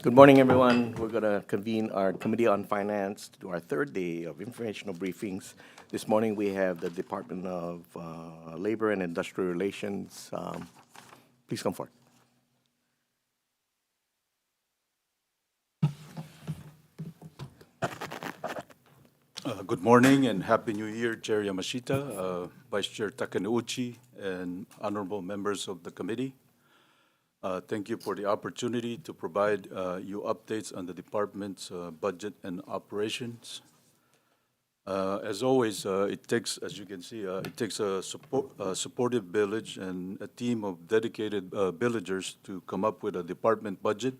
Good morning, everyone. We're going to convene our Committee on Finance to our third day of informational briefings. This morning we have the Department of Labor and Industrial Relations. Please come forward. Good morning and Happy New Year, Chair Yamashita, Vice Chair Takenouchi, and honorable members of the committee. Thank you for the opportunity to provide you updates on the department's budget and operations. As always, it takes, as you can see, it takes a supportive village and a team of dedicated villagers to come up with a department budget.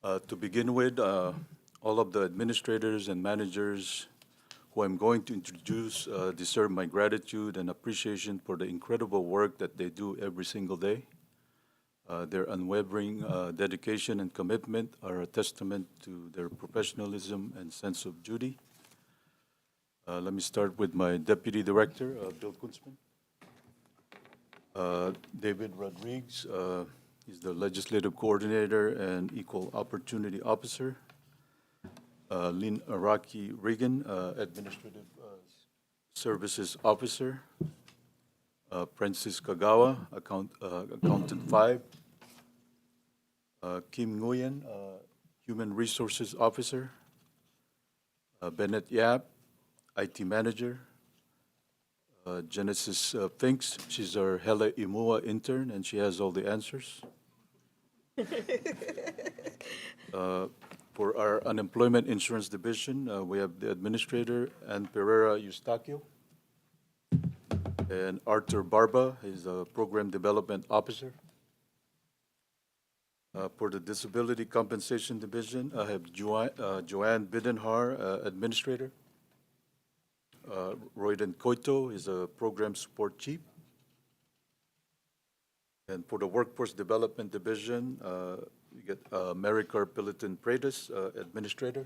To begin with, all of the administrators and managers who I'm going to introduce deserve my gratitude and appreciation for the incredible work that they do every single day. Their unwavering dedication and commitment are a testament to their professionalism and sense of duty. Let me start with my Deputy Director, Bill Kunzman. David Rodriguez, he's the Legislative Coordinator and Equal Opportunity Officer. Lynn Araki Regan, Administrative Services Officer. Francis Kagawa, Accountant 5. Kim Nguyen, Human Resources Officer. Bennett Yap, IT Manager. Genesis Finks, she's our Hele Imua intern, and she has all the answers. For our Unemployment Insurance Division, we have the Administrator, Ann Pereira Eustaquio. And Arthur Barba is a Program Development Officer. For the Disability Compensation Division, I have Joanne Bidenhar, Administrator. Royden Koito is a Program Support Chief. And for the Workforce Development Division, you get Maricar Piliton Pradas, Administrator.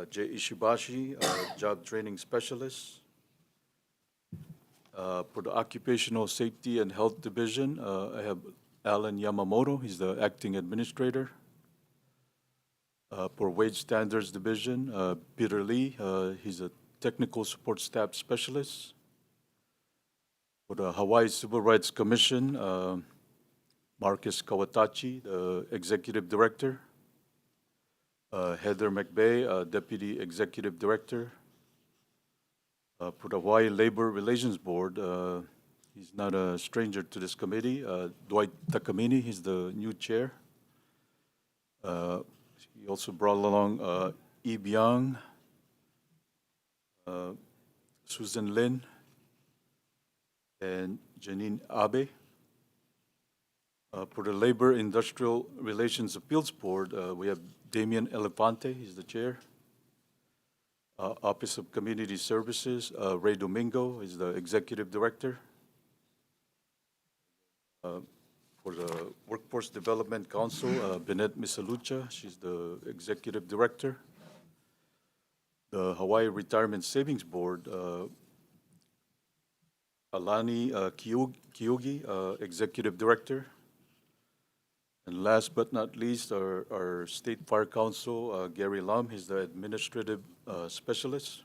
Jay Ishibashi, Job Training Specialist. For the Occupational Safety and Health Division, I have Alan Yamamoto, he's the Acting Administrator. For Wage Standards Division, Peter Lee, he's a Technical Support Staff Specialist. For the Hawaii Civil Rights Commission, Marcus Kawatachi, the Executive Director. Heather McVeigh, Deputy Executive Director. For the Hawaii Labor Relations Board, he's not a stranger to this committee. Dwight Takamini, he's the new chair. He also brought along Yi Byung, Susan Lin, and Janine Abe. For the Labor Industrial Relations Appeals Board, we have Damian Elefante, he's the chair. Office of Community Services, Ray Domingo is the Executive Director. For the Workforce Development Council, Bennett Misalucha, she's the Executive Director. The Hawaii Retirement Savings Board, Alani Kyogi, Executive Director. And last but not least, our State Fire Council, Gary Lam, he's the Administrative Specialist.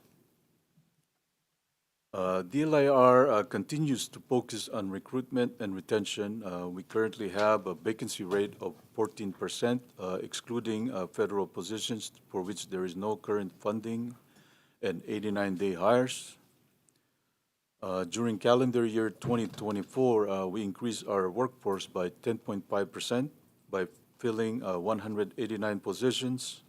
DLIR continues to focus on recruitment and retention. We currently have a vacancy rate of 14%, excluding federal positions for which there is no current funding and 89-day hires. During calendar year 2024, we increased our workforce by 10.5% by filling 189 positions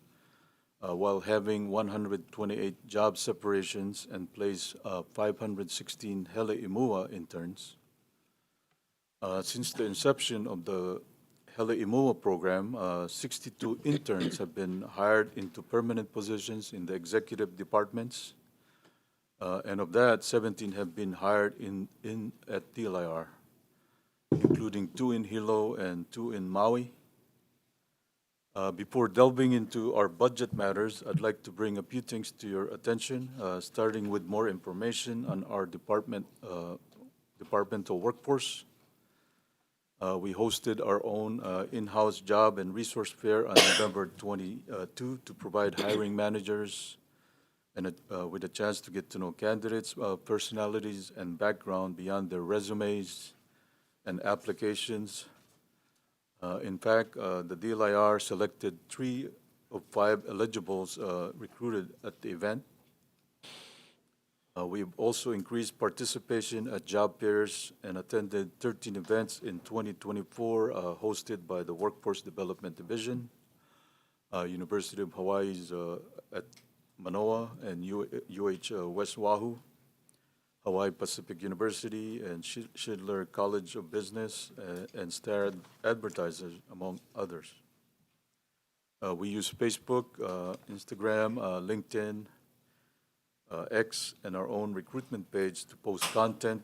while having 128 job separations and placed 516 Hele Imua interns. Since the inception of the Hele Imua program, 62 interns have been hired into permanent positions in the executive departments. And of that, 17 have been hired at DLIR, including 2 in Hilo and 2 in Maui. Before delving into our budget matters, I'd like to bring a few things to your attention, starting with more information on our departmental workforce. We hosted our own in-house job and resource fair on November 22 to provide hiring managers and with a chance to get to know candidates' personalities and background beyond their resumes and applications. In fact, the DLIR selected 3 of 5 eligibles recruited at the event. We've also increased participation at job fairs and attended 13 events in 2024 hosted by the Workforce Development Division, University of Hawaii's at Manoa and West Oahu, Hawaii Pacific University, and Schindler College of Business, and Star Advertisers, among others. We use Facebook, Instagram, LinkedIn, X, and our own recruitment page to post content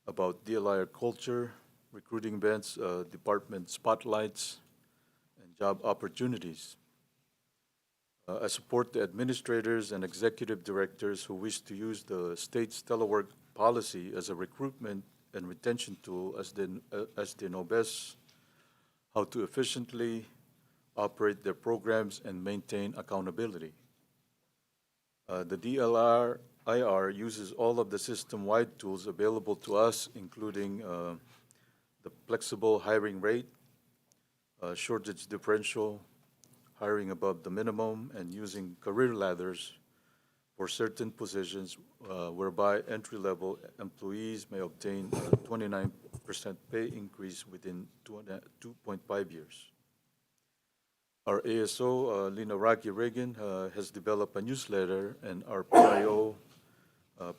about DLIR culture, recruiting events, department spotlights, and job opportunities. I support the administrators and executive directors who wish to use the state's telework policy as a recruitment and retention tool as they know best how to efficiently operate their programs and maintain accountability. The DLIR uses all of the system-wide tools available to us, including the flexible hiring rate, shortage differential, hiring above the minimum, and using career ladders for certain positions whereby entry-level employees may obtain a 29% pay increase within 2.5 years. Our ASO, Lina Raki Reagan, has developed a newsletter, and our PIO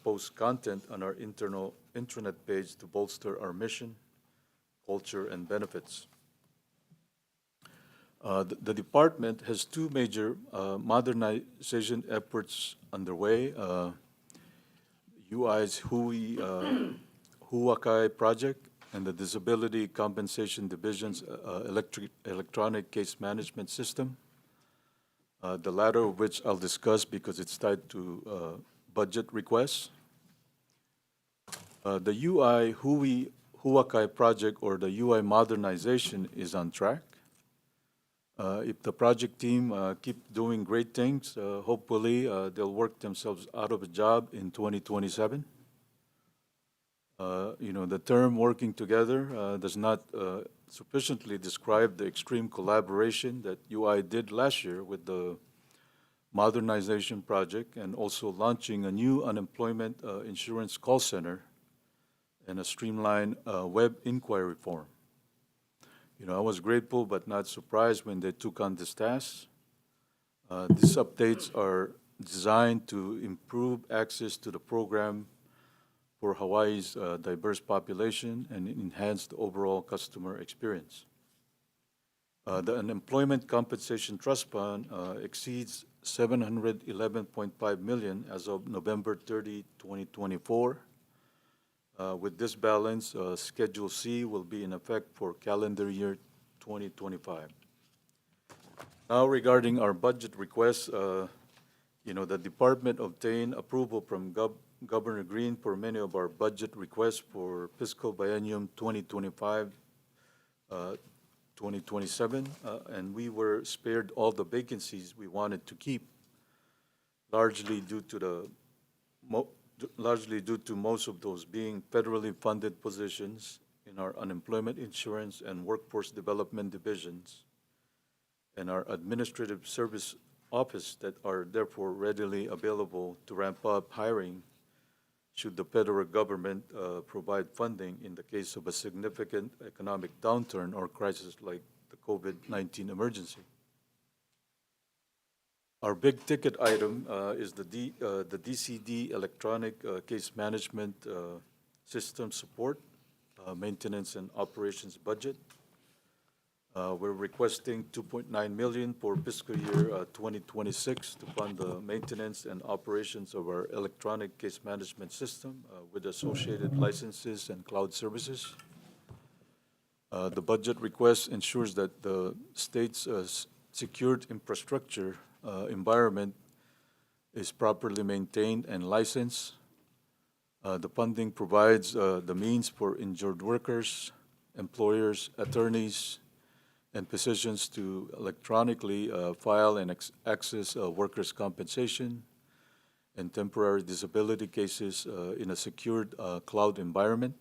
posts content on our internal intranet page to bolster our mission, culture, and benefits. The department has 2 major modernization efforts underway. UI's Huakai project and the Disability Compensation Division's electronic case management system, the latter of which I'll discuss because it's tied to budget requests. The UI Huakai project, or the UI modernization, is on track. If the project team keep doing great things, hopefully they'll work themselves out of a job in 2027. The term working together does not sufficiently describe the extreme collaboration that UI did last year with the modernization project, and also launching a new unemployment insurance call center and a streamlined web inquiry form. I was grateful but not surprised when they took on this task. These updates are designed to improve access to the program for Hawaii's diverse population and enhance the overall customer experience. The Unemployment Compensation Trust Fund exceeds $711.5 million as of November 30, 2024. With this balance, Schedule C will be in effect for calendar year 2025. Now, regarding our budget requests, the department obtained approval from Governor Green for many of our budget requests for fiscal biennium 2025-2027, and we were spared all the vacancies we wanted to keep, largely due to most of those being federally funded positions in our unemployment insurance and workforce development divisions and our administrative service office that are therefore readily available to ramp up hiring should the federal government provide funding in the case of a significant economic downturn or crisis like the COVID-19 emergency. Our big ticket item is the DCD electronic case management system support, maintenance and operations budget. We're requesting $2.9 million for fiscal year 2026 to fund the maintenance and operations of our electronic case management system with associated licenses and cloud services. The budget request ensures that the state's secured infrastructure environment is properly maintained and licensed. The funding provides the means for injured workers employers, attorneys, and physicians to electronically file and access workers' compensation and temporary disability cases in a secured cloud environment.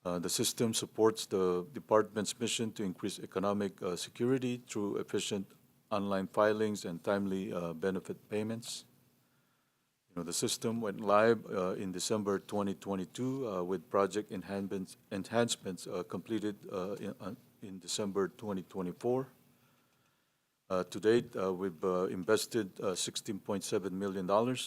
The system supports the department's mission to increase economic security through efficient online filings and timely benefit payments. The system went live in December 2022 with project enhancements completed in December 2024. To date, we've invested $16.7 million.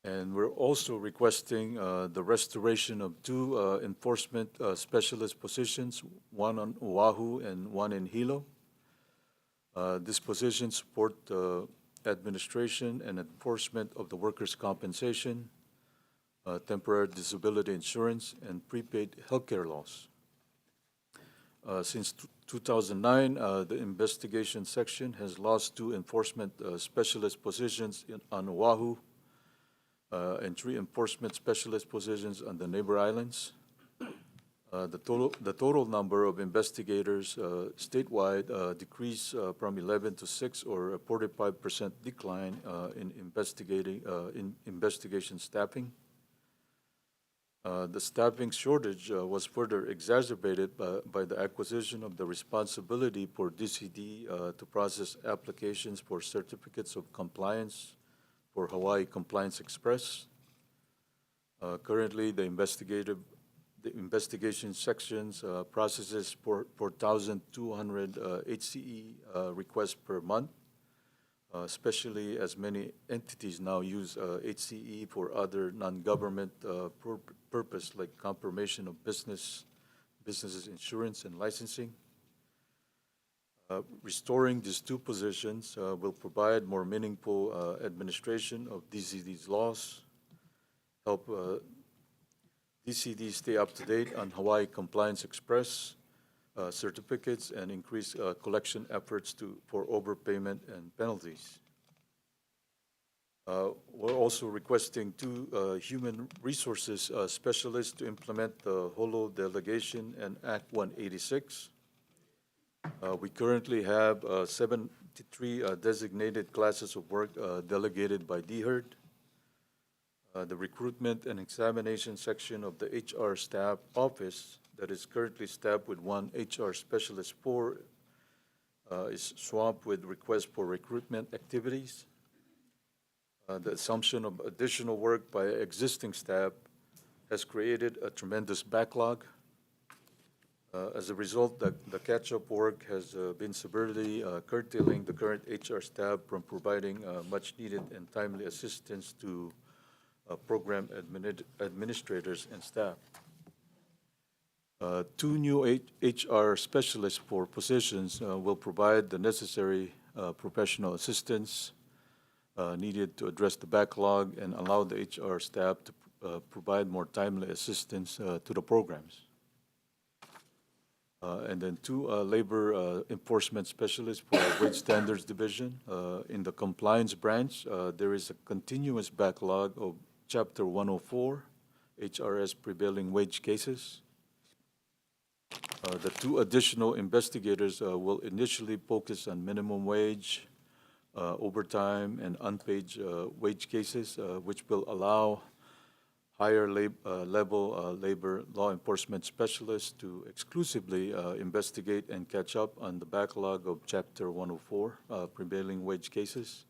And we're also requesting the restoration of two enforcement specialist positions, one on Oahu and one in Hilo. These positions support the administration and enforcement of the workers' compensation, temporary disability insurance, and prepaid healthcare laws. Since 2009, the investigation section has lost two enforcement specialist positions on Oahu and three enforcement specialist positions on the neighbor islands. The total number of investigators statewide decreased from 11 to 6, or a 45% decline in investigation staffing. The staffing shortage was further exacerbated by the acquisition of the responsibility for DCD to process applications for certificates of compliance for Hawaii Compliance Express. Currently, the investigation sections processes 4,200 HCE requests per month, especially as many entities now use HCE for other non-government purpose, like confirmation of businesses insurance and licensing. Restoring these two positions will provide more meaningful administration of DCD's laws, help DCD stay up to date on Hawaii Compliance Express certificates, and increase collection efforts for overpayment and penalties. We're also requesting two human resources specialists to implement the HOLO delegation and Act 186. We currently have 73 designated classes of work delegated by DHERD. The recruitment and examination section of the HR staff office that is currently staffed with one HR specialist is swamped with requests for recruitment activities. The assumption of additional work by existing staff has created a tremendous backlog. As a result, the catch-up work has been severely curtailing the current HR staff from providing much-needed and timely assistance to program administrators and staff. Two new HR specialists for positions will provide the necessary professional assistance needed to address the backlog and allow the HR staff to provide more timely assistance to the programs. And then two labor enforcement specialists for our Wage Standards Division. In the compliance branch, there is a continuous backlog of Chapter 104, HRS prevailing wage cases. The two additional investigators will initially focus on minimum wage, overtime, and unpaid wage cases, which will allow higher level labor law enforcement specialists to exclusively investigate and catch up on the backlog of Chapter 104 prevailing wage cases.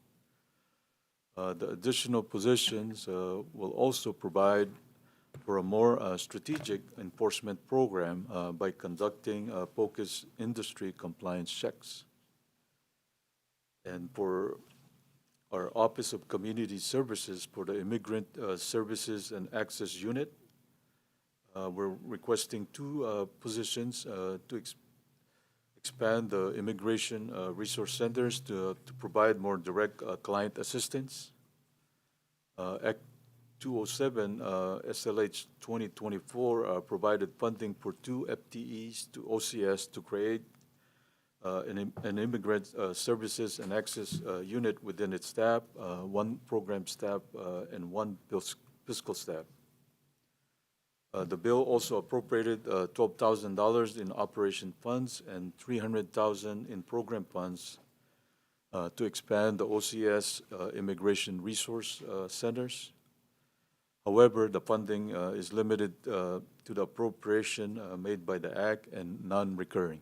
The additional positions will also provide for a more strategic enforcement program by conducting focused industry compliance checks. And for our Office of Community Services for the Immigrant Services and Access Unit, we're requesting two positions to expand the immigration resource centers to provide more direct client assistance. Act 207 SLH 2024 provided funding for two FTEs to OCS to create an immigrant services and access unit within its staff, one program staff, and one fiscal staff. The bill also appropriated $12,000 in operation funds and $300,000 in program funds to expand the OCS Immigration Resource Centers. However, the funding is limited to the appropriation made by the Act and non-recurring.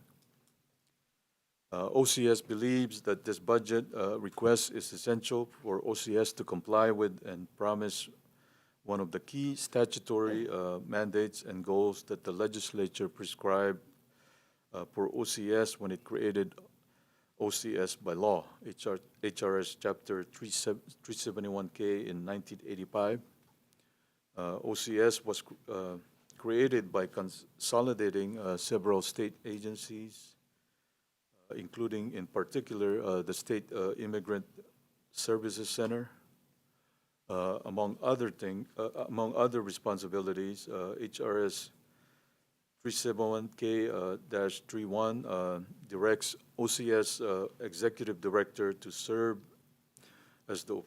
OCS believes that this budget request is essential for OCS to comply with and promise one of the key statutory mandates and goals that the legislature prescribed for OCS when it created OCS by law, HRS Chapter 371K in 1985. OCS was created by consolidating several state agencies, including in particular the State Immigrant Services Center. Among other responsibilities, HRS 371K-31 directs OCS Executive Director to serve as the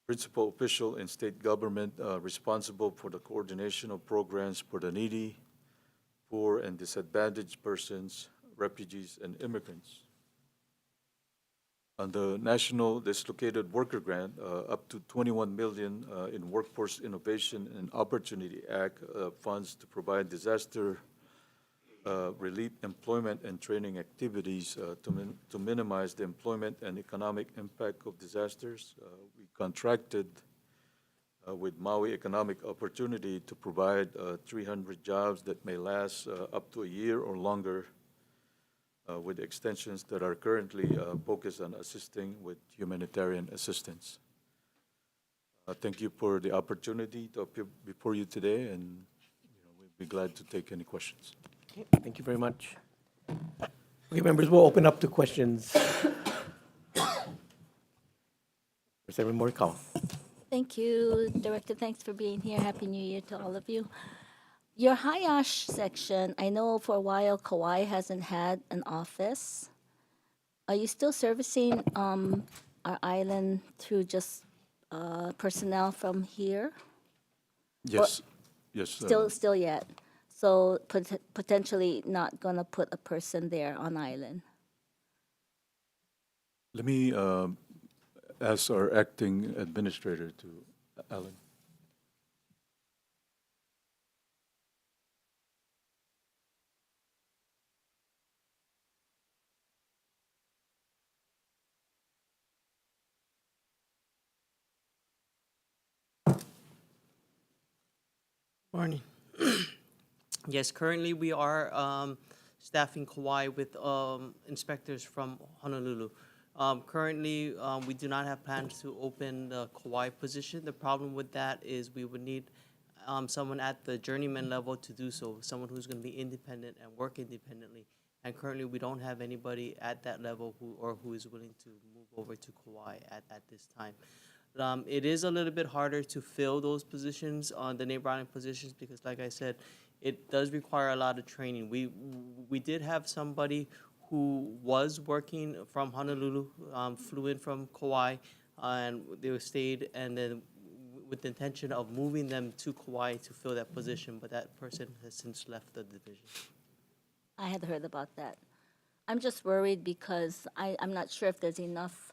principal official in state government responsible for the coordination of programs for the needy, poor, and disadvantaged persons, refugees, and immigrants. On the National Dislocated Worker Grant, up to $21 million in Workforce Innovation and Opportunity Act funds to provide disaster relief, employment, and training activities to minimize the employment and economic impact of disasters. We contracted with Maui Economic Opportunity to provide 300 jobs that may last up to a year or longer, with extensions that are currently focused on assisting with humanitarian assistance. Thank you for the opportunity to appear before you today, and we'd be glad to take any questions. Okay, thank you very much. Okay, members, we'll open up to questions. Representative Morikawa. Thank you, Director. Thanks for being here. Happy New Year to all of you. Your HIASH section, I know for a while Kauai hasn't had an office. Are you still servicing our island through just personnel from here? Yes, yes. Still yet. So potentially not gonna put a person there on island. Let me ask our acting administrator to Alan. Morning. Yes, currently we are staffing Kauai with inspectors from Honolulu. Currently, we do not have plans to open the Kauai position. The problem with that is we would need someone at the journeyman level to do so, someone who's going to be independent and work independently. And currently, we don't have anybody at that level who is willing to move over to Kauai at this time. It is a little bit harder to fill those positions, the neighbor island positions, because like I said, it does require a lot of training. We did have somebody who was working from Honolulu, flew in from Kauai, and they stayed, and then with the intention of moving them to Kauai to fill that position, but that person has since left the division. I had heard about that. I'm just worried because I'm not sure if there's enough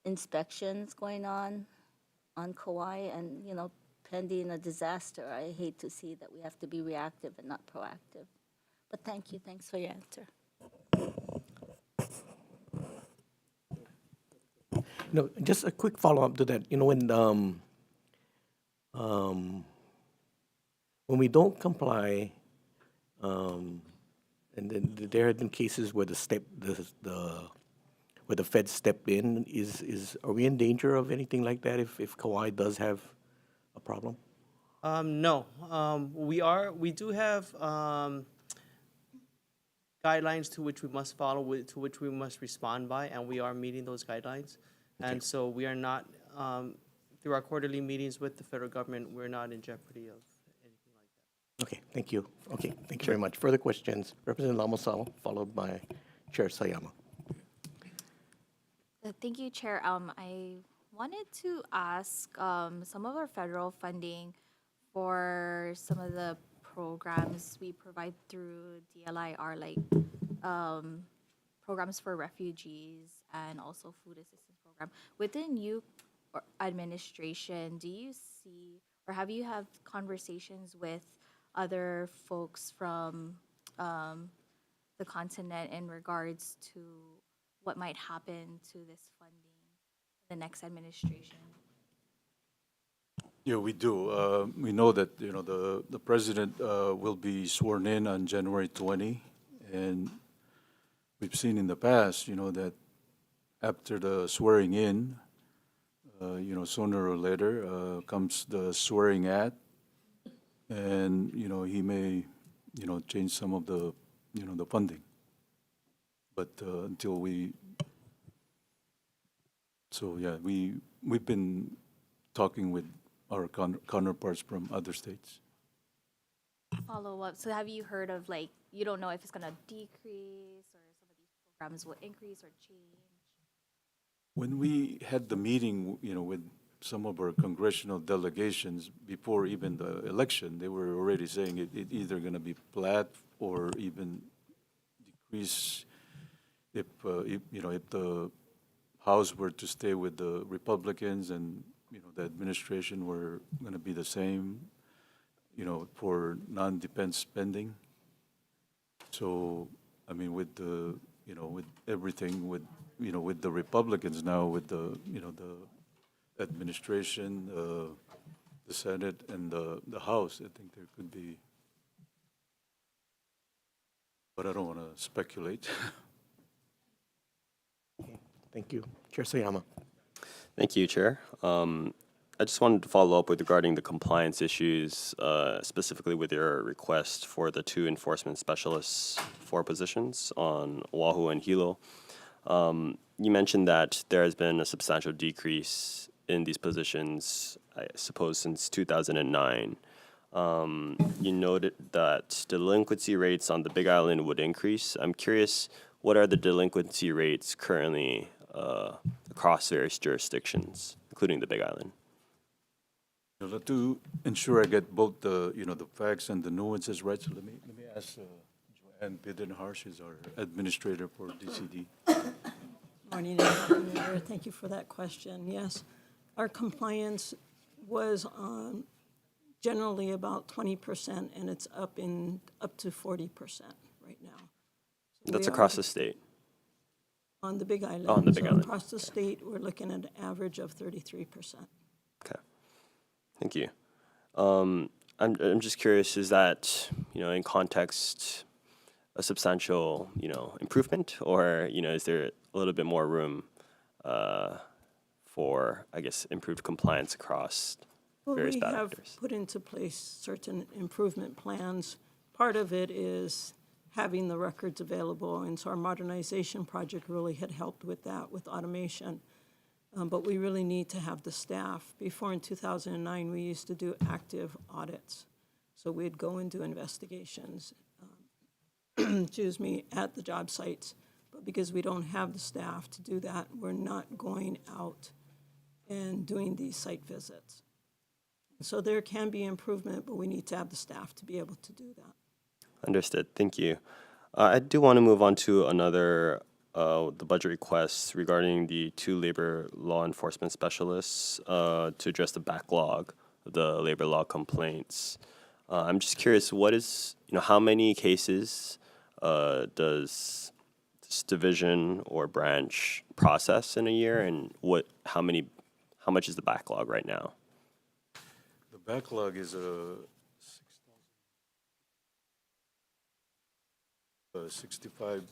inspections going on Kauai, and pending a disaster, I hate to see that we have to be reactive and not proactive. But thank you. Thanks for your answer. Just a quick follow-up to that. When we don't comply, and then there have been cases where where the feds step in, are we in danger of anything like that if Kauai does have a problem? No, we do have guidelines to which we must follow, to which we must respond by, and we are meeting those guidelines. Okay. And so we are not, through our quarterly meetings with the federal government, we're not in jeopardy of anything like that. Okay, thank you. Okay, thank you very much. Further questions? Representative Lamosal, followed by Chair Sayama. Thank you, Chair. I wanted to ask some of our federal funding for some of the programs we provide through DLI are like programs for refugees and also food assistance program. Within you or administration, do you see or have you had conversations with other folks from the continent in regards to what might happen to this funding in the next administration? Yeah, we do. We know that, the president will be sworn in on January 20, and we've seen in the past, that after the swearing in, sooner or later comes the swearing at, and, he may, change some of the, the funding. But until we've been talking with our counterparts from other states. Follow up. So have you heard of like you don't know if it's gonna decrease or some of these programs will increase or change? When we had the meeting, with some of our congressional delegations before even the election, they were already saying it either going to be flat or even decrease if the House were to stay with the Republicans and the administration were going to be the same, for non-defense spending. So, I mean, with the with everything with with the Republicans now, with the the administration, the Senate, and the House, I think there could be, but I don't want to speculate. Thank you. Chair Sayama. Thank you, Chair. I just wanted to follow up with regarding the compliance issues, specifically with your request for the 2 enforcement specialists for positions on Oahu and Hilo. You mentioned that there has been a substantial decrease in these positions, I suppose, since 2009. You noted that delinquency rates on the Big Island would increase. I'm curious, what are the delinquency rates currently across various jurisdictions, including the Big Island? To ensure I get both the the facts and the nuances right, so let me ask Joanne Bidenhar, she's our administrator for DCD. Morning, and Happy New Year. Thank you for that question. Yes, our compliance was generally about 20%, and it's up to 40% right now. So That's we across are the state. on the Big Island. Oh, on the So Big Island. across the state, we're looking at an average of 33%. Okay. Thank you. I'm just curious, is that, in context, a substantial, improvement, or, is there a little bit more room for, I guess, improved compliance across various bad We have actors? put into place certain improvement plans. Part of it is having the records available, and so our modernization project really had helped with that, with automation. But we really need to have the staff. Before, in 2009, we used to do active audits. So we'd go and do investigations, at the job sites. But because we don't have the staff to do that, we're not going out and doing these site visits. So there can be improvement, but we need to have the staff to be able to do that. Understood. Thank you. I do want to move on to another, the budget requests regarding the 2 labor law enforcement specialists to address the backlog of the labor law complaints. I'm just curious, what is, how many cases does this division or branch process in a year, and how much is the backlog right now? The backlog is 65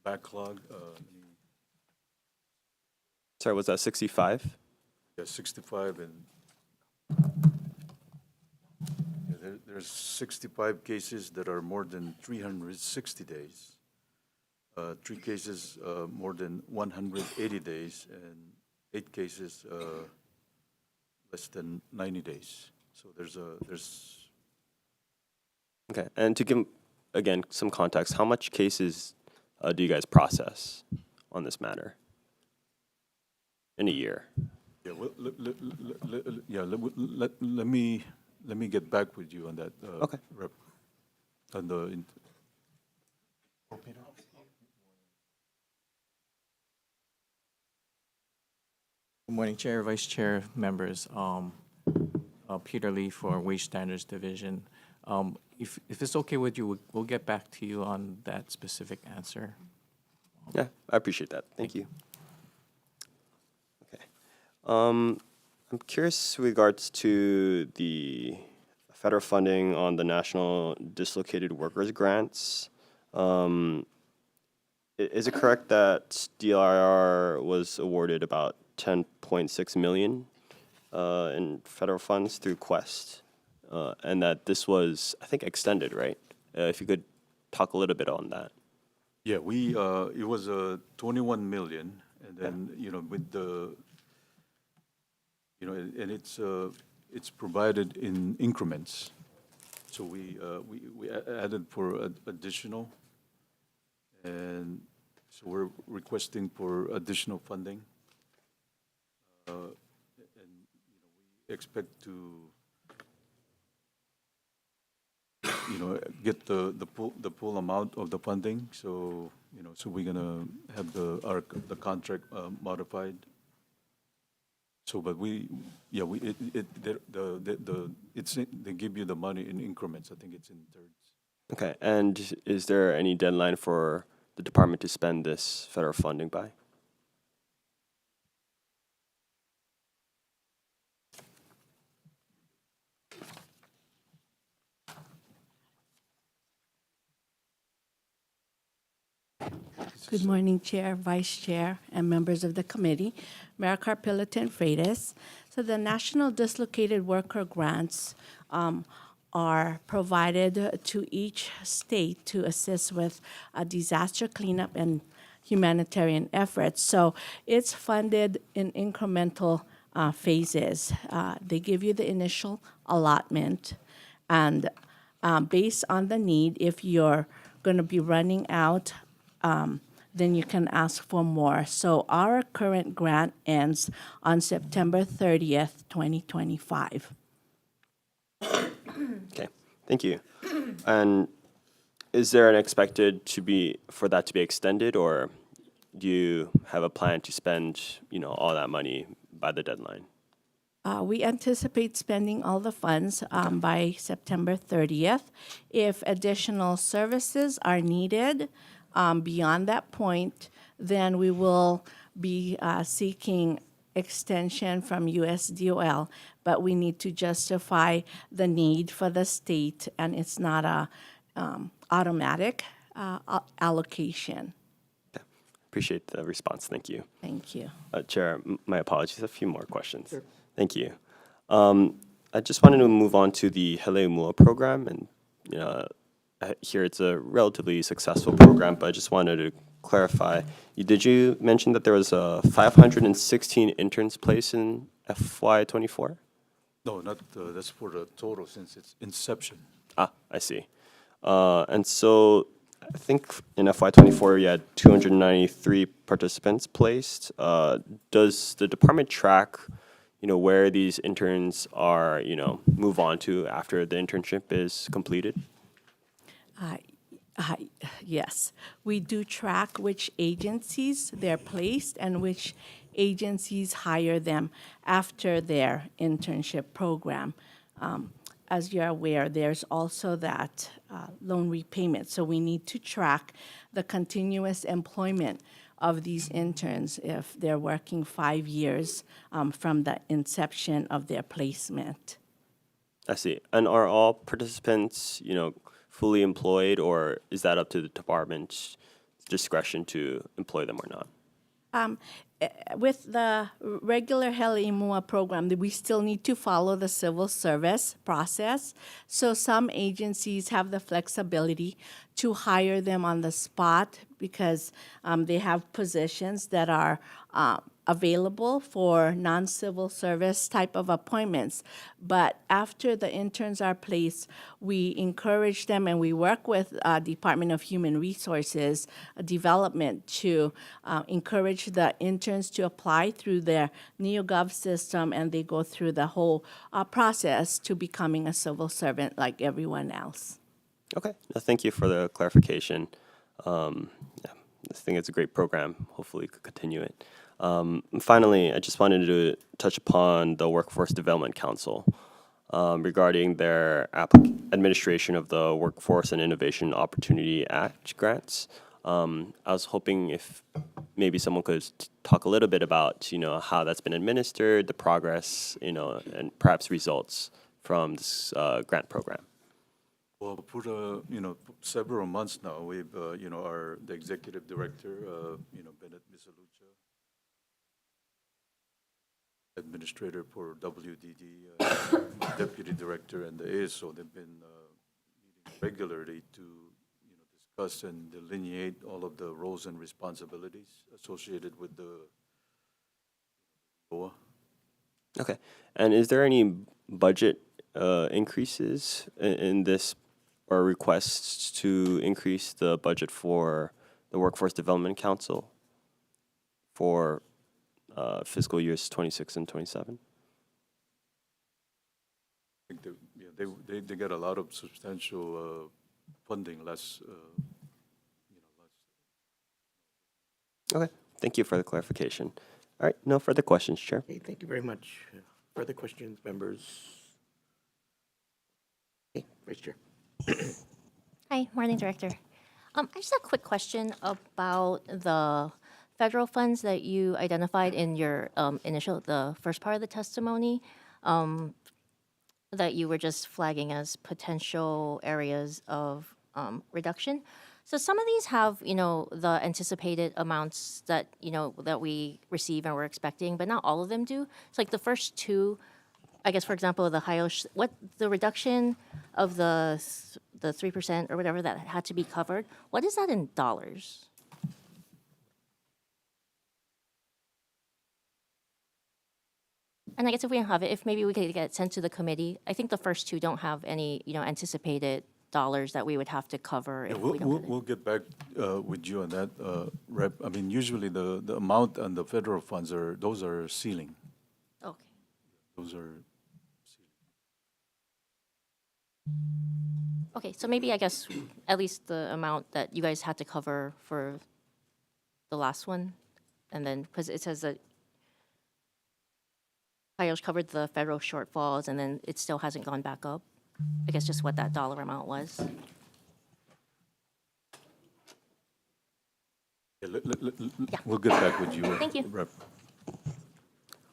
backlog. Sorry, was that 65? Yeah, 65, and there's 65 cases that are more than 360 days. 3 cases more than 180 days, and 8 cases less than 90 days. So there's. Okay, and to give, again, some context, how much cases do you guys process on this matter in a year? Yeah, well, let me let me get back with you on that. Okay. On the, Good morning, Chair, Vice Chair, members. Peter Lee for Wage Standards Division. If it's okay with you, we'll get back to you on that specific answer. Yeah, I appreciate that. Thank you. Okay. I'm curious with regards to the federal funding on the National Dislocated Workers Grants. Is it correct that DIR was awarded about 10.6 million in federal funds through Quest, and that this was, I think, extended, right? If you could talk a little bit on that. yeah, it was 21 million, and then, with the, and it's provided in increments. So we added for additional, and so we're requesting for additional funding. And we expect to, get the full amount of the funding. So, so we're gonna have the contract modified. So, but they give you the money in increments. I think it's in thirds. Okay, and is there any deadline for the department to spend this federal funding by? Good morning, Chair, Vice Chair, and members of the committee. Mayor Carpilliton Freitas. So the National Dislocated Worker Grants are provided to each state to assist with disaster cleanup and humanitarian efforts. So it's funded in incremental phases. They give you the initial allotment, and based on the need, if you're going to be running out, then you can ask for more. So our current grant ends on September 30th, 2025. Okay, thank you. And is there an expected for that to be extended, or do you have a plan to spend, all that money by the deadline? We anticipate spending all the funds by September 30th. If additional services are needed beyond that point, then we will be seeking extension from USDOL, but we need to justify the need for the state, and it's not a automatic allocation. Appreciate the response. Thank you. Thank you. Chair, my apologies. A few more questions. Sure. Thank you. I just wanted to move on to the Heleumua program, and I hear it's a relatively successful program, but I just wanted to clarify. Did you mention that there was 516 interns placed in FY24? No, not, that's for the total since its inception. Ah, I see. And so I think in FY24 you had 293 participants placed. Does the department track, where these interns are, move on to after the internship is completed? Yes, we do track which agencies they're placed and which agencies hire them after their internship program. As you're aware, there's also that loan repayment. So we need to track the continuous employment of these interns if they're working 5 years from the inception of their placement. I see. And are all participants, fully employed, or is that up to the department's discretion to employ them or not? With the regular Heleumua program, we still need to follow the civil service process. So some agencies have the flexibility to hire them on the spot because they have positions that are available for non-civil service type of appointments. But after the interns are placed, we encourage them and we work with Department of Human Resources Development to encourage the interns to apply through their NeoGov system, and they go through the whole process to becoming a civil servant like everyone else. Okay, no, thank you for the clarification. Yeah, I think it's a great program. Hopefully, we could continue it. Finally, I just wanted to touch upon the Workforce Development Council regarding their administration of the Workforce and Innovation Opportunity Act grants. I was hoping if maybe someone could talk a little bit about, how that's been administered, the progress, and perhaps results from this grant program. Well, for several months now, we've the executive director, Bennett Misalucha, administrator for WDD, deputy director, and the ASO, they've been meeting regularly to discuss and delineate all of the roles and responsibilities associated with the OA. Okay, and is there any budget increases in this or requests to increase the budget for the Workforce Development Council for fiscal years 26 and 27? I think they get a lot of substantial funding, less. Okay, thank you for the clarification. All right, no further questions, Chair. Okay, thank you very much. Further questions, members? Okay, Vice Chair. Hi, morning, Director. I just have a quick question about the federal funds that you identified in your the first part of the testimony, that you were just flagging as potential areas of reduction. So some of these have, the anticipated amounts that, that we receive and we're expecting, but not all of them do. It's like the first two, I guess, for example, the what the reduction of the 3% or whatever that had to be covered, what is that in dollars? And I guess if we don't have it, if maybe we could get it sent to the committee. I think the first two don't have any, anticipated dollars that we would have to cover if we don't get it. We'll get back with you on that, Rep. I mean, usually the amount on the federal funds those are ceiling. Okay. Those are. Okay, so maybe I guess at least the amount that you guys had to cover for the last one, and then because it says that Kaios covered the federal shortfalls, and then it still hasn't gone back up. I guess just what that dollar amount was. Yeah, we'll get back with you. Thank you. Rep.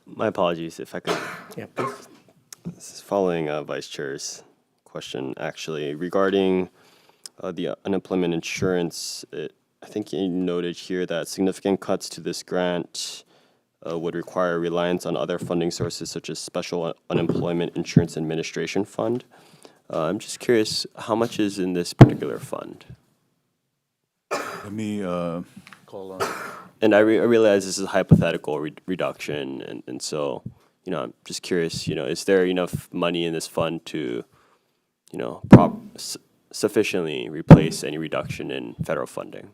My apologies if I could. Yeah, please. This is following Vice Chair's question, actually, regarding the unemployment insurance. I think you noted here that significant cuts to this grant would require reliance on other funding sources such as Special Unemployment Insurance Administration Fund. I'm just curious, how much is in this particular fund? Let me call on. And I realize this is a hypothetical reduction, and so, I'm just curious, is there enough money in this fund to, sufficiently replace any reduction in federal funding?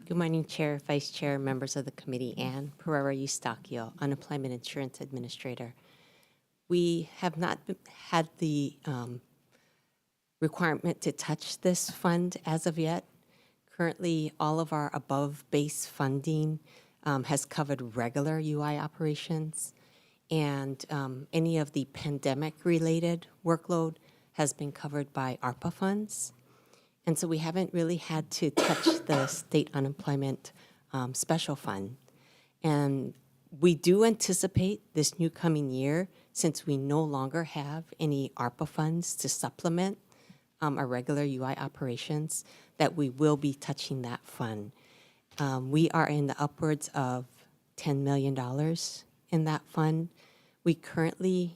Good morning, Chair, Vice Chair, members of the committee, Ann Pereira Eustaquio, Unemployment Insurance Administrator. We have not had the requirement to touch this fund as of yet. Currently, all of our above base funding has covered regular UI operations, and any of the pandemic-related workload has been covered by ARPA funds. And so we haven't really had to touch the state unemployment special fund. And we do anticipate this new coming year, since we no longer have any ARPA funds to supplement our regular UI operations, that we will be touching that fund. We are in the upwards of $10 million in that fund. We currently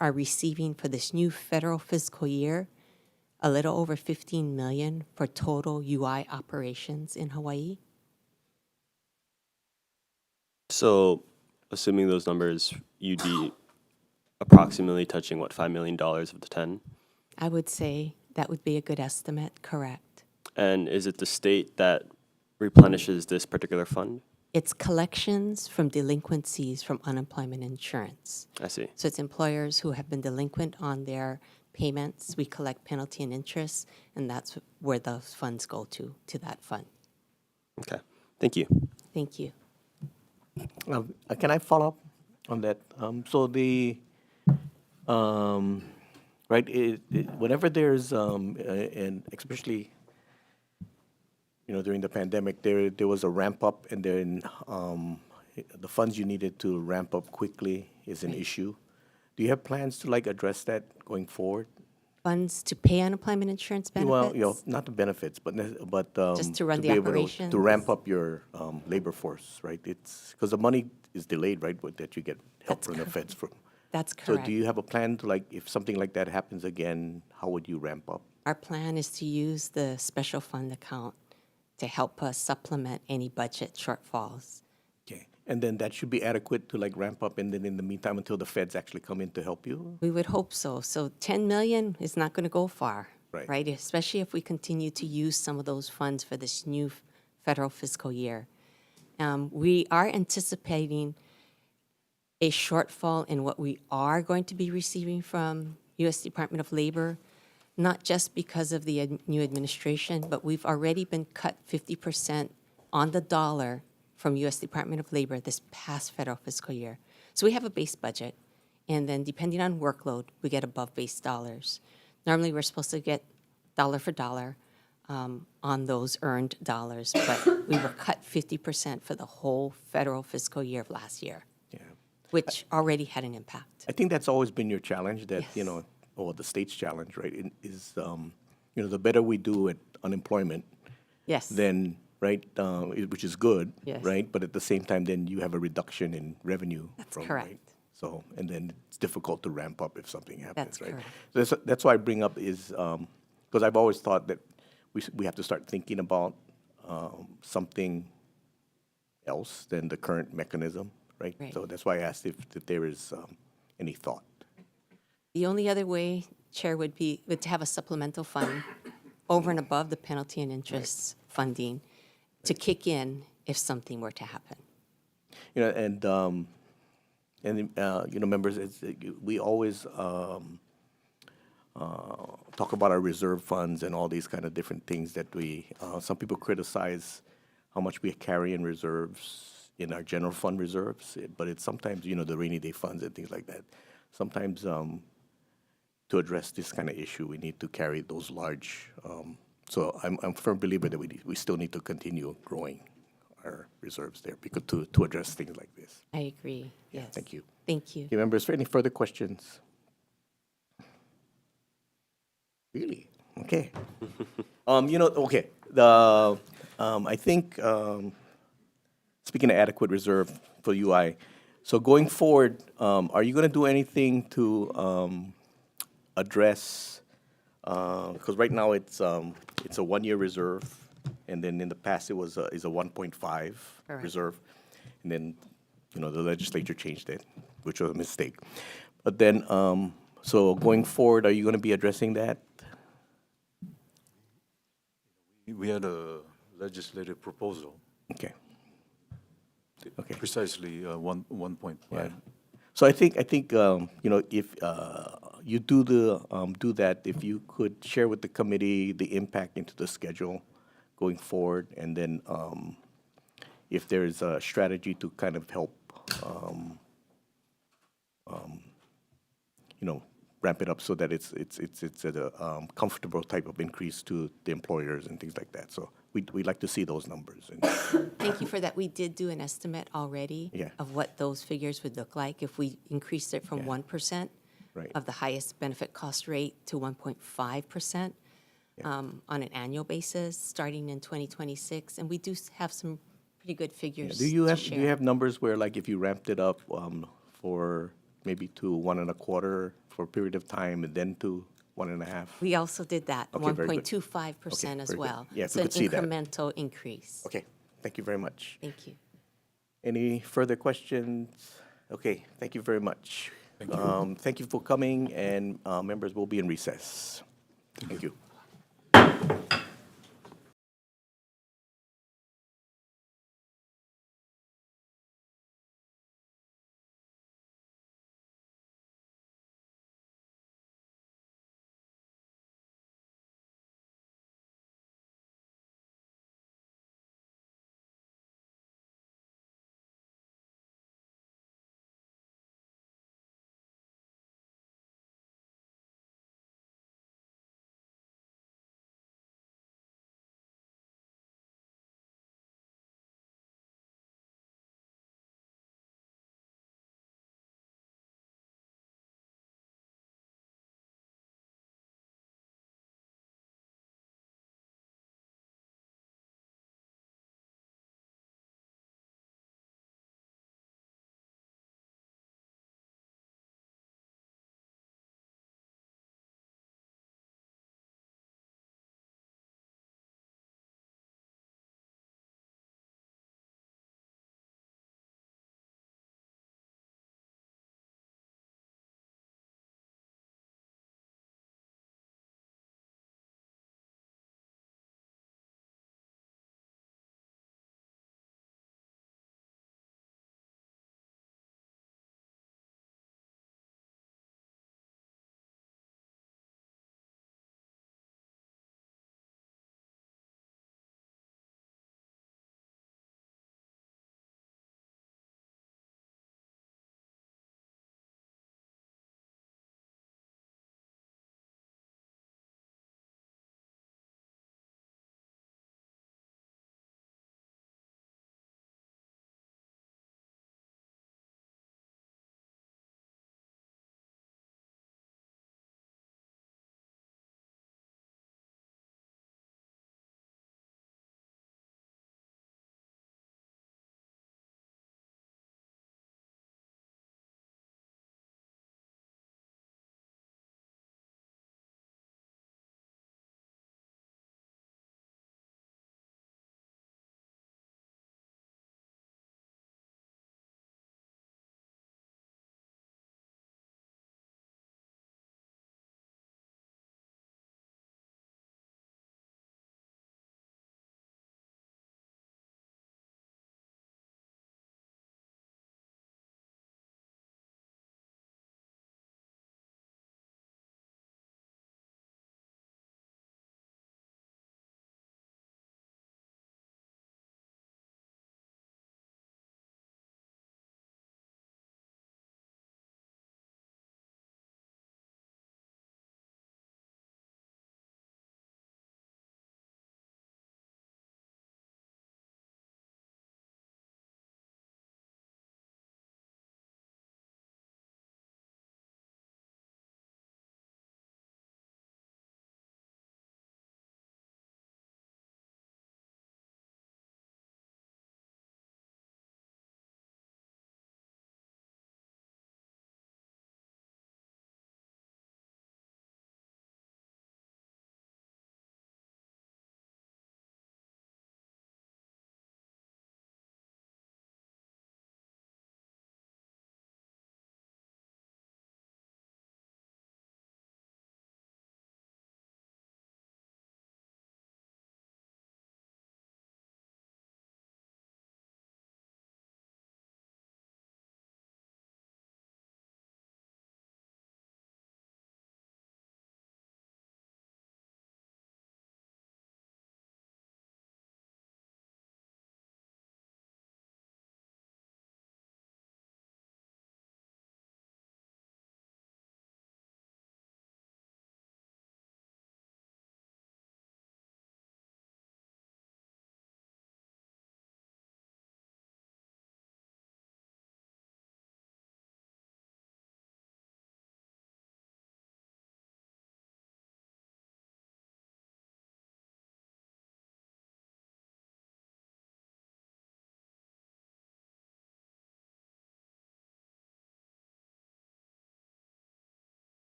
are receiving for this new federal fiscal year a little over $15 million for total UI operations in Hawaii. So, assuming those numbers, you'd be approximately touching what, $5 million of the 10? I would say that would be a good estimate, correct. And is it the state that replenishes this particular fund? It's collections from delinquencies from unemployment insurance. I see. So it's employers who have been delinquent on their payments. We collect penalty and interest, and that's where those funds go to that fund. Okay. Thank you. Thank you. Can I follow up on that? So right, whenever there's, and especially, during the pandemic, there was a ramp up, and then the funds you needed to ramp up quickly is an issue. Do you have plans to address that going forward? Funds to pay unemployment insurance benefits? Well, not the benefits, but Just to run the be able operations? to ramp up your labor force, right? It's because the money is delayed, right? That you get help That's from the correct. feds from. That's So correct. do you have a plan to if something like that happens again, how would you ramp up? Our plan is to use the special fund account to help us supplement any budget shortfalls. Okay, and then that should be adequate to ramp up, and then in the meantime, until the feds actually come in to help you? We would hope so. So 10 million is not going to go far, Right. Especially if we continue to use some of those funds for this new federal fiscal year. We are anticipating a shortfall in what we are going to be receiving from U.S. Department of Labor, not just because of the new administration, but we've already been cut 50% on the dollar from U.S. Department of Labor this past federal fiscal year. So we have a base budget, and then depending on workload, we get above base dollars. Normally, we're supposed to get dollar for dollar on those earned dollars, but we were cut 50% for the whole federal fiscal year of last year, Yeah. which already had an impact. I think that's always been your challenge, that, Yes. or the state's challenge, right, is, the better we do at unemployment, Yes. then, right, which is good, Yes. right? But at the same time, then you have a reduction in revenue. That's from, correct. Right? So, and then it's difficult to ramp up if something happens, That's right? correct. So that's why I bring up is, because I've always thought that we have to start thinking about something else than the current mechanism, right? Right. So that's why I asked if there is any thought. The only other way, Chair, would to have a supplemental fund over and above the penalty and interest funding to kick in if something were to happen. Members, we always talk about our reserve funds and all these kind of different things that some people criticize how much we carry in reserves in our general fund reserves, but it's sometimes, the rainy day funds and things like that. Sometimes to address this kind of issue, we need to carry those large, so I'm a firm believer that we still need to continue growing our reserves there because to address things like this. I agree, yes. Thank you. Thank you. Okay, members, for any further questions? Really? Okay. Okay. I think, speaking of adequate reserve for UI, so going forward, are you going to do anything to address, because right now it's a 1-year reserve, and then in the past it was is a 1.5 Correct. reserve, and then the legislature changed it, which was a mistake. But then, so going forward, are you going to be addressing that? We had a legislative proposal, Okay. Okay. precisely 1.5. Yeah. So I think if you do that, if you could share with the committee the impact into the schedule going forward, and then if there's a strategy to kind of help ramp it up so that it's at a comfortable type of increase to the employers and things like that. So we'd like to see those numbers. And Thank you for that. We did do an estimate already Yeah. of what those figures would look like if we increased it from Yeah. 1% Right. of the highest benefit cost rate to 1.5% on an annual basis, starting in 2026. And we do have some pretty good figures Do you to have share. numbers where if you ramped it up for maybe to 1.25 for a period of time and then to 1.5? We also did that, Okay, very good. 1.25% as very good. well. Yeah, if So we an could see that. incremental increase. Okay, thank you very much. Thank you. Any further questions? Okay, thank you very much. Thank you for coming, and members will be in recess. Thank you.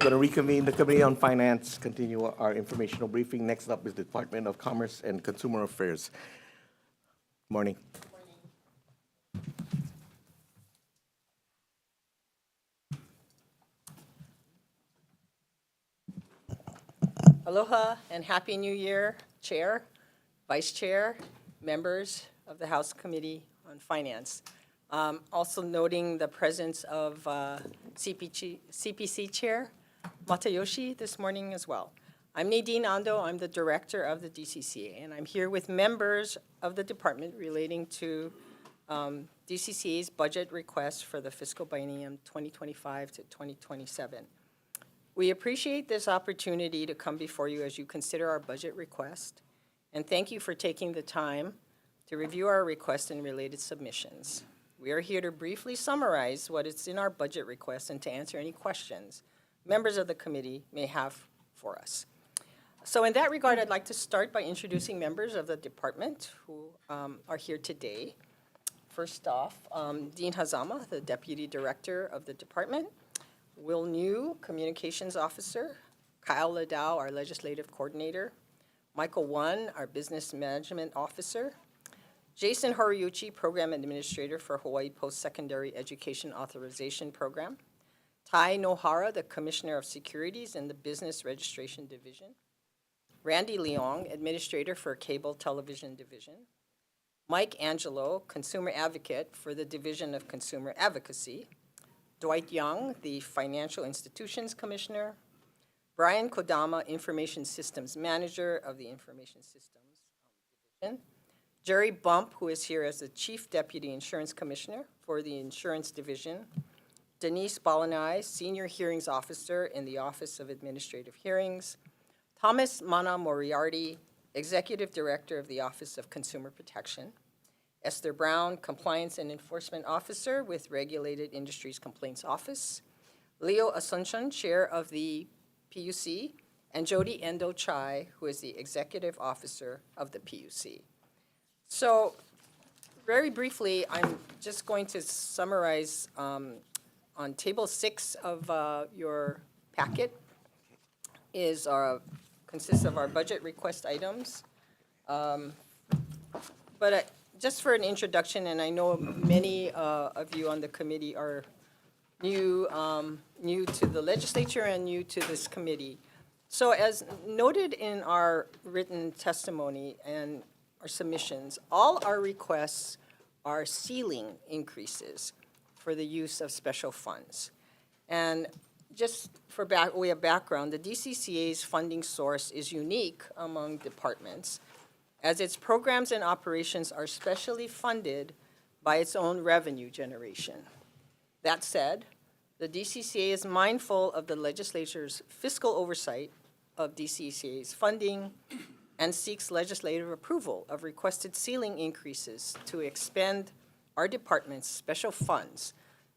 going to reconvene the Committee on Finance, continue our informational briefing. Next up is the Department of Commerce and Consumer Affairs. Morning. Aloha and Happy New Year, Chair, Vice Chair, members of the House Committee on Finance. Also noting the presence of CPC Chair Matayoshi this morning as well. I'm Nadine Ando. I'm the Director of the DCCA, and I'm here with members of the department relating to DCCA's budget request for the fiscal biennium 2025 to 2027. We appreciate this opportunity to come before you as you consider our budget request, and thank you for taking the time to review our request and related submissions. We are here to briefly summarize what is in our budget request and to answer any questions members of the committee may have for us. So in that regard, I'd like to start by introducing members of the department who are here today. First off, Dean Hazama, the Deputy Director of the department. Will New, Communications Officer, Kyle Ladau, our Legislative Coordinator, Michael Won, our Business Management Officer, Jason Horiuchi, Program Administrator for Hawaii Post-Secondary Education Authorization Program, Tai Nohara, the Commissioner of Securities in the Business Registration Division, Randy Leong, Administrator for Cable Television Division, Mike Angelo, Consumer Advocate for the Division of Consumer Advocacy, Dwight Young, the Financial Institutions Commissioner, Brian Kodama, Information Systems Manager of the Information Systems Division, Jerry Bump, who is here as the Chief Deputy Insurance Commissioner for the Insurance Division, Denise Balanai, Senior Hearings Officer in the Office of Administrative Hearings, Thomas Mana Moriarty, Executive Director of the Office of Consumer Protection, Esther Brown, Compliance and Enforcement Officer with Regulated Industries Complaints Office, Leo Asuncion, Chair of the PUC, and Jody Endo Chai, who is the Executive Officer of the PUC. So very briefly, I'm just going to summarize on Table 6 of your packet consists of our budget request items. Just for an introduction, and I know many of you on the committee are new to the legislature and new to this committee. So as noted in our written testimony and our submissions, all our requests are ceiling increases for the use of special funds. And just for way of background, the DCCA's funding source is unique among departments, as its programs and operations are specially funded by its own revenue generation. That said, the DCCA is mindful of the legislature's fiscal oversight of DCCA's funding and seeks legislative approval of requested ceiling increases to expend our department's special funds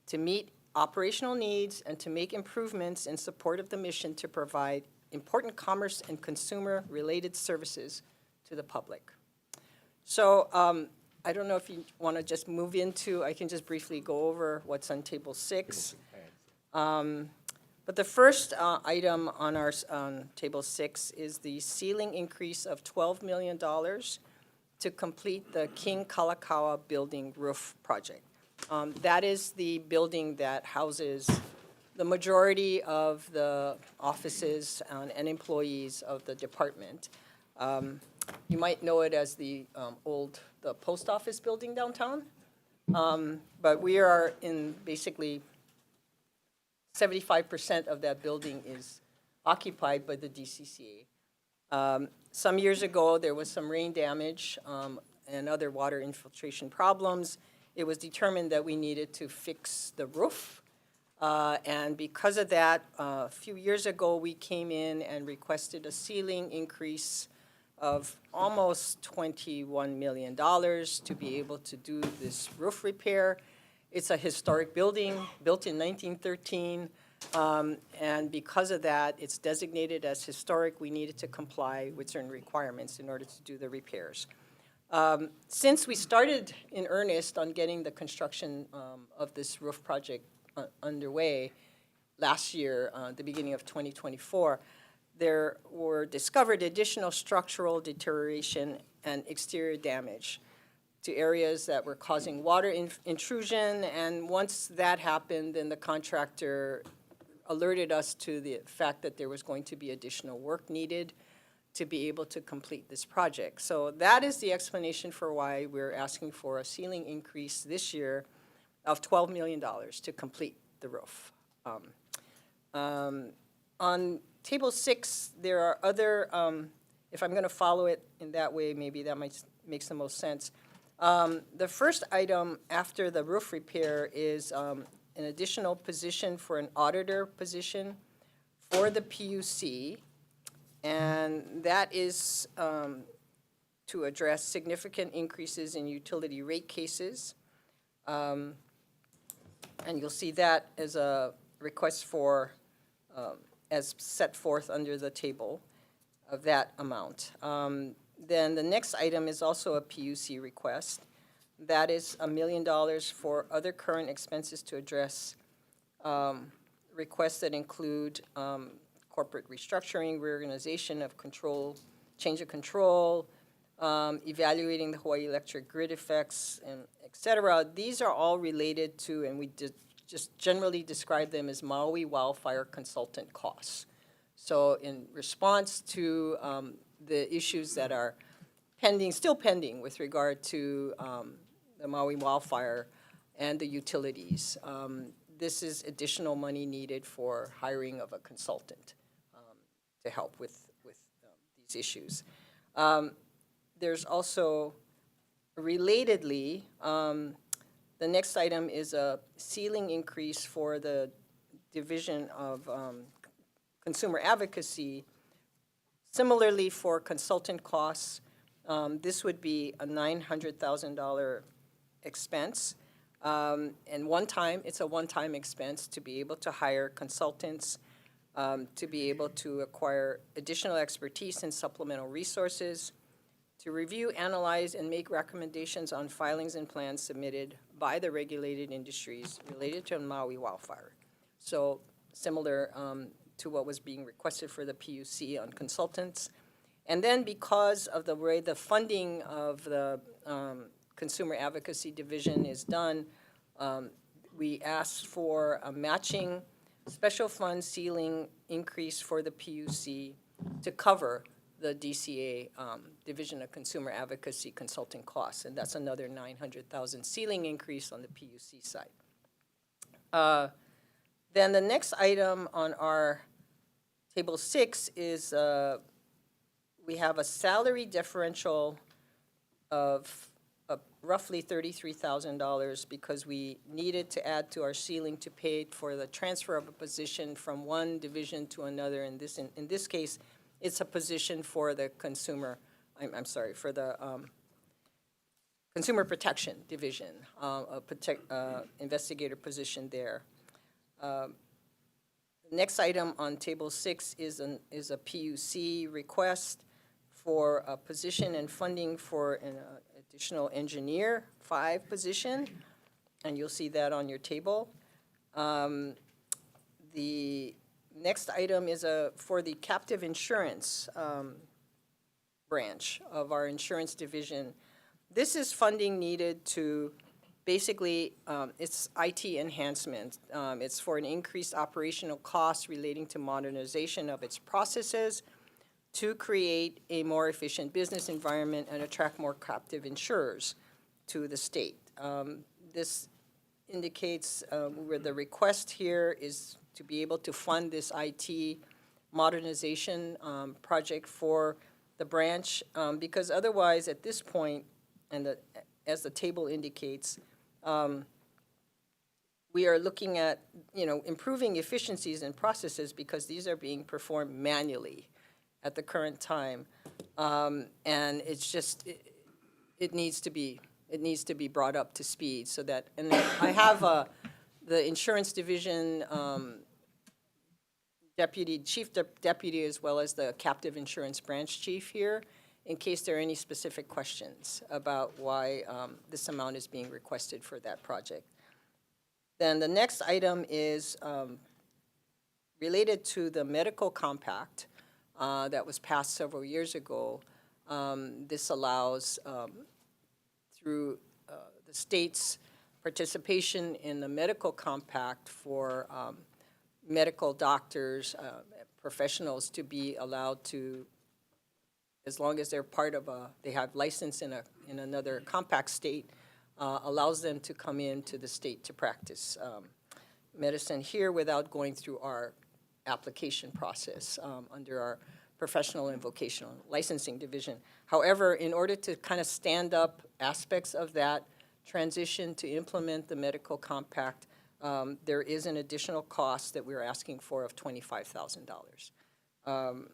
to meet operational needs and to make improvements in support of the mission to provide important commerce and consumer-related services to the public. So I don't know if you want to just move into, I can just briefly go over what's on Table 6. But the first item on our Table 6 is the ceiling increase of $12 million to complete the King Kalakaua building roof project. That is the building that houses the majority of the offices and employees of the department. You might know it as the post office building downtown. But we are in basically 75% of that building is occupied by the DCCA. Some years ago, there was some rain damage and other water infiltration problems. It was determined that we needed to fix the roof. And because of that, a few years ago, we came in and requested a ceiling increase of almost $21 million to be able to do this roof repair. It's a historic building, built in 1913, and because of that, it's designated as historic. We needed to comply with certain requirements in order to do the repairs. Since we started in earnest on getting the construction of this roof project underway, last year, the beginning of 2024, there were discovered additional structural deterioration and exterior damage to areas that were causing water intrusion. And once that happened, then the contractor alerted us to the fact that there was going to be additional work needed to be able to complete this project. So that is the explanation for why we're asking for a ceiling increase this year of $12 million to complete the roof. On table 6, there are other, if I'm going to follow it in that way, maybe that makes the most sense. The first item after the roof repair is an additional position for an auditor position for the PUC, and that is to address significant increases in utility rate cases. And you'll see that as a request for, as set forth under the table of that amount. Then the next item is also a PUC request. That is $1 million for other current expenses to address requests that include corporate restructuring, reorganization of control, change of control, evaluating the Hawaii electric grid effects, and et cetera. These are all related to, and we just generally describe them as Maui wildfire consultant costs. So in response to the issues that are pending, still pending with regard to the Maui wildfire and the utilities, this is additional money needed for hiring of a consultant to help with these issues. There's also, relatedly, the next item is a ceiling increase for the Division of Consumer Advocacy. Similarly, for consultant costs, this would be a $900,000 expense. And it's a one-time expense to be able to hire consultants, to be able to acquire additional expertise and supplemental resources, to review, analyze, and make recommendations on filings and plans submitted by the regulated industries related to Maui wildfire. So similar to what was being requested for the PUC on consultants. And then because of the way the funding of the Consumer Advocacy Division is done, we asked for a matching special fund ceiling increase for the PUC to cover the DCA, Division of Consumer Advocacy consulting costs, and that's another $900,000 ceiling increase on the PUC side. Then the next item on our table 6 is we have a salary differential of roughly $33,000 because we needed to add to our ceiling to pay for the transfer of a position from one division to another. In this case, it's a position for the consumer, for the Consumer Protection Division, investigator position there. The next item on table 6 is a PUC request for a position and funding for an additional engineer 5 position, and you'll see that on your table. The next item is for the captive insurance branch of our insurance division. This is funding needed to basically, it's IT enhancement. It's for an increased operational cost relating to modernization of its processes to create a more efficient business environment and attract more captive insurers to the state. This indicates where the request here is to be able to fund this IT modernization project for the branch, because otherwise at this point, and as the table indicates, we are looking at improving efficiencies and processes because these are being performed manually at the current time, and it's just it needs to be brought up to speed so that. And I have the insurance division chief deputy as well as the captive insurance branch chief here, in case there are any specific questions about why this amount is being requested for that project. Then the next item is related to the medical compact that was passed several years ago. This allows, through the state's participation in the medical compact for medical doctors, professionals to be allowed to, as long as they're part of they have license in another compact state, allows them to come into the state to practice medicine here without going through our application process under our professional and vocational licensing division. However, in order to kind of stand up aspects of that transition to implement the medical compact, there is an additional cost that we're asking for of $25,000.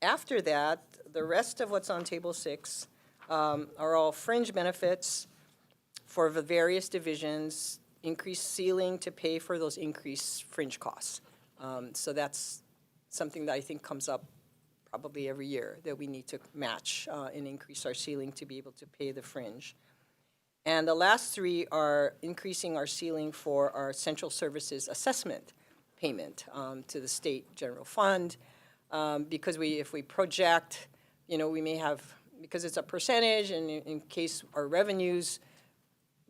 After that, the rest of what's on Table 6 are all fringe benefits for the various divisions, increased ceiling to pay for those increased fringe costs. So that's something that I think comes up probably every year, that we need to match and increase our ceiling to be able to pay the fringe. And the last three are increasing our ceiling for our central services assessment payment to the state general fund, because if we project, we may have, because it's a percentage, and in case our revenues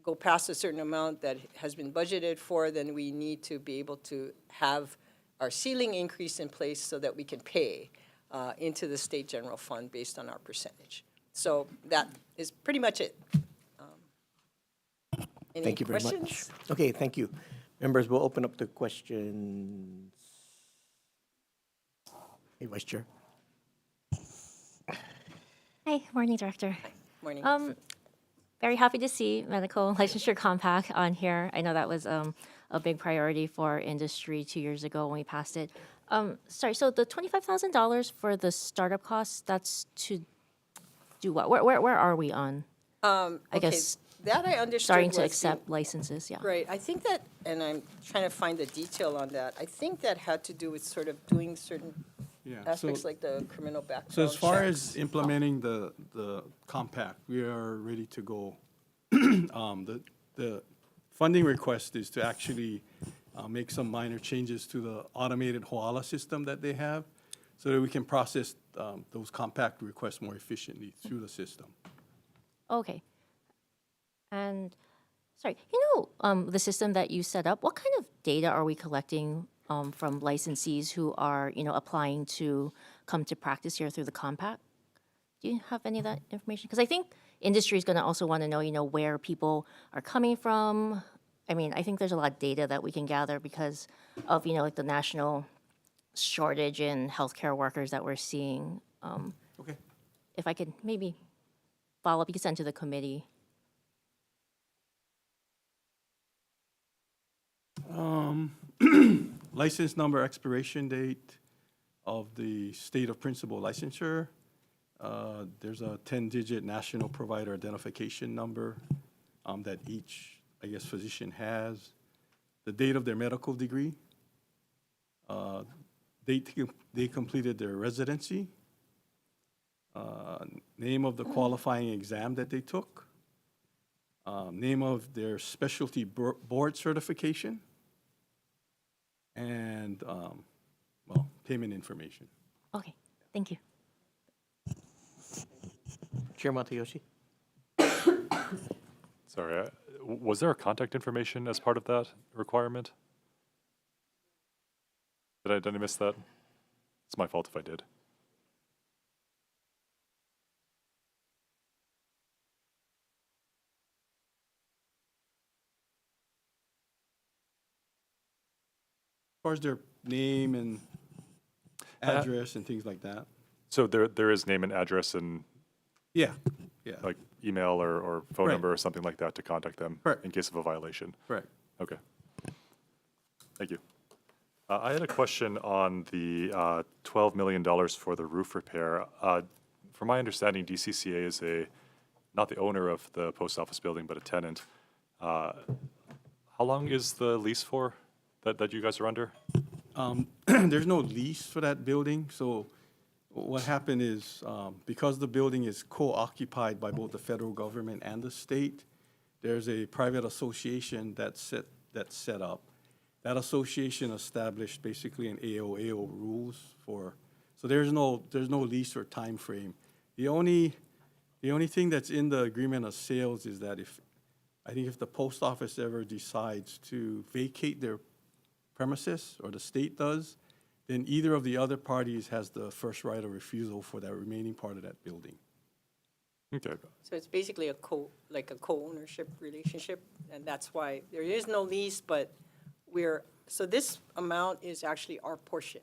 go past a certain amount that has been budgeted for, then we need to be able to have our ceiling increase in place so that we can pay into the state general fund based on our percentage. So that is pretty much it. Any Thank you very much. questions? Okay, thank you. Members, we'll open up the questions. Hey, Vice Chair. Hi, morning, Director. Morning. Very happy to see medical licensure compact on here. I know that was a big priority for industry 2 years ago when we passed it. Sorry, so the $25,000 for the startup costs, that's to do what? Where are we on? I Okay, guess that I understood starting to was accept licenses, yeah. Right, I think that, and I'm trying to find the detail on that, I think that had to do with sort of doing certain Yeah, aspects like the criminal background so as far checks. as implementing the compact, we are ready to go. The funding request is to actually make some minor changes to the automated HOALA system that they have, so that we can process those compact requests more efficiently through the system. Okay. And, sorry, the system that you set up, what kind of data are we collecting from licensees who are, applying to come to practice here through the compact? Do you have any of that information? Because I think industry is going to also want to know, where people are coming from. I mean, I think there's a lot of data that we can gather because of, like the national shortage in healthcare workers that we're seeing. Okay. If I could maybe follow up, you could send to the committee. License number, expiration date of the state of principal licensure. There's a 10-digit national provider identification number that each, physician has. The date of their medical degree. Date they completed their residency. Name of the qualifying exam that they took. Name of their specialty board certification. And, payment information. Okay, thank you. Chair Matayoshi? Sorry, was there a contact information as part of that requirement? Did I miss that? It's my fault if I did. As far as their name and address and things like that. So there is name and address and Yeah. like email or phone Right. number or something like that to contact them Correct. in case of a violation. Correct. Okay. Thank you. I had a question on the $12 million for the roof repair. From my understanding, DCCA is not the owner of the post office building, but a tenant. How long is the lease for that you guys are under? There's no lease for that building, so what happened is, because the building is co-occupied by both the federal government and the state, there's a private association that's set up, that association established basically an AOAO rules for, so there's no lease or time frame. The only thing that's in the agreement of sales is that if the post office ever decides to vacate their premises, or the state does, then either of the other parties has the first right of refusal for that remaining part of that building. Okay. So it's basically a co-ownership relationship, and that's why there is no lease, but so this amount is actually our portion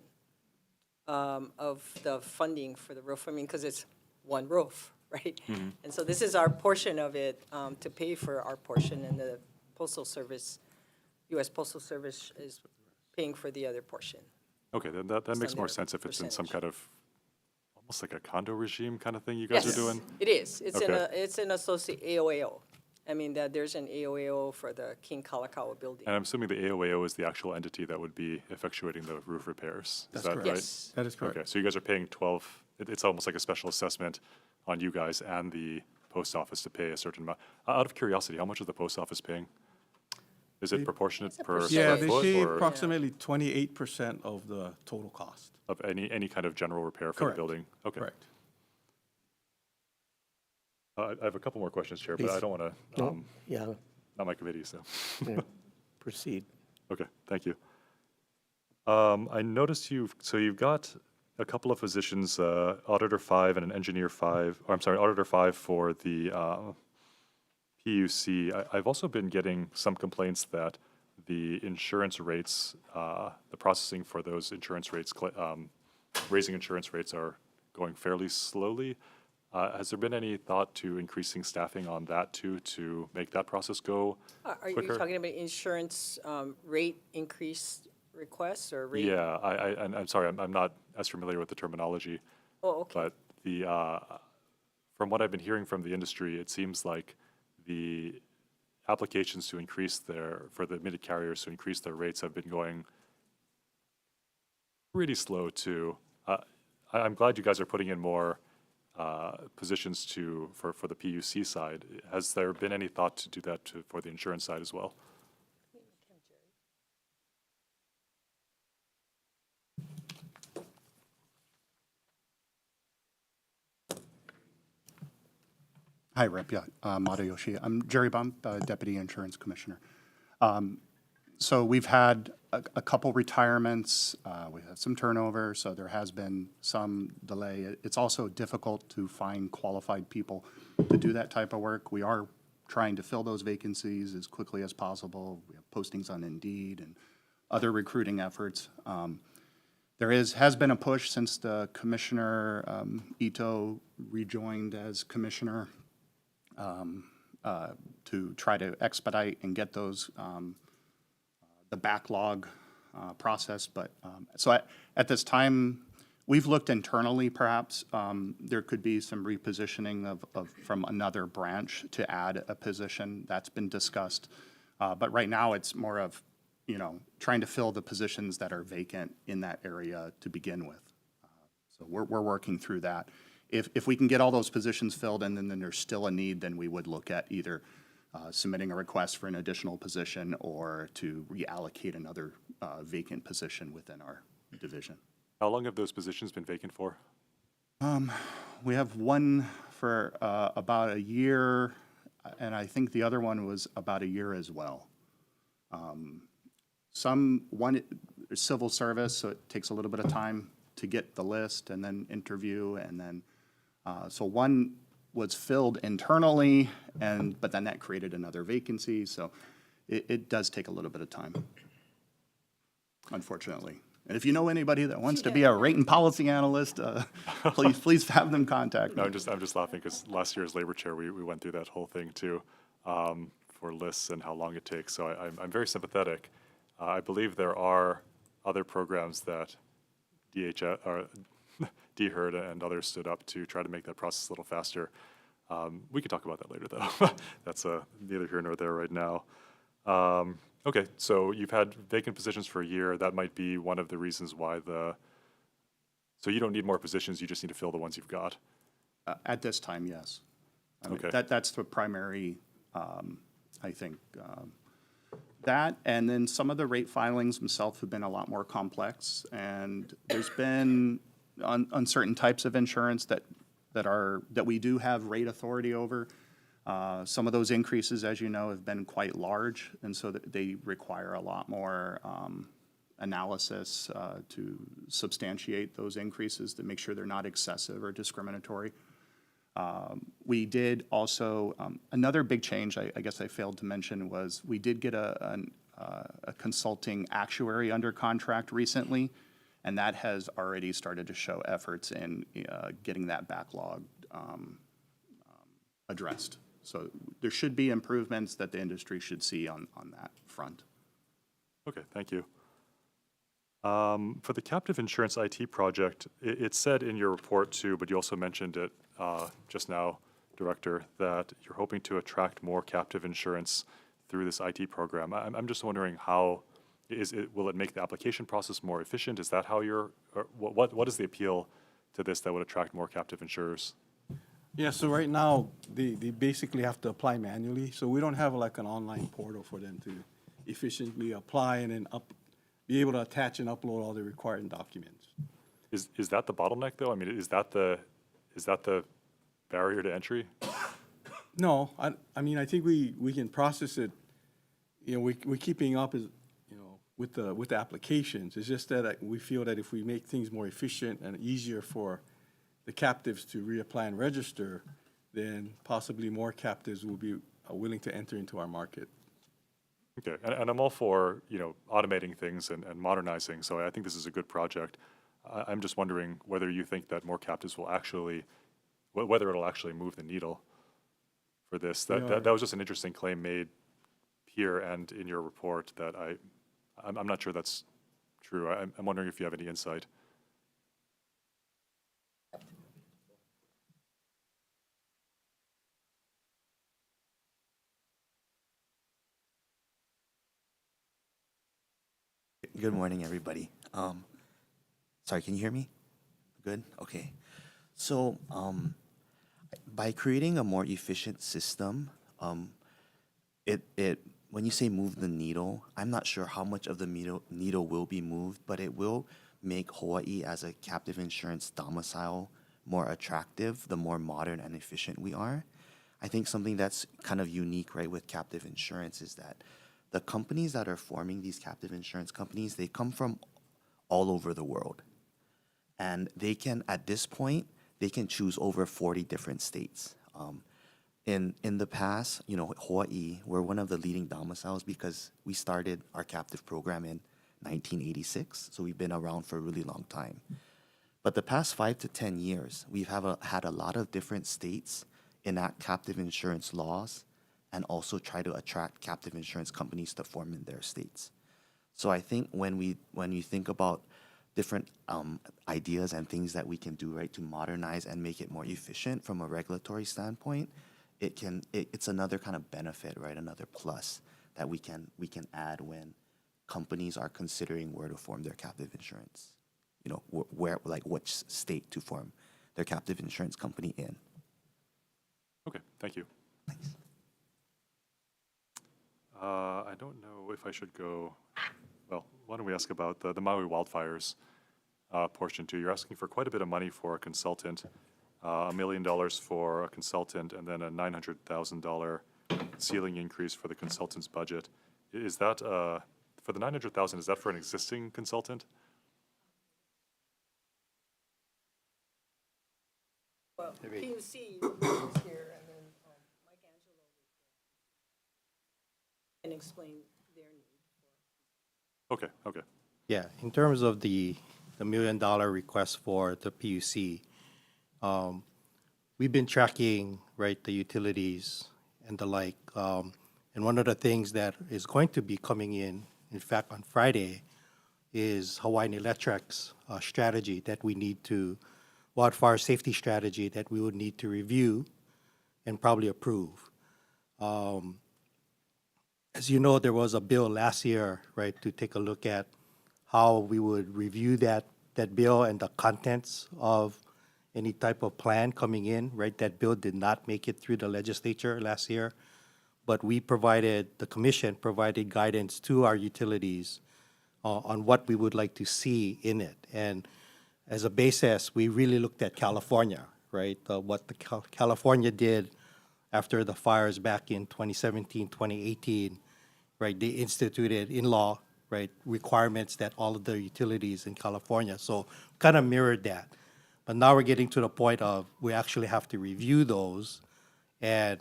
of the funding for the roof, I mean, because it's one roof, right? And so this is our portion of it to pay for our portion, and the Postal Service, U.S. Postal Service is paying for the other portion. Okay, then that makes more sense if it's in some kind of, almost like a condo regime kind of thing you guys are doing? It is. It's Okay. it's an associate AOAO. I mean, that there's an AOAO for the King Kalakaua building. And I'm assuming the AOAO is the actual entity that would be effectuating the roof repairs. That's Is that correct. right? Yes. That is correct. Okay, so you guys are paying 12, it's almost like a special assessment on you guys and the post office to pay a certain amount. Out of curiosity, how much is the post office paying? Is it proportionate per Yeah, square they foot pay or approximately 28% of the total cost. of any kind of general repair for Correct. the building? Okay. Correct. I have a couple more questions, Chair, but Please. I don't want to, No? Yeah, not my committee, so. yeah. Proceed. Okay, thank you. I noticed you've got a couple of positions, Auditor 5 and an Engineer 5, or I'm sorry, Auditor 5 for the PUC. I've also been getting some complaints that the insurance rates, the processing for those insurance rates, raising insurance rates are going fairly slowly. Has there been any thought to increasing staffing on that too, to make that process go Are you quicker? talking about insurance rate increase requests or rate? Yeah, I'm sorry, I'm not as familiar with the terminology. Oh, okay. But from what I've been hearing from the industry, it seems like the applications to increase for the admitted carriers to increase their rates have been going pretty slow too. I'm glad you guys are putting in more positions for the PUC side. Has there been any thought to do that for the insurance side as well? Hi, Rep. Yeah, Matayoshi. I'm Jerry Bump, Deputy Insurance Commissioner. So we've had a couple retirements. We had some turnover, so there has been some delay. It's also difficult to find qualified people to do that type of work. We are trying to fill those vacancies as quickly as possible. We have postings on Indeed and other recruiting efforts. There has been a push since the Commissioner Ito rejoined as commissioner to try to expedite and get those the backlog process. But so at this time, we've looked internally. Perhaps there could be some repositioning of from another branch to add a position. That's been discussed. But right now, it's more of trying to fill the positions that are vacant in that area to begin with. So we're working through that. If we can get all those positions filled and then there's still a need, then we would look at either submitting a request for an additional position or to reallocate another vacant position within our division. How long have those positions been vacant for? We have one for about a year, and I think the other one was about a year as well. One civil service, so it takes a little bit of time to get the list and then interview, and then so one was filled internally, but then that created another vacancy. So it does take a little bit of time, unfortunately. And if you know anybody that wants to be a rate and policy analyst, please have them contact me. No, I'm just laughing because last year's labor chair, we went through that whole thing too, for lists and how long it takes. So I'm very sympathetic. I believe there are other programs that DHERD and others stood up to try to make that process a little faster. We can talk about that later, though. That's neither here nor there right now. Okay, so you've had vacant positions for a year. That might be one of the reasons why so you don't need more positions, you just need to fill the ones you've got. At this time, yes. I mean, Okay. that's the primary, I think, That, and then some of the rate filings themselves have been a lot more complex, and there's been on certain types of insurance that we do have rate authority over. Some of those increases, as you know, have been quite large, and so that they require a lot more analysis to substantiate those increases to make sure they're not excessive or discriminatory. We did also, another big change I guess I failed to mention was we did get a consulting actuary under contract recently, and that has already started to show efforts in getting that backlog addressed. So there should be improvements that the industry should see on that front. Okay, thank you. For the captive insurance IT project, it said in your report too, but you also mentioned it just now, Director, that you're hoping to attract more captive insurance through this IT program. I'm just wondering how, will it make the application process more efficient? Is that how you're, or what is the appeal to this that would attract more captive insurers? Yeah, so right now, they basically have to apply manually, so we don't have like an online portal for them to efficiently apply and then be able to attach and upload all the required documents. Is that the bottleneck though? I mean, is that the barrier to entry? No, I mean, I think we can process it, you know, we're keeping up, as you know, with the applications. It's just that we feel that if we make things more efficient and easier for the captives to reapply and register, then possibly more captives will be willing to enter into our market. Okay, and I'm all for, you know, automating things and modernizing, so I think this is a good project. I'm just wondering whether you think that more captives will actually, whether it'll actually move the needle for this. That was just an interesting claim made here and in your report that I'm not sure that's true. I'm wondering if you have any insight. Good morning, everybody. Sorry, can you hear me? Good? Okay. So, by creating a more efficient system, when you say move the needle, I'm not sure how much of the needle will be moved, but it will make Hawaii as a captive insurance domicile more attractive, the more modern and efficient we are. I think something that's kind of unique, right, with captive insurance is that the companies that are forming these captive insurance companies, they come from all over the world. And they can, at this point, they can choose over 40 different states. In the past, you know, Hawaii, we're one of the leading domiciles because we started our captive program in 1986. So we've been around for a really long time. But the past 5 to 10 years, we've had a lot of different states enact captive insurance laws and also try to attract captive insurance companies to form in their states. So I think when you think about different ideas and things that we can do, right, to modernize and make it more efficient from a regulatory standpoint, it's another kind of benefit, right, another plus that we can add when companies are considering where to form their captive insurance. You know, where, like, which state to form their captive insurance company in. Okay, thank you. Thanks. I don't know if I should go, well, why don't we ask about the Maui wildfires portion too. You're asking for quite a bit of money for a consultant, $1 million for a consultant, and then a $900,000 ceiling increase for the consultant's budget. Is that, for the $900,000, is that for an existing consultant? Well, PUC is here, and then Mike Angelo can explain their need. Okay. Yeah, in terms of the $1 million request for the PUC, we've been tracking, right, the utilities and the like. And one of the things that is going to be coming in fact, on Friday, is Hawaiian Electric's strategy that we need to, wildfire safety strategy that we would need to review and probably approve. As you know, there was a bill last year, right, to take a look at how we would review that bill and the contents of any type of plan coming in, right? That bill did not make it through the legislature last year. but the commission provided guidance to our utilities on what we would like to see in it. And as a basis, we really looked at California, right? What the California did after the fires back in 2017, 2018, right? They instituted in law, right, requirements that all of the utilities in California. So kind of mirrored that. But now we're getting to the point of we actually have to review those. And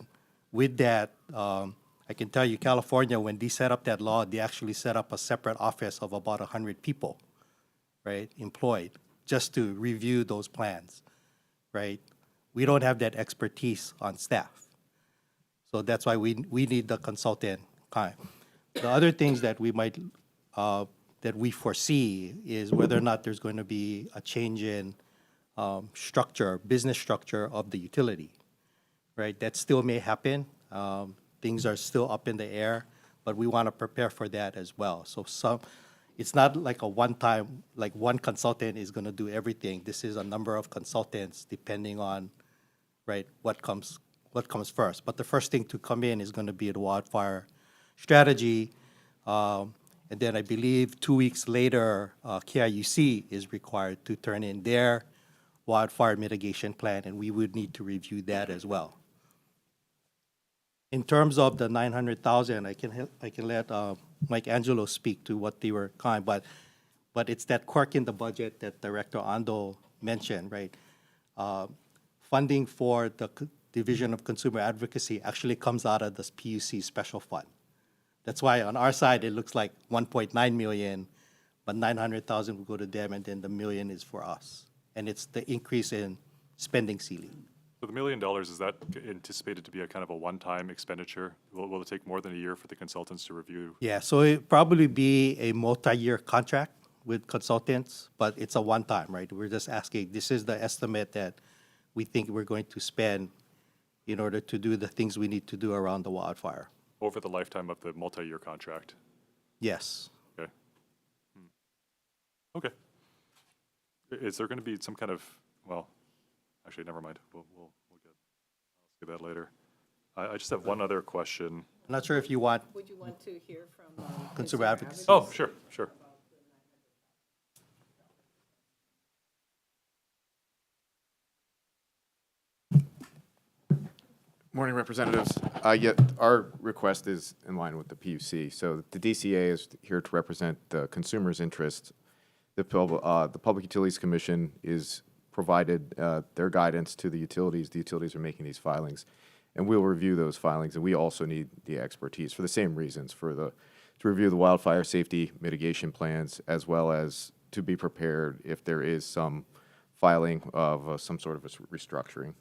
with that, I can tell you, California, when they set up that law, they actually set up a separate office of about 100 people, right, employed, just to review those plans, right? We don't have that expertise on staff. So that's why we need the consultant time. The other things that we might, that we foresee is whether or not there's going to be a change in structure, business structure of the utility, right? That still may happen. Things are still up in the air, but we want to prepare for that as well. So it's not like a one-time, like one consultant is going to do everything. This is a number of consultants depending on, right, what comes first. But the first thing to come in is going to be the wildfire strategy. And then I believe 2 weeks later, KIUC is required to turn in their wildfire mitigation plan, and we would need to review that as well. In terms of the 900,000, I can let Mike Angelo speak to what they were but it's that quirk in the budget that Director Ando mentioned, right? Funding for the Division of Consumer Advocacy actually comes out of this PUC special fund. That's why on our side it looks like 1.9 million, but 900,000 will go to them, and then the million is for us, and it's the increase in spending ceiling. So the $1 million, is that anticipated to be a kind of a one-time expenditure? Will it take more than a year for the consultants to review? Yeah, so it probably be a multi-year contract with consultants, but it's a one-time, right? We're just asking, this is the estimate that we think we're going to spend in order to do the things we need to do around the wildfire. Over the lifetime of the multi-year contract? Yes. Okay. Okay. Is there going to be some kind of, well, actually, never mind. I'll get that later. I just have one other question. I'm not sure if you want. Would you want to hear from consumer advocacy? Oh, sure, sure. Morning, representatives. Our request is in line with the PUC. So the DCA is here to represent the consumer's interest. The Public Utilities Commission is provided their guidance to the utilities. The utilities are making these filings, and we'll review those filings. And we also need the expertise for the same reasons, to review the wildfire safety mitigation plans, as well as to be prepared if there is some filing of some sort of a restructuring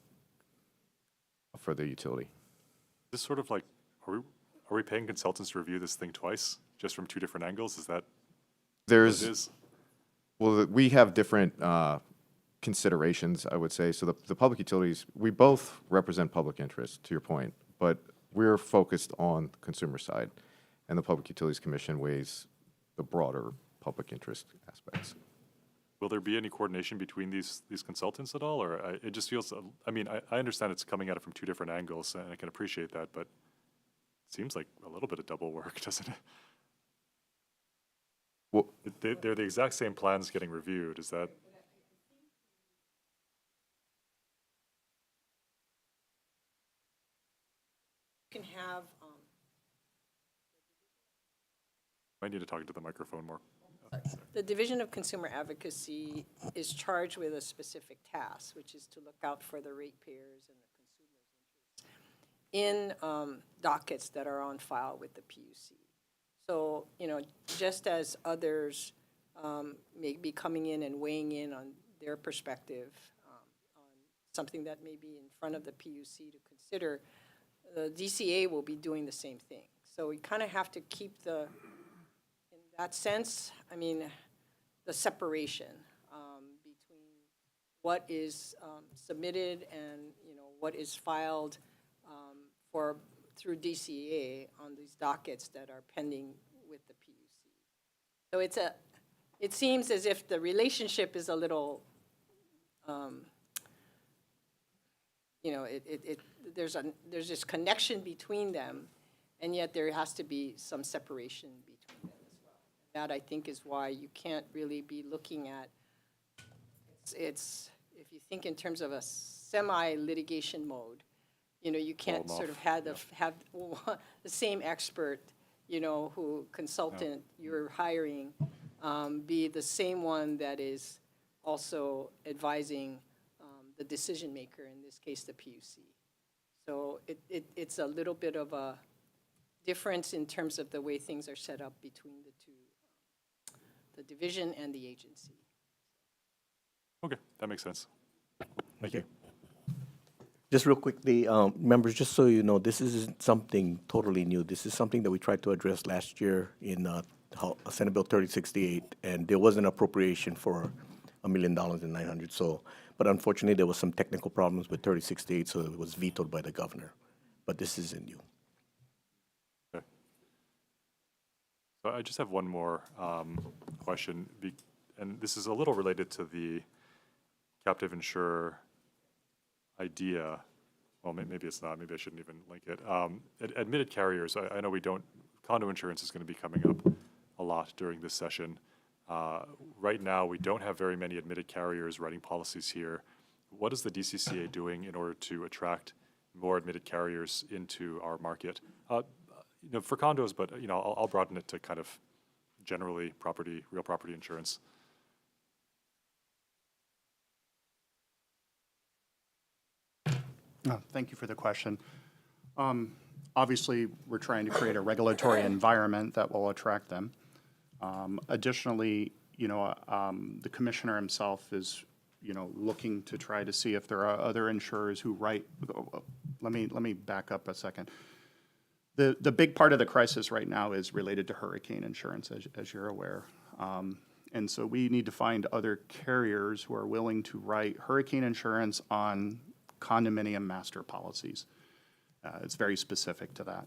for the utility. This sort of like, are we paying consultants to review this thing twice, just from two different angles? Is that what it is? Well, we have different considerations, I would say. So the public utilities, we both represent public interest, to your point, but we're focused on the consumer side, and the Public Utilities Commission weighs the broader public interest aspects. Will there be any coordination between these consultants at all, or it just feels? I mean, I understand it's coming at it from two different angles, and I can appreciate that, but it seems like a little bit of double work, doesn't it? Well, they're the exact same plans getting reviewed. Is that? You can have. I need to talk into the microphone more. The Division of Consumer Advocacy is charged with a specific task, which is to look out for the ratepayers and the consumers' interests in dockets that are on file with the PUC. So, just as others may be coming in and weighing in on their perspective on something that may be in front of the PUC to consider, the DCA will be doing the same thing. So we kind of have to keep in that sense, the separation between what is submitted and, what is filed through DCA on these dockets that are pending with the PUC. So it seems as if the relationship is a little, there's this connection between them, and yet there has to be some separation between them as well. That, I think, is why you can't really be looking at, it's if you think in terms of a semi-litigation mode, you know, you can't sort of have the same expert, you know, who consultant you're hiring, be the same one that is also advising the decision maker, in this case, the PUC. So it's a little bit of a difference in terms of the way things are set up between the two, the division and the agency. Okay, that makes sense. Thank you. Just real quickly, members, just so you know, this isn't something totally new. This is something that we tried to address last year in Senate Bill 3068, and there was an appropriation for $1,900,000. So, but unfortunately, there was some technical problems with 3068, so it was vetoed by the governor. But this isn't new. Okay. So I just have one more question, and this is a little related to the captive insurer idea. Well, maybe it's not. Maybe I shouldn't even link it. Admitted carriers, I know we don't, condo insurance is going to be coming up a lot during this session. Right now, we don't have very many admitted carriers writing policies here. What is the DCCA doing in order to attract more admitted carriers into our market? You know, for condos, but you know, I'll broaden it to kind of generally property, real property insurance. Thank you for the question. Obviously, we're trying to create a regulatory environment that will attract them. Additionally, you know, the commissioner himself is, you know, looking to try to see if there are other insurers who write. Let me back up a second. The big part of the crisis right now is related to hurricane insurance, as you're aware. And so we need to find other carriers who are willing to write hurricane insurance on condominium master policies. It's very specific to that.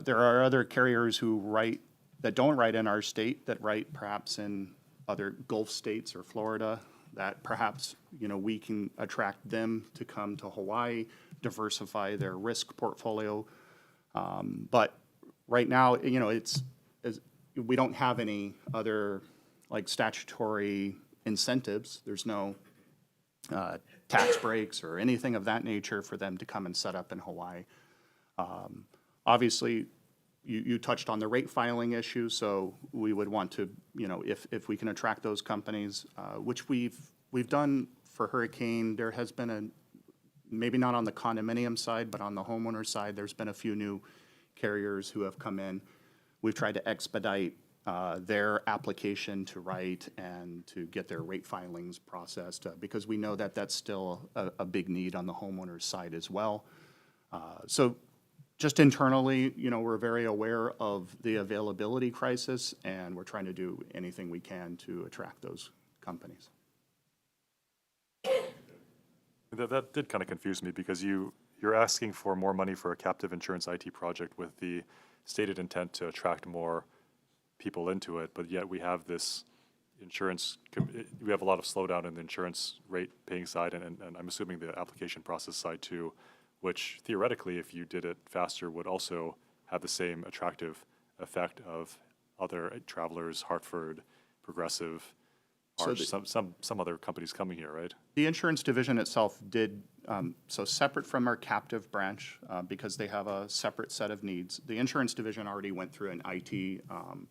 There are other carriers who write, that don't write in our state, that write perhaps in other Gulf states or Florida, that perhaps, you know, we can attract them to come to Hawaii, diversify their risk portfolio. But right now, you know, we don't have any other like statutory incentives. There's no tax breaks or anything of that nature for them to come and set up in Hawaii. Obviously, you touched on the rate filing issue, so we would want to, you know, if we can attract those companies, which we've done for hurricane. There has been maybe not on the condominium side, but on the homeowner side, there's been a few new carriers who have come in. We've tried to expedite their application to write and to get their rate filings processed because we know that that's still a big need on the homeowner's side as well. So just internally, you know, we're very aware of the availability crisis, and we're trying to do anything we can to attract those companies. That did kind of confuse me because you're asking for more money for a captive insurance IT project with the stated intent to attract more people into it, but yet we have this insurance, we have a lot of slowdown in the insurance rate paying side, and I'm assuming the application process side too, which theoretically, if you did it faster, would also have the same attractive effect of other travelers, Hartford, Progressive, Arch, some other companies coming here, right? The insurance division itself did, so separate from our captive branch, because they have a separate set of needs. The insurance division already went through an IT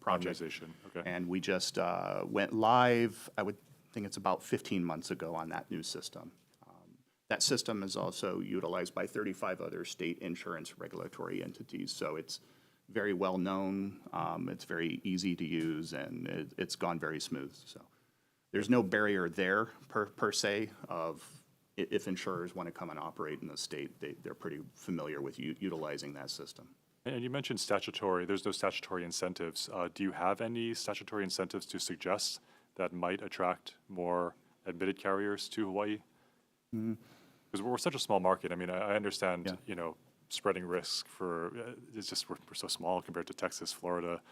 project. Okay. And we just went live, I would think it's about 15 months ago on that new system. That system is also utilized by 35 other state insurance regulatory entities, so it's very well known, it's very easy to use, and it's gone very smooth, so. There's no barrier there per se of if insurers want to come and operate in the state, they're pretty familiar with utilizing that system. And you mentioned statutory, there's no statutory incentives. Do you have any statutory incentives to suggest that might attract more admitted carriers to Hawaii? Because we're such a small market. I mean, I understand, you know, spreading risk for, it's just, we're so small compared to Texas, Florida,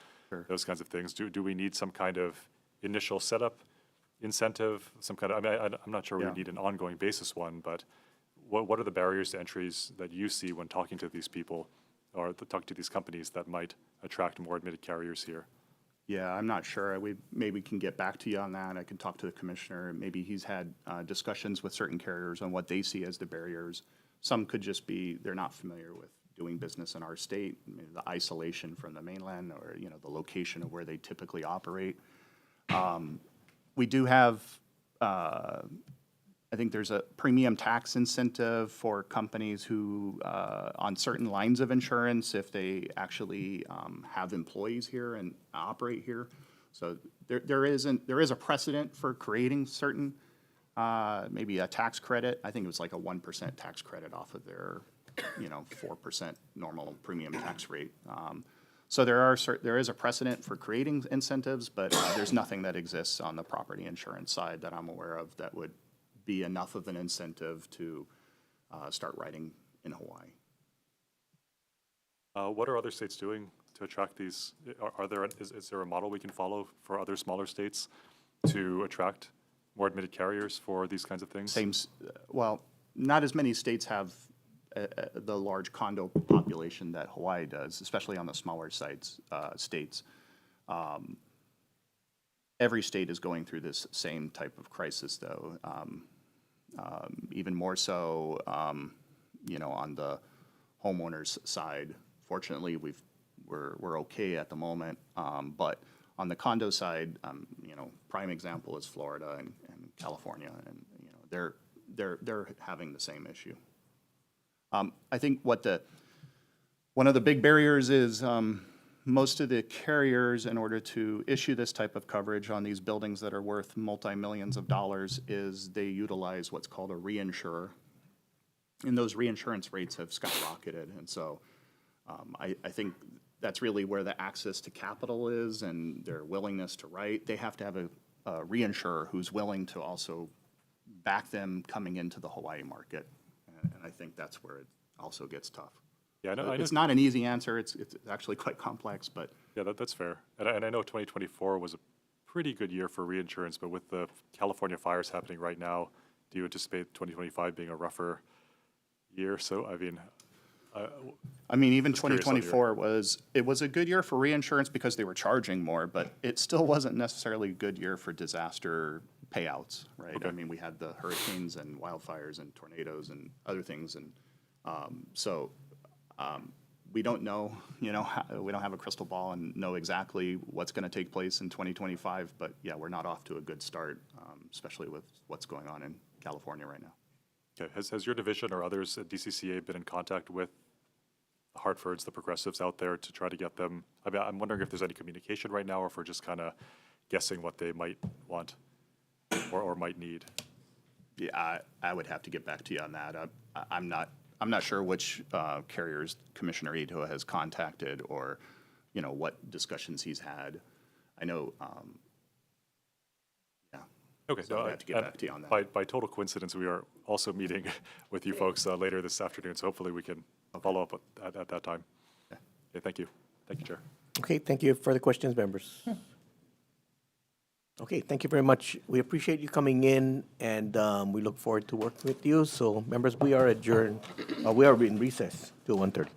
those kinds of things. Do we need some kind of initial setup incentive, some kind of, I mean, I'm not sure we need an ongoing basis one, but what are the barriers to entries that you see when talking to these people or talking to these companies that might attract more admitted carriers here? Yeah, I'm not sure. We maybe can get back to you on that. I can talk to the commissioner. Maybe he's had discussions with certain carriers on what they see as the barriers. Some could just be they're not familiar with doing business in our state, maybe the isolation from the mainland, or the location of where they typically operate. We do have, I think there's a premium tax incentive for companies who, on certain lines of insurance, if they actually have employees here and operate here. So there is a precedent for creating certain, maybe a tax credit. I think it was like a 1% tax credit off of their, 4% normal premium tax rate. So there is a precedent for creating incentives, but there's nothing that exists on the property insurance side that I'm aware of that would be enough of an incentive to start writing in Hawaii. What are other states doing to attract these? Is there a model we can follow for other smaller states to attract more admitted carriers for these kinds of things? Well, not as many states have the large condo population that Hawaii does, especially on the smaller states. Every state is going through this same type of crisis, though. Even more so, on the homeowners side. Fortunately, we're okay at the moment, but on the condo side, prime example is Florida and California, and they're having the same issue. I think one of the big barriers is most of the carriers, in order to issue this type of coverage on these buildings that are worth multi-millions of dollars, is they utilize what's called a reinsurer. And those reinsurance rates have skyrocketed. And so I think that's really where the access to capital is and their willingness to write. They have to have a reinsurer who's willing to also back them coming into the Hawaii market. And I think that's where it also gets tough. Yeah, it's not an easy answer. It's actually quite complex, but yeah, that's fair. And I know 2024 was a pretty good year for reinsurance, but with the California fires happening right now, do you anticipate 2025 being a rougher year? So even 2024 was a good year for reinsurance because they were charging more, but it still wasn't necessarily a good year for disaster payouts, right? Okay. I mean, we had the hurricanes and wildfires and tornadoes and other things, and we don't know, we don't have a crystal ball and know exactly what's going to take place in 2025, but yeah, we're not off to a good start, especially with what's going on in California right now. Okay. Has your division or others at DCCA been in contact with the Hartfords, the progressives out there to try to get them? I mean, I'm wondering if there's any communication right now or if we're just kind of guessing what they might want or might need. Yeah, I would have to get back to you on that. I'm not sure which carriers Commissioner Ito has contacted or, what discussions he's had. I know, Okay, so I have to get back to you on that. By total coincidence, we are also meeting with you folks later this afternoon, so hopefully we can follow up at that time. Okay, thank you. Thank you, Chair. Okay, thank you. Further questions, members? Okay, thank you very much. We appreciate you coming in, and we look forward to working with you. So, members, we are adjourned. We are in recess till 1:30.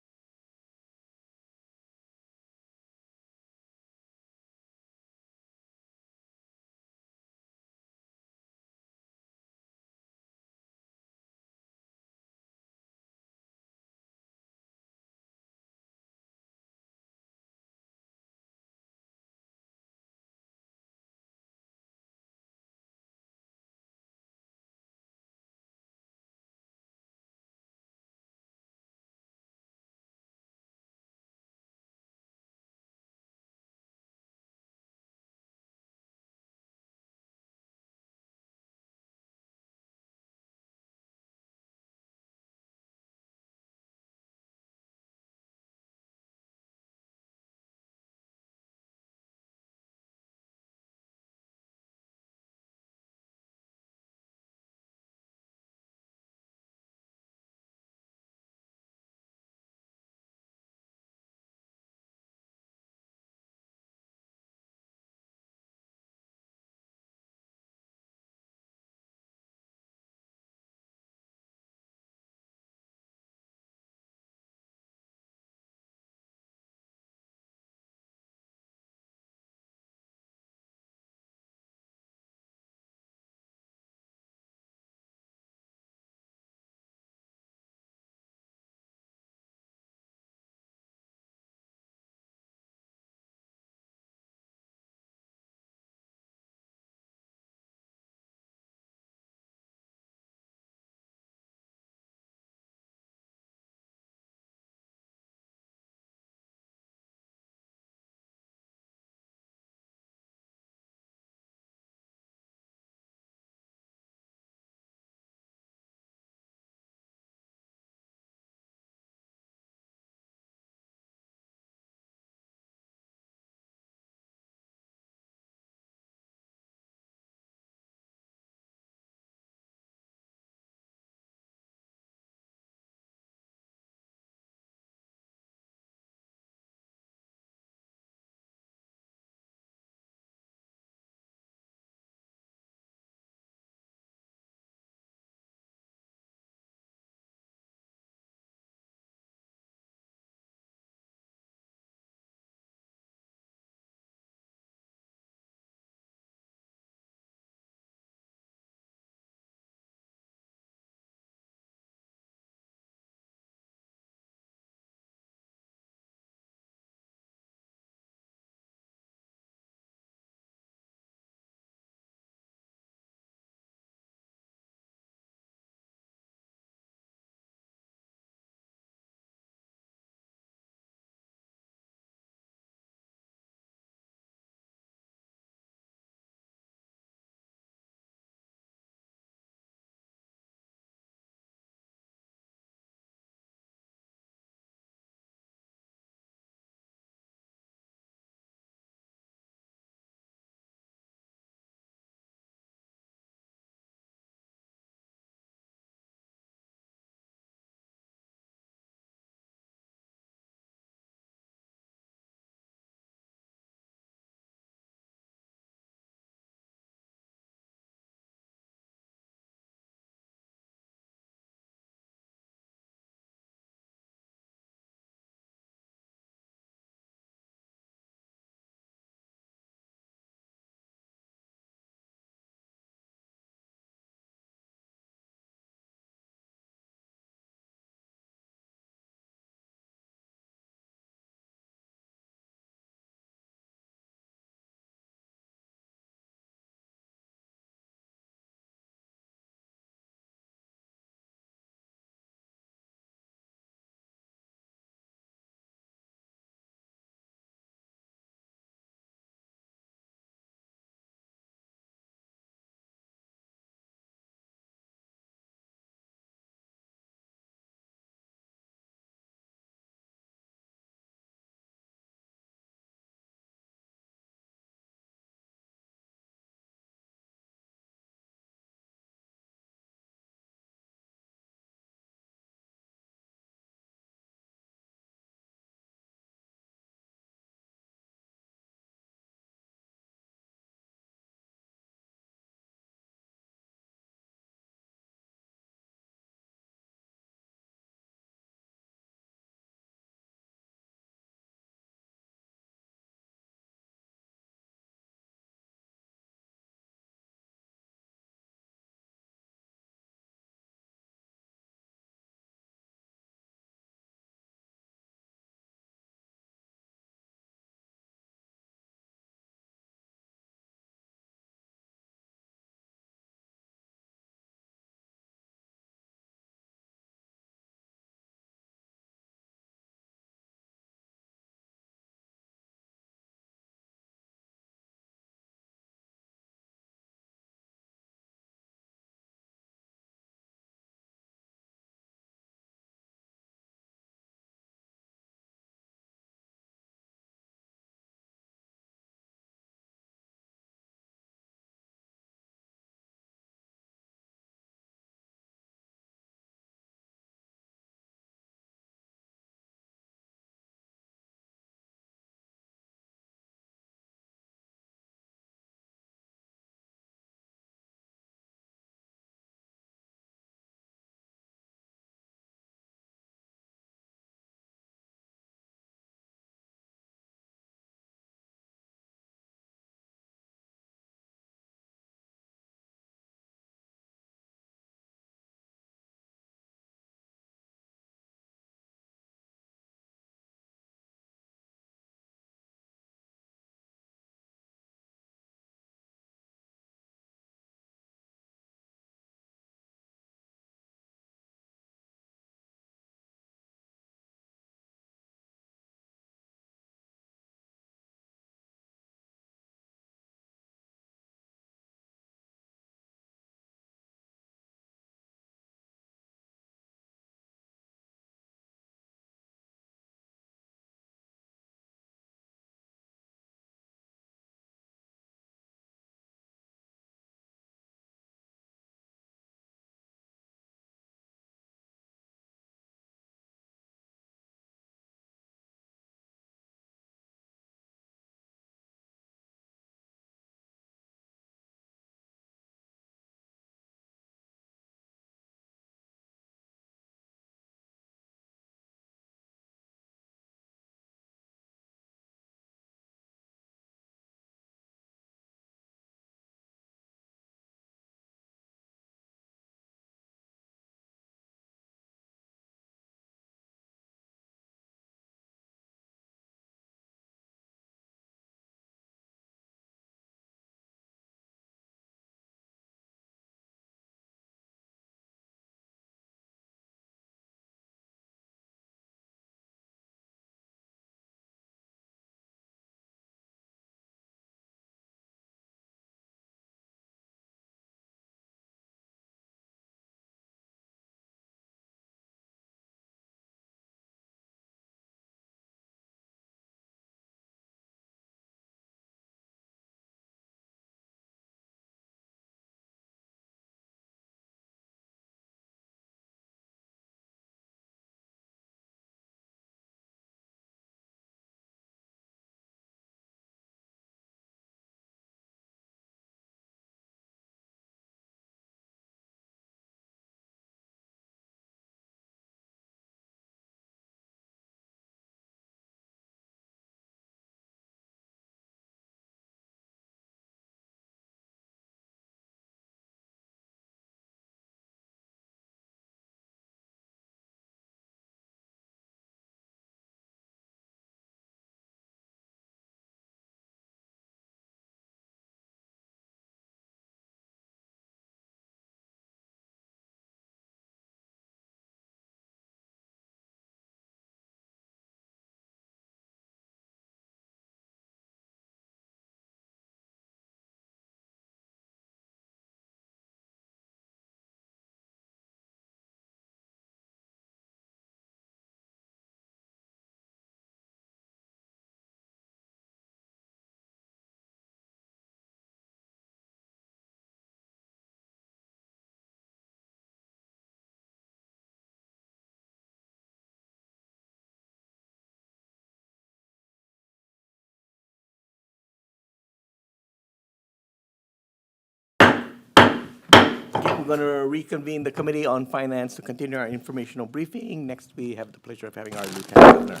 going to reconvene the Committee on Finance to continue our informational briefing. Next, we have the pleasure of having our Lieutenant Governor.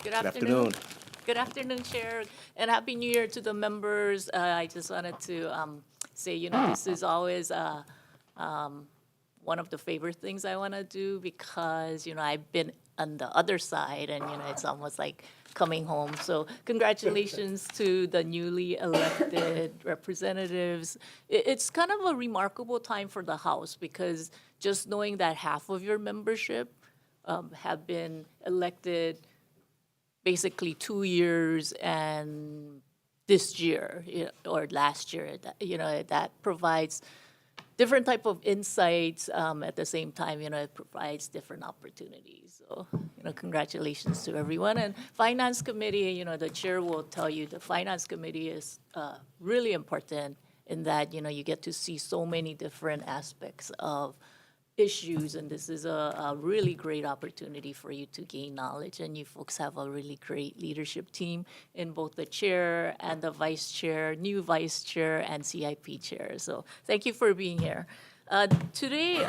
Good afternoon. Good afternoon, Chair, and Happy New Year to the members. I just wanted to say, this is always one of the favorite things I want to do because, I've been on the other side and, it's almost like coming home. So congratulations to the newly elected representatives. It's kind of a remarkable time for the House because just knowing that half of your membership have been elected basically 2 years and this year or last year, that provides different type of insights. At the same time, it provides different opportunities. So, congratulations to everyone. And Finance Committee, the chair will tell you the Finance Committee is really important in that, you get to see so many different aspects of issues, and this is a really great opportunity for you to gain knowledge, and you folks have a really great leadership team in both the chair and the vice chair, new vice chair and CIP chair. So thank you for being here. Today,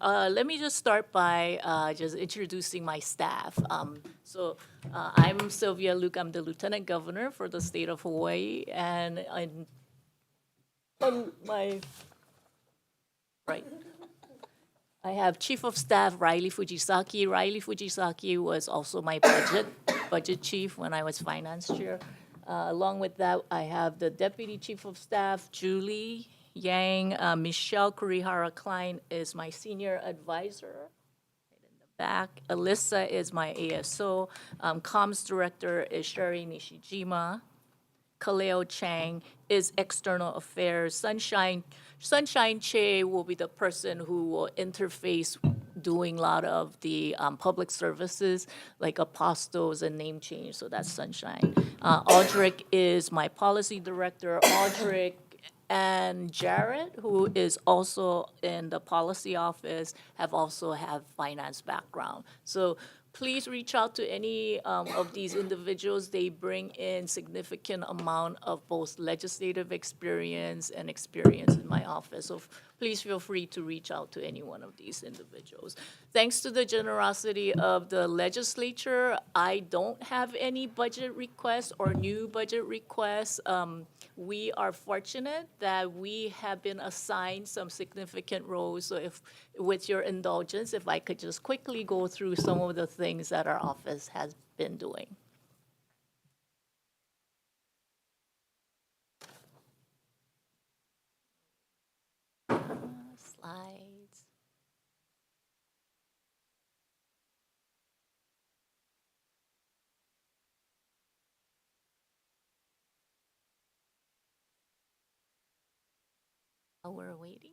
let me just start by just introducing my staff. I'm Sylvia Luke. I'm the Lieutenant Governor for the state of Hawaii, and on my right, I have Chief of Staff Riley Fujisaki. Riley Fujisaki was also my budget chief when I was finance chair. Along with that, I have the Deputy Chief of Staff, Julie Yang. Michelle Kurihara Klein is my senior advisor. Right in the back. Alyssa is my ASO. Comms Director is Sherry Nishijima. Kaleo Chang is External Affairs. Sunshine Che will be the person who will interface doing a lot of the public services like apostles and name change, so that's Sunshine. Aldrich is my policy director. Aldrich and Jared, who is also in the policy office, have finance background. So please reach out to any of these individuals. They bring in significant amount of both legislative experience and experience in my office. So please feel free to reach out to any one of these individuals. Thanks to the generosity of the legislature, I don't have any budget requests or new budget requests. We are fortunate that we have been assigned some significant roles. So if, with your indulgence, if I could just quickly go through some of the things that our office has been doing. Slides. While we're waiting.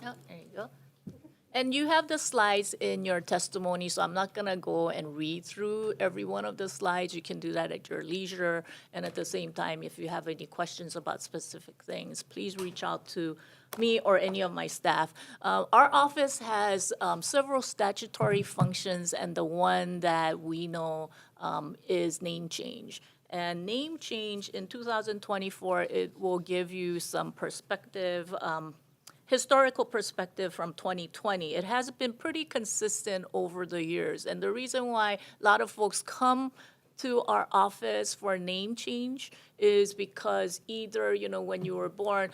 Oh, there you go. And you have the slides in your testimony, so I'm not going to go and read through every one of the slides. You can do that at your leisure. And at the same time, if you have any questions about specific things, please reach out to me or any of my staff. Our office has several statutory functions, and the one that we know is name change. And name change in 2024, it will give you some perspective, historical perspective from 2020. It has been pretty consistent over the years. And the reason why a lot of folks come to our office for name change is because either, when you were born,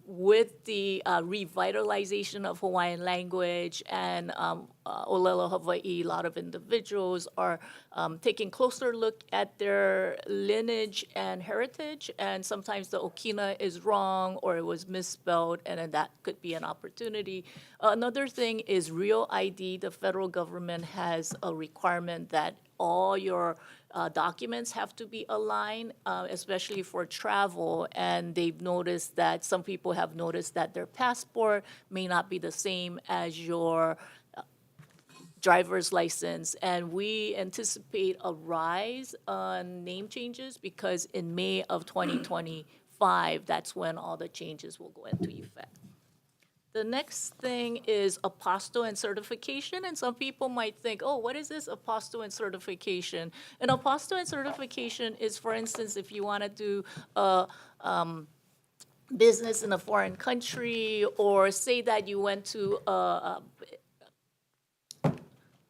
with the revitalization of Hawaiian language and Olelo Hawaii, a lot of individuals are taking closer look at their lineage and heritage, and sometimes the Okina is wrong or it was misspelled, and then that could be an opportunity. Another thing is real ID. The federal government has a requirement that all your documents have to be aligned, especially for travel, and they've noticed that some people have noticed that their passport may not be the same as your driver's license, and we anticipate a rise on name changes because in May of 2025, that's when all the changes will go into effect. The next thing is apostle and certification, and some people might think, oh, what is this apostle and certification? An apostle and certification is, for instance, if you want to do business in a foreign country, or say that you went to a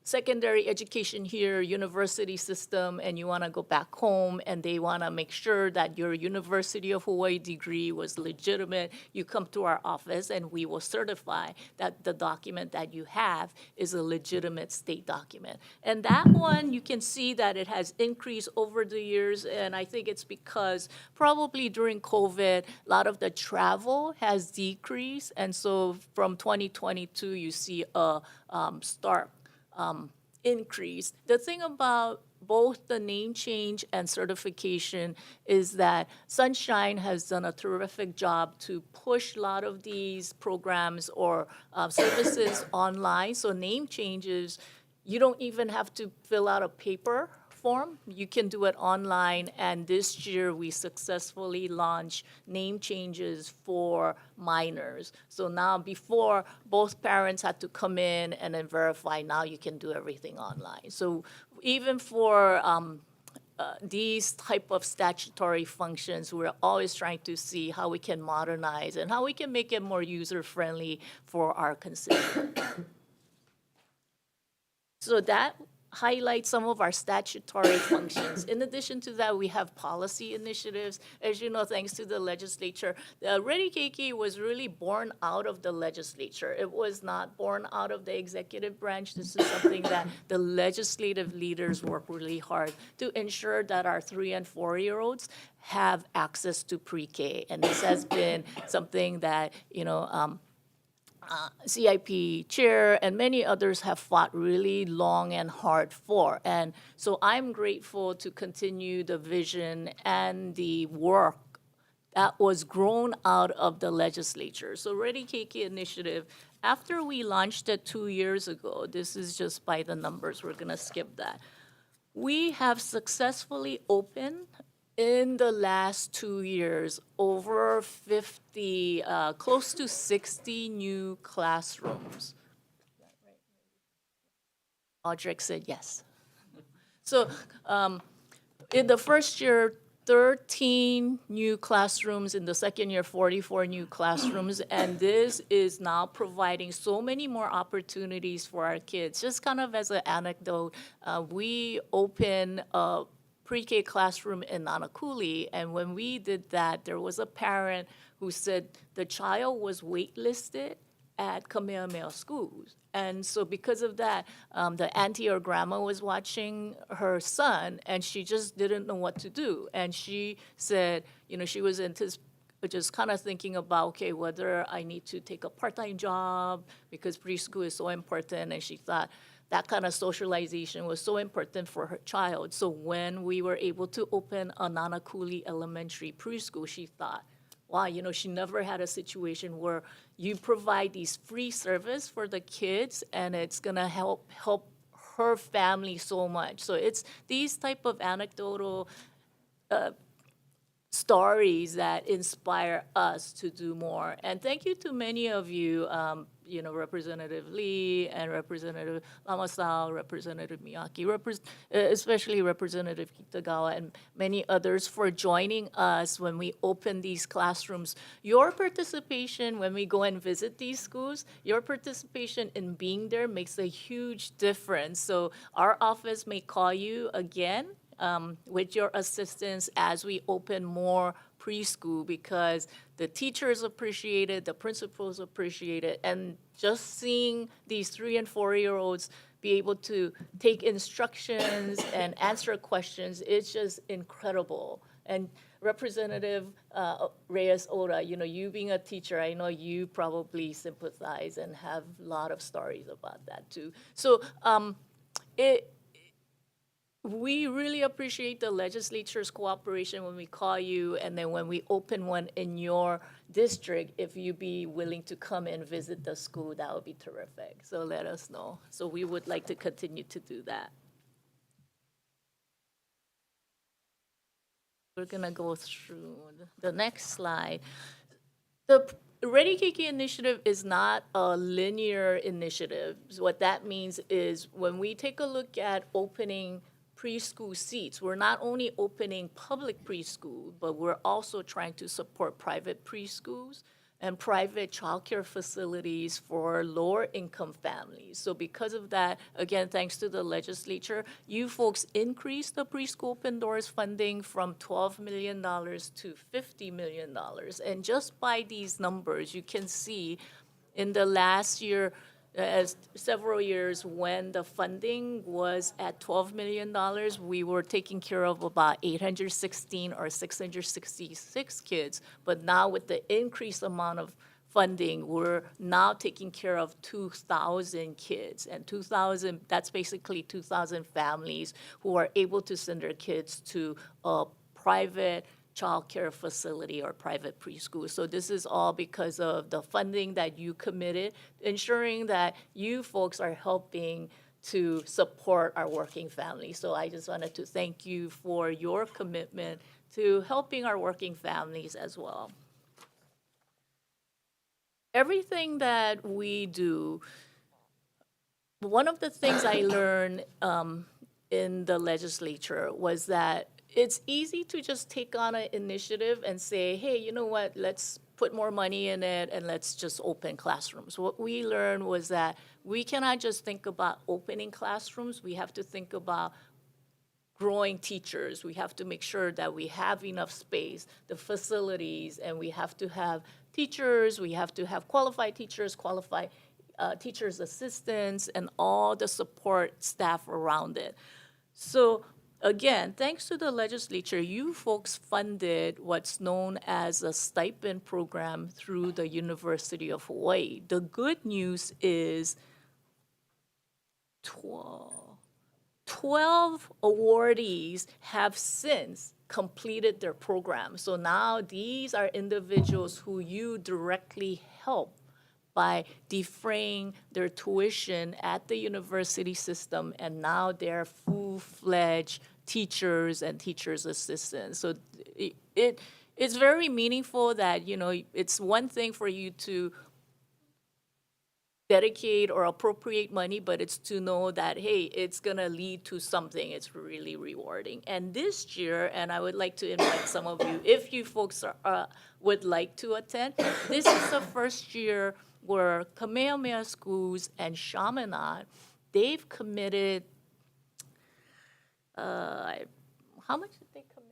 secondary education here, university system, and you want to go back home, and they want to make sure that your University of Hawaii degree was legitimate, you come to our office and we will certify that the document that you have is a legitimate state document. And that one, you can see that it has increased over the years, and I think it's because probably during COVID, a lot of the travel has decreased, and so from 2022, you see a stark increase. The thing about both the name change and certification is that Sunshine has done a terrific job to push a lot of these programs or services online. So name changes, you don't even have to fill out a paper form. You can do it online, and this year we successfully launched name changes for minors. So now before, both parents had to come in and then verify. Now you can do everything online. So even for these type of statutory functions, we're always trying to see how we can modernize and how we can make it more user-friendly for our constituents. So that highlights some of our statutory functions. In addition to that, we have policy initiatives. As you know, thanks to the legislature, Ready Keiki was really born out of the legislature. It was not born out of the executive branch. This is something that the legislative leaders work really hard to ensure that our 3- and 4-year-olds have access to pre-K. And this has been something that, CIP chair and many others have fought really long and hard for. And so I'm grateful to continue the vision and the work that was grown out of the legislature. So Ready Keiki Initiative, after we launched it 2 years ago, this is just by the numbers, we're gonna skip that. We have successfully opened in the last 2 years, over 50, close to 60 new classrooms. Audrey said yes. So in the first year, 13 new classrooms. In the second year, 44 new classrooms. And this is now providing so many more opportunities for our kids. Just kind of as an anecdote, we open a pre-K classroom in Nanakuli, and when we did that, there was a parent who said the child was waitlisted at Kamehameha schools. And so because of that, the auntie or grandma was watching her son, and she just didn't know what to do. And she said, she was just kind of thinking about, okay, whether I need to take a part-time job because preschool is so important, and she thought, that kind of socialization was so important for her child. So when we were able to open a Nanakuli Elementary preschool, she thought, wow, she never had a situation where you provide these free service for the kids, and it's gonna help her family so much. So it's these type of anecdotal stories that inspire us to do more. And thank you to many of you, Representative Lee and Representative Lamasao, Representative Miyake, especially Representative Kitagawa and many others for joining us when we open these classrooms. Your participation when we go and visit these schools, your participation in being there makes a huge difference. So our office may call you again with your assistance as we open more preschool, because the teachers appreciate it, the principals appreciate it, and just seeing these 3- and 4-year-olds be able to take instructions and answer questions, it's just incredible. And Representative Reyes Ora, you being a teacher, I know you probably sympathize and have a lot of stories about that too. So we really appreciate the legislature's cooperation when we call you, and then when we open one in your district, if you be willing to come and visit the school, that would be terrific. So let us know. So we would like to continue to do that. We're gonna go through the next slide. Ready Kiki initiative is not a linear initiative. So what that means is when we take a look at opening preschool seats, we're not only opening public preschool, but we're also trying to support private preschools and private childcare facilities for lower income families. So because of that, again, thanks to the legislature, you folks increased the preschool open doors funding from $12 million to $50 million. And just by these numbers, you can see in the last year, as several years when the funding was at $12 million, we were taking care of about 816 or 666 kids. But now with the increased amount of funding, we're now taking care of 2,000 kids. And 2,000, that's basically 2,000 families who are able to send their kids to a private child care facility or private preschool. So this is all because of the funding that you committed, ensuring that you folks are helping to support our working families. So I just wanted to thank you for your commitment to helping our working families as well. Everything that we do, one of the things I learned in the legislature was that it's easy to just take on an initiative and say, hey, you know what, let's put more money in it and let's just open classrooms. What we learned was that we cannot just think about opening classrooms. We have to think about growing teachers. We have to make sure that we have enough space, the facilities, and we have to have teachers. We have to have qualified teachers, qualified teachers' assistants, and all the support staff around it. So again, thanks to the legislature, you folks funded what's known as a stipend program through the University of Hawaii. The good news is 12 awardees have since completed their program. So now these are individuals who you directly help by defraying their tuition at the university system, and now they're full-fledged teachers and teachers' assistants. So it's very meaningful that, you know, it's one thing for you to dedicate or appropriate money, but it's to know that, hey, it's gonna lead to something. It's really rewarding. And this year, and I would like to invite some of you, if you folks would like to attend, this is the first year where Kamehameha Schools and Chaminade, they've committed, how much did they commit?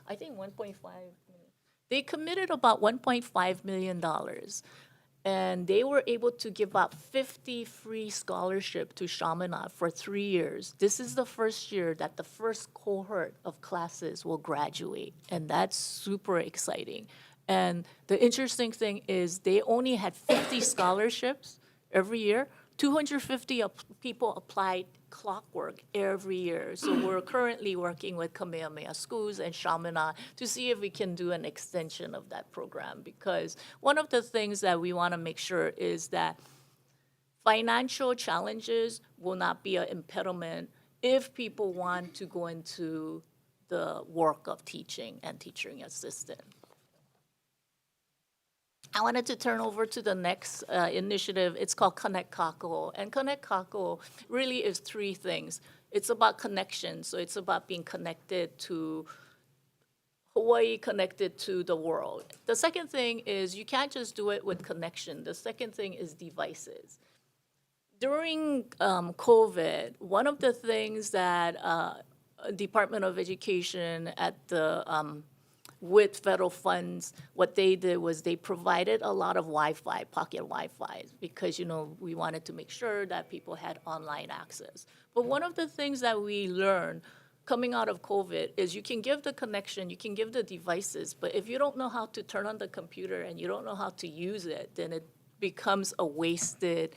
I think 1.5 million. They committed about $1.5 million. And they were able to give out 50 free scholarships to Chaminade for 3 years. This is the first year that the first cohort of classes will graduate, and that's super exciting. And the interesting thing is they only had 50 scholarships every year. 250 people applied clockwork every year. So we're currently working with Kamehameha Schools and Chaminade to see if we can do an extension of that program, because one of the things that we want to make sure is that financial challenges will not be an impediment if people want to go into the work of teaching and teaching assistant. I wanted to turn over to the next initiative. It's called Connect Kako. And Connect Kako really is three things. It's about connection. So it's about being connected to Hawaii, connected to the world. The second thing is you can't just do it with connection. The second thing is devices. During COVID, one of the things that Department of Education at the with federal funds, what they did was they provided a lot of Wi-Fi, pocket Wi-Fi, because, you know, we wanted to make sure that people had online access. But one of the things that we learned coming out of COVID is you can give the connection, you can give the devices, but if you don't know how to turn on the computer and you don't know how to use it, then it becomes a wasted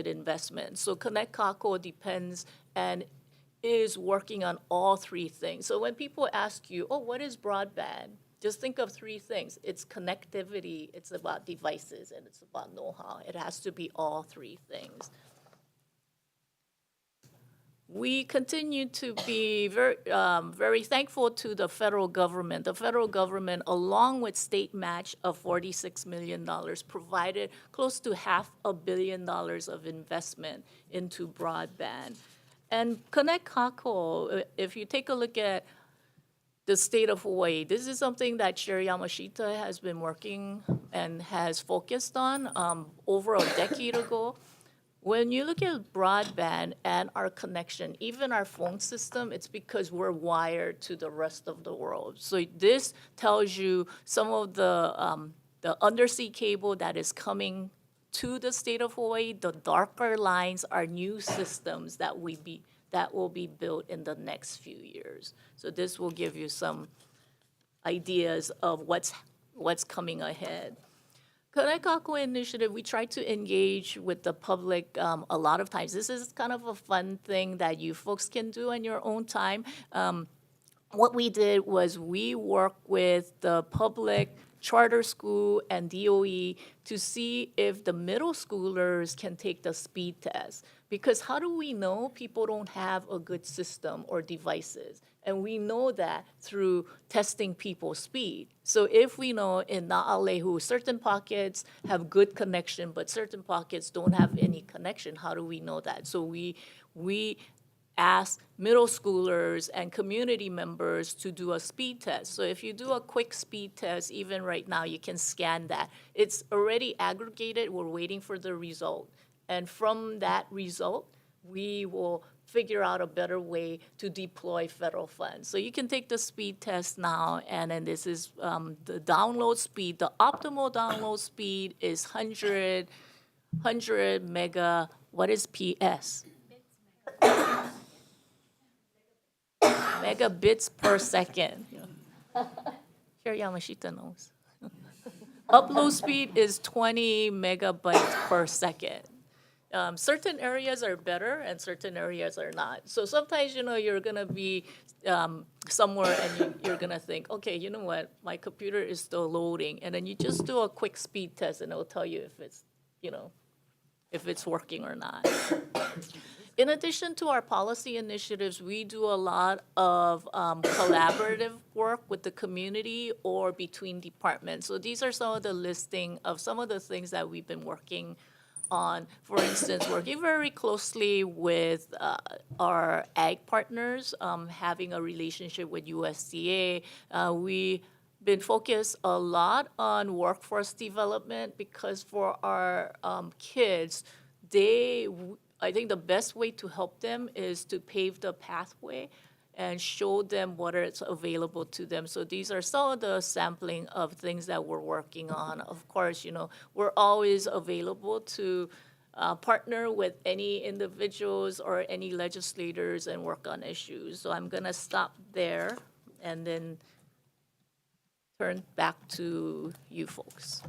investment. So Connect Kako depends and is working on all three things. So when people ask you, oh, what is broadband? Just think of three things. It's connectivity, it's about devices, and it's about know-how. It has to be all three things. we continue to be very thankful to the federal government. The federal government, along with state match of $46 million, provided close to $500 million of investment into broadband. And Connect Kako, if you take a look at the state of Hawaii, this is something that Chair Yamashita has been working and has focused on over a decade ago. When you look at broadband and our connection, even our phone system, it's because we're wired to the rest of the world. So this tells you some of the undersea cable that is coming to the state of Hawaii. The darker lines are new systems that will be built in the next few years. So this will give you some ideas of what's coming ahead. Kanekaku Initiative, we try to engage with the public a lot of times. This is kind of a fun thing that you folks can do in your own time. What we did was we worked with the public, charter school, and DOE to see if the middle schoolers can take the speed test. Because how do we know people don't have a good system or devices? And we know that through testing people's speed. So if we know in Na'alehu, certain pockets have good connection, but certain pockets don't have any connection, how do we know that? So we ask middle schoolers and community members to do a speed test. So if you do a quick speed test, even right now, you can scan that. It's already aggregated. We're waiting for the result. And from that result, we will figure out a better way to deploy federal funds. So you can take the speed test now, and then this is the download speed. The optimal download speed is 100 mega, what is PS? Megabits per second. Chair Yamashita knows. Upload speed is 20 megabytes per second. Certain areas are better and certain areas are not. So sometimes, you're going to be somewhere and you're going to think, okay, you know what, my computer is still loading. And then you just do a quick speed test and it'll tell you if it's working or not. In addition to our policy initiatives, we do a lot of collaborative work with the community or between departments. So these are some of the listing of some of the things that we've been working on. For instance, working very closely with our ag partners, having a relationship with USDA. We've been focused a lot on workforce development because for our kids, I think the best way to help them is to pave the pathway and show them what is available to them. So these are some of the sampling of things that we're working on. Of course, we're always available to partner with any individuals or any legislators and work on issues. So I'm gonna stop there and then turn back to you folks.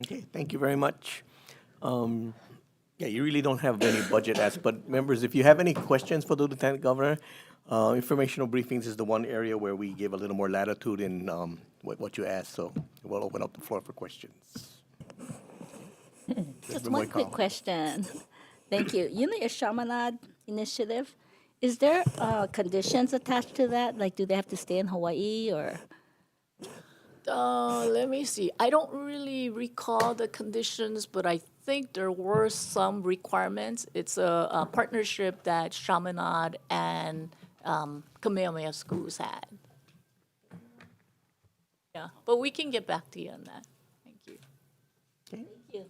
Okay, thank you very much. Yeah, you really don't have any budget asks, but members, if you have any questions for the Lieutenant Governor, informational briefings is the one area where we give a little more latitude in what you ask, so we'll open up the floor for questions. Just one quick question. Thank you. Your Chaminade initiative, is there conditions attached to that? Like, do they have to stay in Hawaii or? Let me see. I don't really recall the conditions, but I think there were some requirements. It's a partnership that Chaminade and Kamehameha schools had. Yeah, but we can get back to you on that. Thank you. Thank you.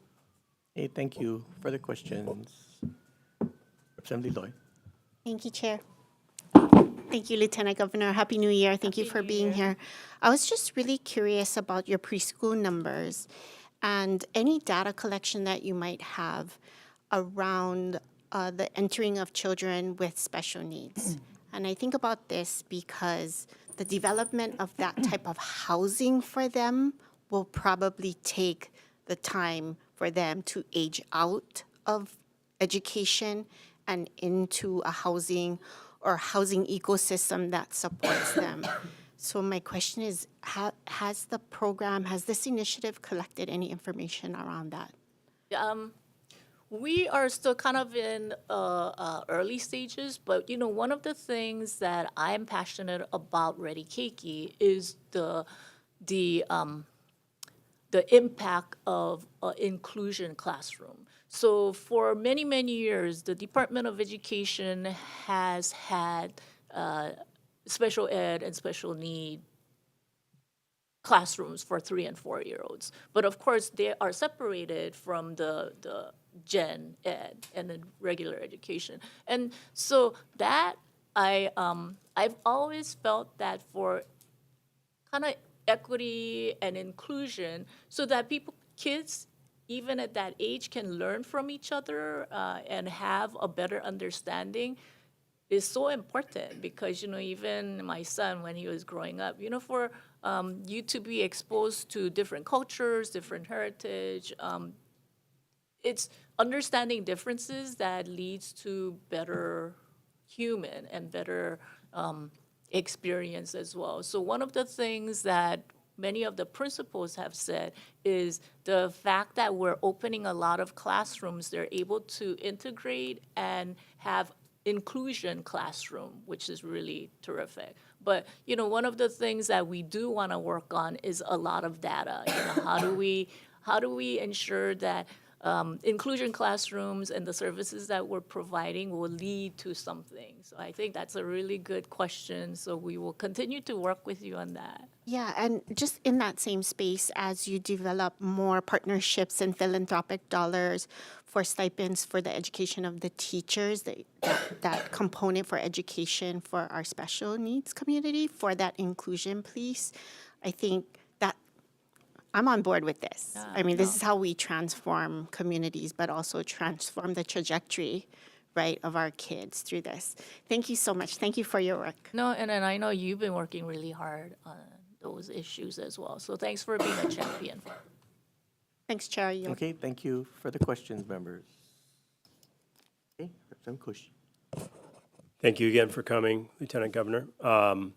Hey, thank you. Further questions? Representative Lloyd. Thank you, Chair. Thank you, Lieutenant Governor. Happy New Year. Thank you for being here. I was just really curious about your preschool numbers and any data collection that you might have around the entering of children with special needs. And I think about this because the development of that type of housing for them will probably take the time for them to age out of education and into a housing or housing ecosystem that supports them. So my question is, has this initiative collected any information around that? we are still kind of in early stages, but one of the things that I'm passionate about Ready Keiki is the impact of inclusion classroom. So for many, many years, the Department of Education has had special ed and special need classrooms for 3 and 4-year-olds. But of course, they are separated from the gen ed and the regular education. And so that I've always felt that for kind of equity and inclusion, so that kids, even at that age, can learn from each other and have a better understanding, is so important. Because even my son, when he was growing up, for you to be exposed to different cultures, different heritage, it's understanding differences that leads to better human and better experience as well. So one of the things that many of the principals have said is the fact that we're opening a lot of classrooms, they're able to integrate and have inclusion classroom, which is really terrific. But one of the things that we do want to work on is a lot of data. How do we ensure that inclusion classrooms and the services that we're providing will lead to something? So I think that's a really good question. So we will continue to work with you on that. Yeah, and just in that same space, as you develop more partnerships and philanthropic dollars for stipends for the education of the teachers, that component for education for our special needs community, for that inclusion piece, I think that I'm on board with this. I mean, this is how we transform communities, but also transform the trajectory, right, of our kids through this. Thank you so much. Thank you for your work. No, and I know you've been working really hard on those issues as well. So thanks for being a champion for it. Thanks, Chair. Okay, thank you for the questions, members. Okay, Representative Kush. Thank you again for coming, Lieutenant Governor. On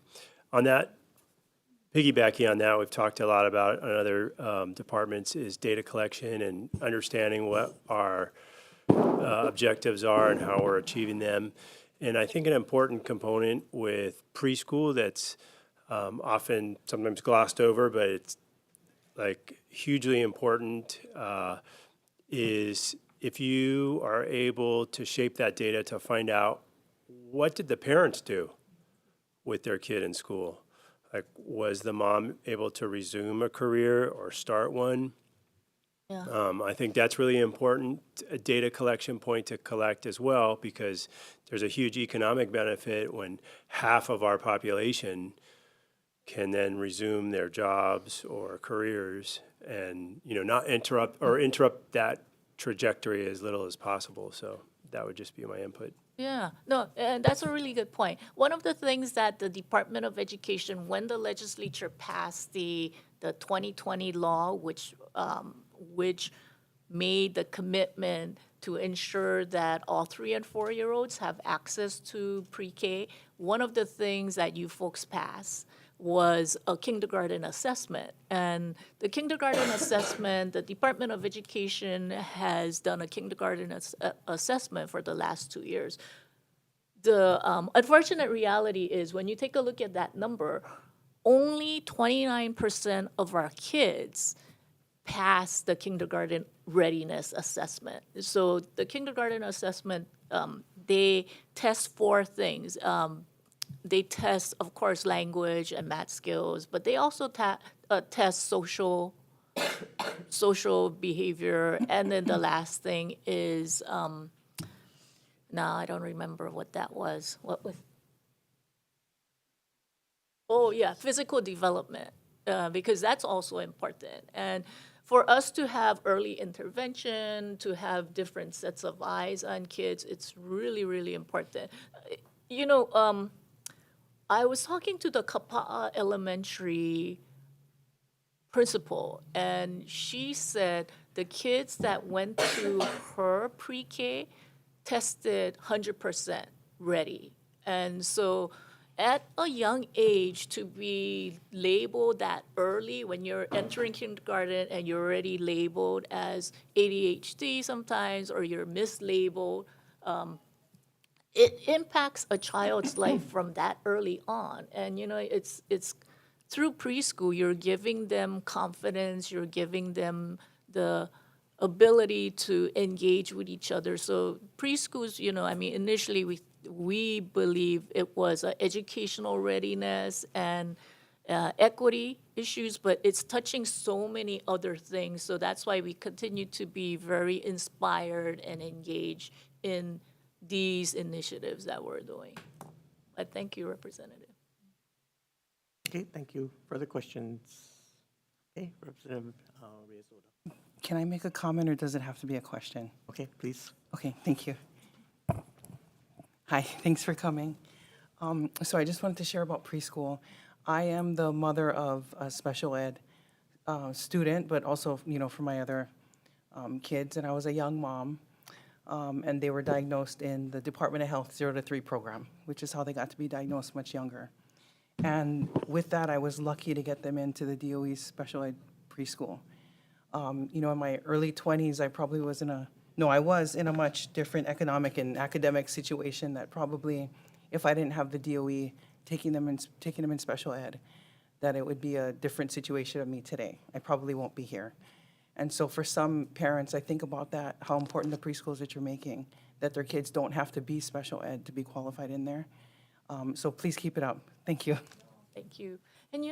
that, piggybacking on that, we've talked a lot about in other departments is data collection and understanding what our objectives are and how we're achieving them. And I think an important component with preschool that's often sometimes glossed over, but it's like hugely important, is if you are able to shape that data to find out what did the parents do with their kid in school? Like, was the mom able to resume a career or start one? Yeah. I think that's really important, a data collection point to collect as well, because there's a huge economic benefit when half of our population can then resume their jobs or careers and, not interrupt that trajectory as little as possible. So that would just be my input. Yeah, no, and that's a really good point. One of the things that the Department of Education, when the legislature passed the 2020 law, which made the commitment to ensure that all 3 and 4-year-olds have access to pre-K, one of the things that you folks passed was a kindergarten assessment. And the kindergarten assessment, the Department of Education has done a kindergarten assessment for the last 2 years. The unfortunate reality is when you take a look at that number, only 29% of our kids pass the kindergarten readiness assessment. So the kindergarten assessment, they test 4 things. They test, of course, language and math skills, but they also test social behavior. And then the last thing is, now I don't remember what that was. What was? Oh, yeah, physical development, because that's also important. And for us to have early intervention, to have different sets of eyes on kids, it's really, really important. I was talking to the Kapa'a Elementary principal, and she said the kids that went to her pre-K tested 100% ready. And so, at a young age to be labeled that early when you're entering kindergarten and you're already labeled as ADHD sometimes, or you're mislabeled, it impacts a child's life from that early on. And it's through preschool you're giving them confidence, you're giving them the ability to engage with each other. So preschools, I mean, initially we believe it was educational readiness and equity issues, but it's touching so many other things. So that's why we continue to be very inspired and engaged in these initiatives that we're doing. But thank you, Representative. Okay, thank you. Further questions? Okay, Representative Reyes-Oda. Can I make a comment, or does it have to be a question? Okay, please. Okay, thank you. Hi, thanks for coming. So I just wanted to share about preschool. I am the mother of a special ed student, but also, for my other kids, and I was a young mom, and they were diagnosed in the Department of Health 0 to 3 program, which is how they got to be diagnosed much younger. And with that, I was lucky to get them into the DOE's special ed preschool. In my early 20s, I was in a much different economic and academic situation that probably, if I didn't have the DOE taking them in special ed, that it would be a different situation of me today. I probably won't be here. And so for some parents, I think about that, how important the preschools that you're making, that their kids don't have to be special ed to be qualified in there. So please keep it up. Thank you. Thank you. And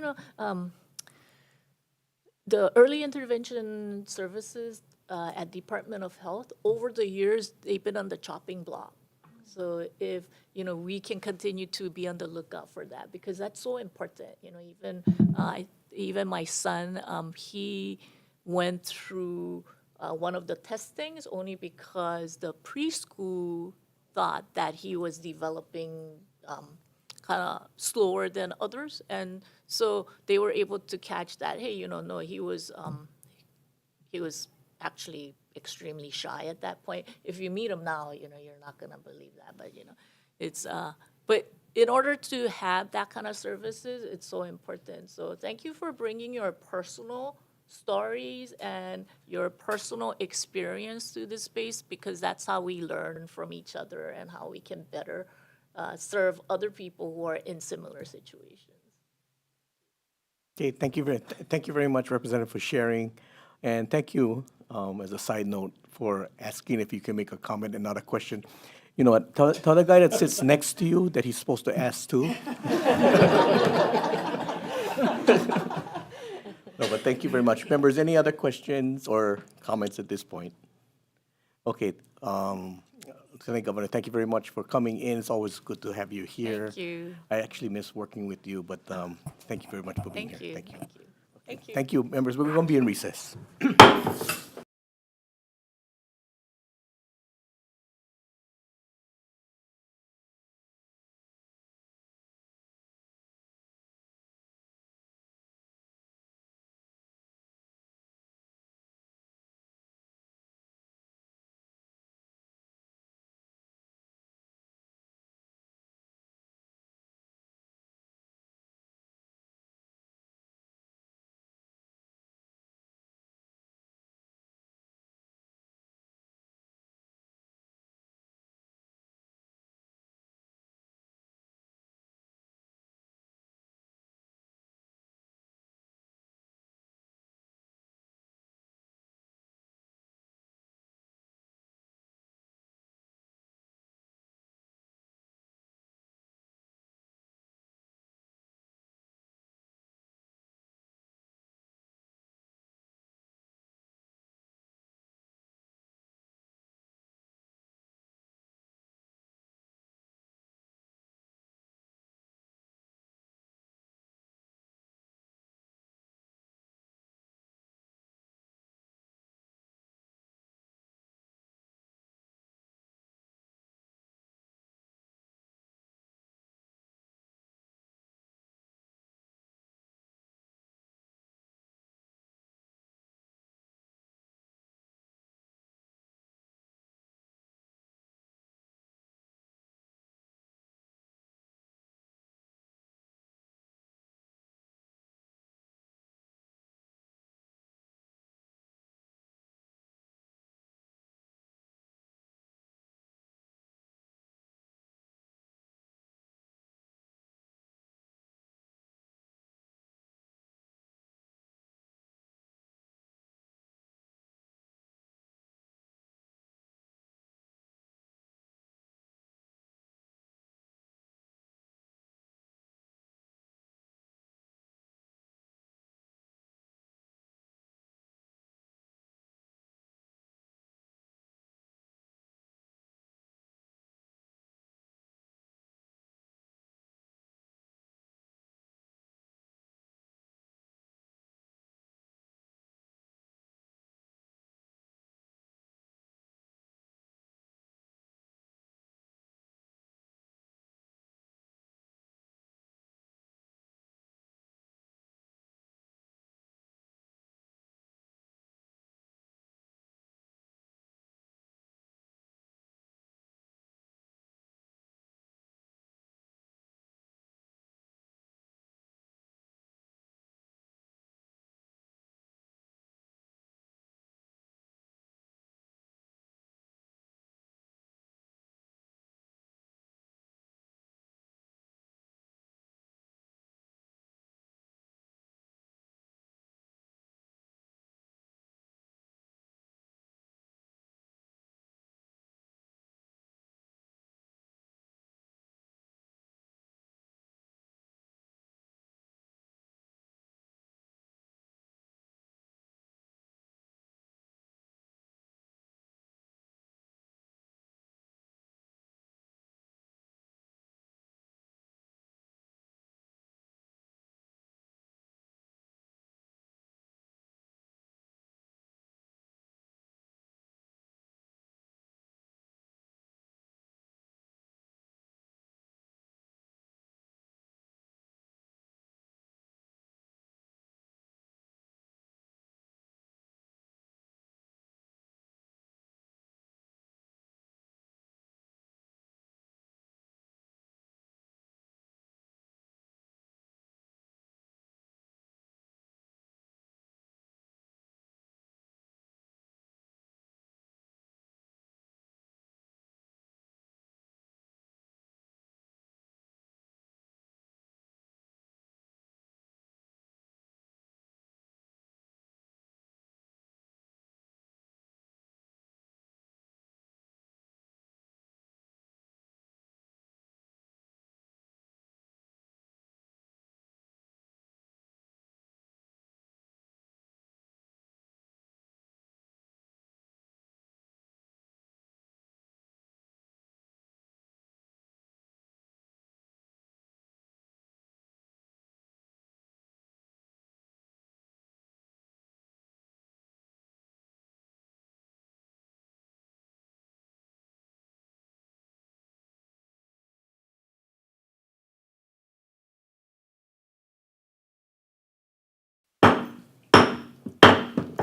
the early intervention services at Department of Health, over the years, they've been on the chopping block. So if, we can continue to be on the lookout for that, because that's so important. Even my son, he went through one of the testings only because the preschool thought that he was developing kind of slower than others. And so they were able to catch that, hey, no, he was actually extremely shy at that point. If you meet him now, you're not going to believe that. But, but in order to have that kind of services, it's so important. So thank you for bringing your personal stories and your personal experience to this space, because that's how we learn from each other and how we can better serve other people who are in similar situations. Okay, thank you very much, Representative, for sharing. And thank you, as a side note, for asking if you can make a comment and not a question. You know what, tell the guy that sits next to you that he's supposed to ask too. No, but thank you very much. Members, any other questions or comments at this point? Okay, Lieutenant Governor, thank you very much for coming in. It's always good to have you here. Thank you. I actually miss working with you, but thank you very much for being Thank here. you. Thank you. Thank you. Thank you. Thank you, members. We're going to be in recess.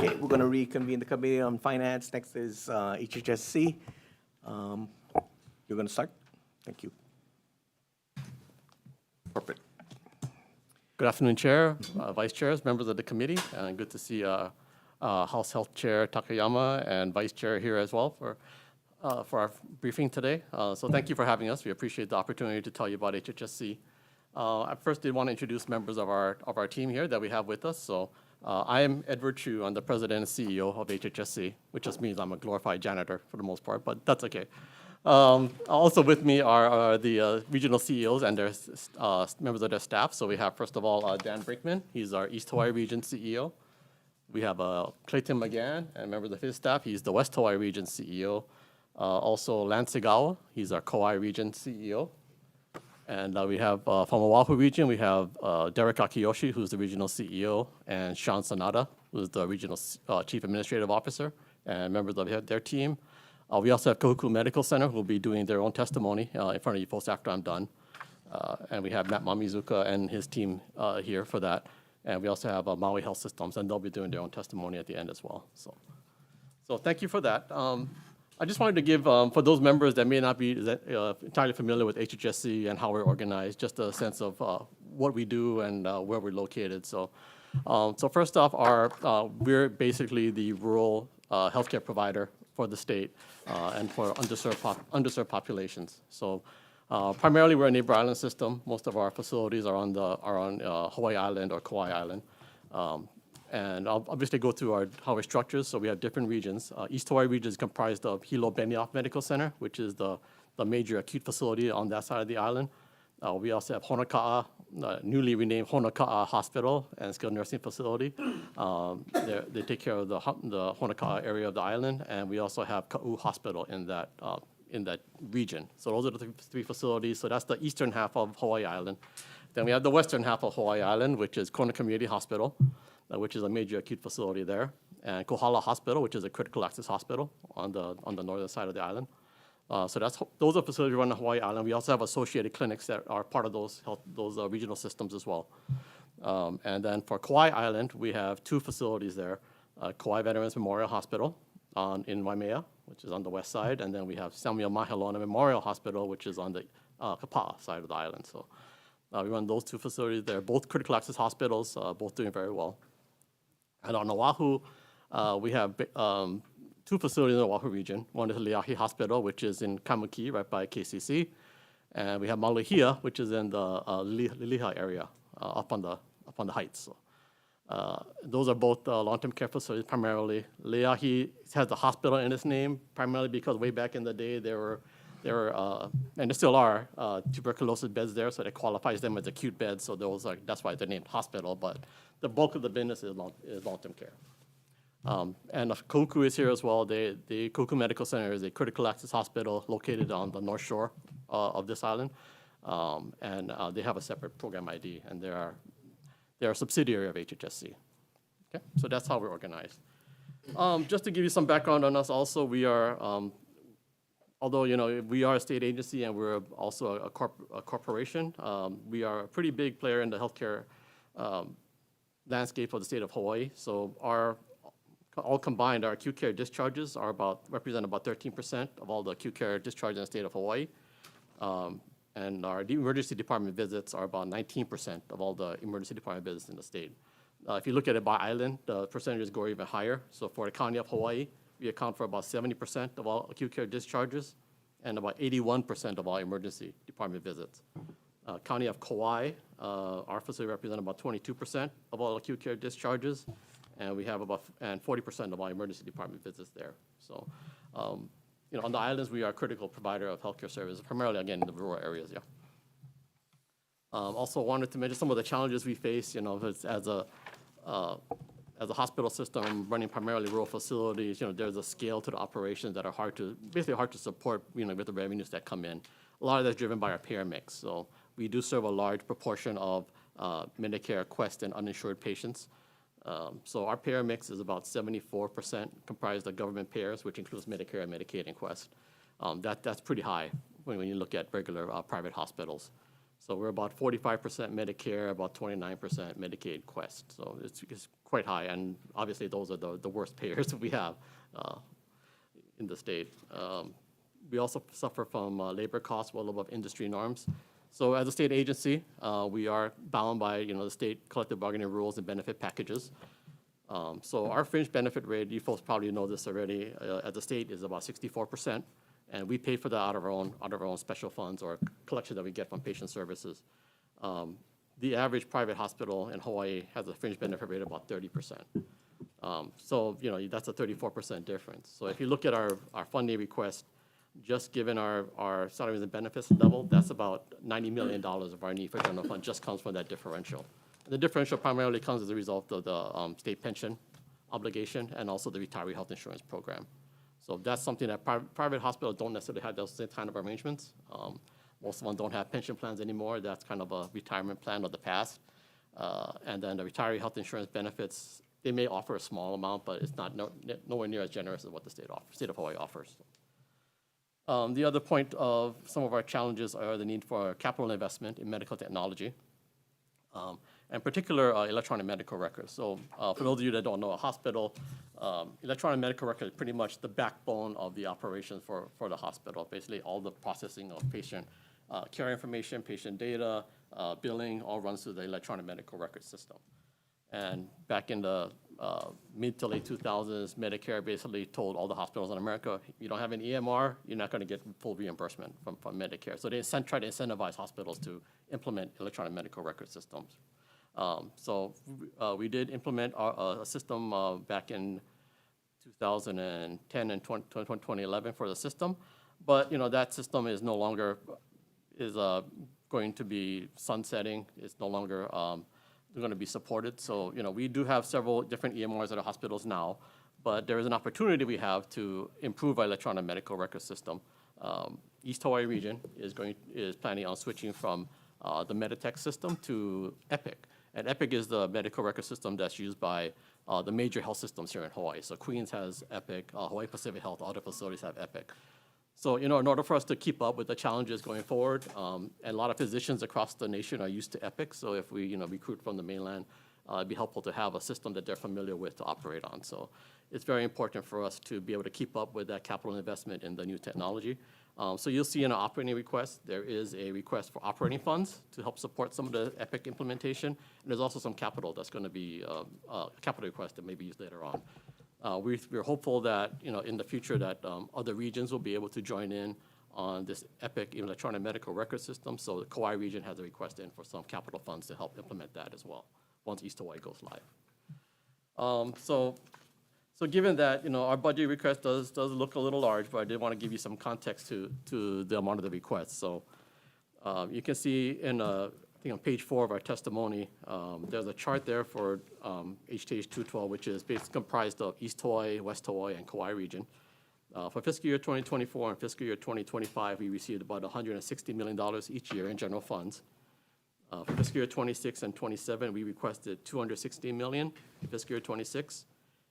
Okay, we're going to reconvene the Committee on Finance. Next is HHSC. You're going to start? Thank you. Corporate. Good afternoon, Chair, Vice Chairs, members of the committee, and good to see House Health Chair Takayama and Vice Chair here as well for our briefing today. So thank you for having us. We appreciate the opportunity to tell you about HHSC. I first did want to introduce members of our team here that we have with us. So I am Edward Chu. I'm the President and CEO of HHSC, which just means I'm a glorified janitor for the most part, but that's okay. Also with me are the regional CEOs and their members of their staff. So we have, first of all, Dan Brinkman. He's our East Hawaii Region CEO. We have Clayton McGann and members of his staff. He's the West Hawaii Region CEO. Also, Lance Segawa. He's our Kauai Region CEO. And we have, from Oahu Region, we have Derek Akiyoshi, who's the regional CEO, and Sean Sanada, who's the regional Chief Administrative Officer, and members of their team. We also have Kahuku Medical Center, who will be doing their own testimony in front of you folks after I'm done. And we have Matt Mamizuka and his team here for that. And we also have Maui Health Systems, and they'll be doing their own testimony at the end as well. So thank you for that. I just wanted to give, for those members that may not be entirely familiar with HHSC and how we're organized, just a sense of what we do and where we're located. So first off, we're basically the rural healthcare provider for the state and for underserved populations. So primarily, we're a neighbor island system. Most of our facilities are on Hawaii Island or Kauai Island. And I'll obviously go through how we're structured. So we have different regions. East Hawaii region is comprised of Hilo Benioff Medical Center, which is the major acute facility on that side of the island. We also have Honoka'a, newly renamed Honoka'a Hospital and Skilled Nursing Facility. They take care of the Honoka'a area of the island. And we also have Ka'u Hospital in that region. So those are the three facilities. So that's the eastern half of Hawaii Island. Then we have the western half of Hawaii Island, which is Kona Community Hospital, which is a major acute facility there, and Kohala Hospital, which is a critical access hospital on the northern side of the island. So those are facilities run on Hawaii Island. We also have associated clinics that are part of those regional systems as well. And then for Kauai Island, we have two facilities there, Kauai Veterans Memorial Hospital in Waimea, which is on the west side, and then we have Samuel Mahelona Memorial Hospital, which is on the Kapa'a side of the island. So we run those two facilities. They're both critical access hospitals, both doing very well. And on Oahu, we have two facilities in the Oahu region. One is Leahi Hospital, which is in Kamuki, right by KCC. And we have Maulihia, which is in the Liliha area, up on the heights. So, those are both long-term care facilities primarily. Leahi has a hospital in its name, primarily because way back in the day, there were, and there still are, tuberculosis beds there, so that qualifies them as acute beds. So that's why they're named hospital. But the bulk of the business is long-term care. And Koku is here as well. The Koku Medical Center is a critical access hospital located on the north shore of this island. And they have a separate program ID, and they're a subsidiary of HHSC. Okay, so that's how we're organized. Just to give you some background on us also, we are, although we are a state agency and we're also a corporation, we are a pretty big player in the healthcare landscape of the state of Hawaii. So all combined, our acute care discharges represent about 13% of all the acute care discharges in the state of Hawaii. And our emergency department visits are about 19% of all the emergency department visits in the state. If you look at it by island, the percentages go even higher. So for the county of Hawaii, we account for about 70% of all acute care discharges and about 81% of all emergency department visits. County of Kauai, our facility represents about 22% of all acute care discharges, and we have about 40% of all emergency department visits there. So, on the islands, we are a critical provider of healthcare services, primarily, again, in the rural areas, yeah. Also wanted to mention some of the challenges we face, as a hospital system running primarily rural facilities. There's a scale to the operations that are basically hard to support, with the revenues that come in. A lot of that's driven by our payer mix. So we do serve a large proportion of Medicare, Quest, and uninsured patients. So our payer mix is about 74% comprised of government payers, which includes Medicare, Medicaid, and Quest. That's pretty high when you look at regular private hospitals. So we're about 45% Medicare, about 29% Medicaid Quest. So it's quite high, and obviously those are the worst payers that we have in the state. We also suffer from labor costs well above industry norms. So as a state agency, we are bound by the state collective bargaining rules and benefit packages. So our fringe benefit rate, you folks probably know this already, at the state is about 64%, and we pay for that out of our own special funds or collection that we get from patient services. The average private hospital in Hawaii has a fringe benefit rate of about 30%. So that's a 34% difference. So if you look at our funding request, just given our salaries and benefits level, that's about $90 million of our need for general fund just comes from that differential. The differential primarily comes as a result of the state pension obligation and also the retiree health insurance program. So that's something that private hospitals don't necessarily have those same kind of arrangements. Most of them don't have pension plans anymore. That's kind of a retirement plan of the past. And then the retiree health insurance benefits, they may offer a small amount, but it's not nowhere near as generous as what the state of Hawaii offers. The other point of some of our challenges are the need for capital investment in medical technology, in particular electronic medical records. So for those of you that don't know, a hospital, electronic medical record is pretty much the backbone of the operations for the hospital. Basically all the processing of patient care information, patient data, billing, all runs through the electronic medical record system. And back in the mid to late 2000s, Medicare basically told all the hospitals in America, you don't have an EMR, you're not going to get full reimbursement from Medicare. So they try to incentivize hospitals to implement electronic medical record systems. So we did implement a system back in 2010 and 2011 for the system, but that system is no longer going to be sunsetting. It's no longer going to be supported. So we do have several different EMRs at our hospitals now, but there is an opportunity we have to improve our electronic medical record system. East Hawaii region is planning on switching from the Meditech system to Epic. And Epic is the medical record system that's used by the major health systems here in Hawaii. So Queens has Epic, Hawaii Pacific Health, other facilities have Epic. So in order for us to keep up with the challenges going forward, and a lot of physicians across the nation are used to Epic. So if we recruit from the mainland, it'd be helpful to have a system that they're familiar with to operate on. So it's very important for us to be able to keep up with that capital investment in the new technology. So you'll see in our operating request, there is a request for operating funds to help support some of the Epic implementation. And there's also some capital that's going to be a capital request that may be used later on. We're hopeful that in the future that other regions will be able to join in on this Epic electronic medical record system. So the Kauai region has a request in for some capital funds to help implement that as well once East Hawaii goes live. So given that our budget request does look a little large, but I did want to give you some context to the amount of the request. So you can see I think on page 4 of our testimony, there's a chart there for HTH 212, which is basically comprised of East Hawaii, West Hawaii, and Kauai region. For fiscal year 2024 and fiscal year 2025, we received about $160 million each year in general funds. For fiscal year 26 and 27, we requested $260 million in fiscal year 26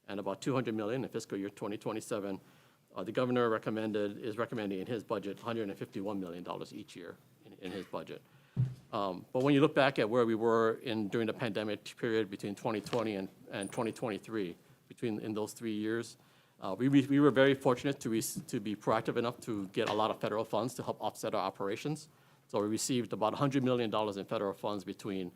and about $200 million in fiscal year 2027. The governor is recommending in his budget $151 million each year in his budget. But when you look back at where we were during the pandemic period between 2020 and 2023, in those 3 years, we were very fortunate to be proactive enough to get a lot of federal funds to help offset our operations. So we received about $100 million in federal funds between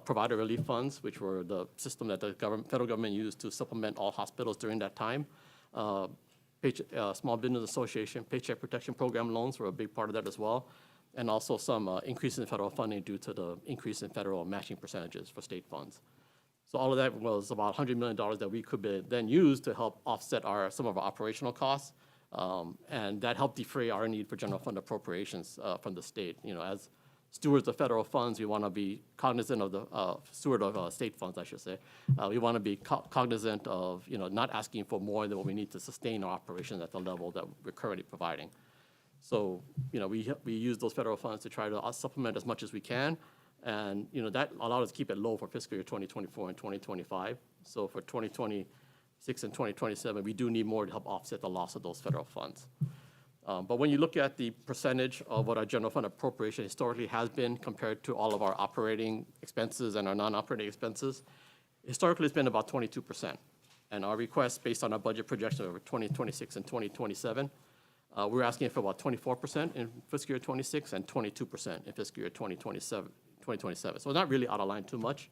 provider relief funds, which were the system that the federal government used to supplement all hospitals during that time. Small Business Association Paycheck Protection Program loans were a big part of that as well. And also some increase in federal funding due to the increase in federal matching percentages for state funds. So all of that was about $100 million that we could then use to help offset some of our operational costs. And that helped defray our need for general fund appropriations from the state. As stewards of federal funds, we want to be cognizant of the steward of state funds, I should say. We want to be cognizant of not asking for more than what we need to sustain our operations at the level that we're currently providing. So, we use those federal funds to try to supplement as much as we can. And, that allowed us to keep it low for fiscal year 2024 and 2025. So for 2026 and 2027, we do need more to help offset the loss of those federal funds. But when you look at the percentage of what our general fund appropriation historically has been compared to all of our operating expenses and our non-operating expenses, historically it's been about 22%. And our request, based on our budget projection over 2026 and 2027, we're asking for about 24% in fiscal year 26 and 22% in fiscal year 2027. So not really out of line too much.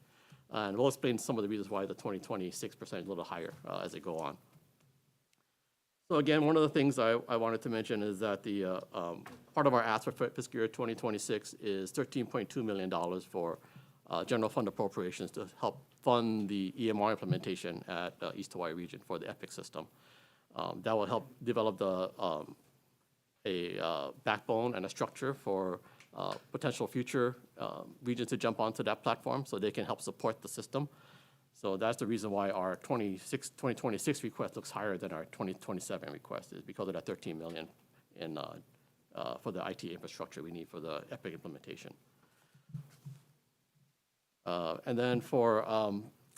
And we'll explain some of the reasons why the 2026% is a little higher as they go on. So again, one of the things I wanted to mention is that the part of our ask for fiscal year 2026 is $13.2 million for general fund appropriations to help fund the EMR implementation at East Hawaii region for the EPIC system. That will help develop a backbone and a structure for potential future regions to jump onto that platform so they can help support the system. So that's the reason why our 2026 request looks higher than our 2027 request, is because of that $13 million for the IT infrastructure we need for the EPIC implementation. And then for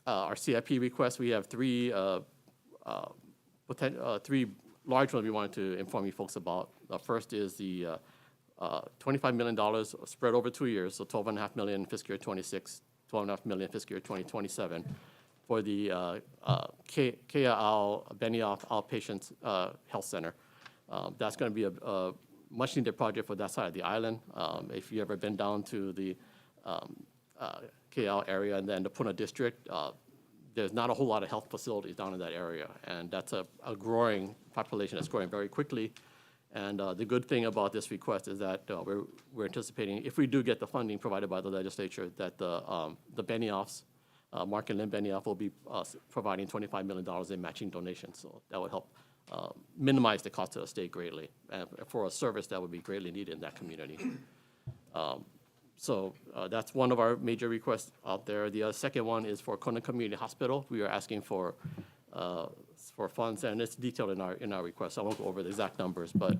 our CIP request, we have three large ones we wanted to inform you folks about. The first is the $25 million spread over 2 years, so $12.5 million in fiscal year 26, $12.5 million in fiscal year 2027 for the Kea'au Benioff Outpatient Health Center. That's going to be a much needed project for that side of the island. If you've ever been down to the Kea'au area and then the Puna district, there's not a whole lot of health facilities down in that area. And that's a growing population that's growing very quickly. And the good thing about this request is that we're anticipating, if we do get the funding provided by the legislature, that the Benioffs, Mark and Lynn Benioff, will be providing $25 million in matching donations. So that would help minimize the cost to the state greatly, and for a service that would be greatly needed in that community. So that's one of our major requests out there. The second one is for Kona Community Hospital. We are asking for funds, and it's detailed in our request. I won't go over the exact numbers, but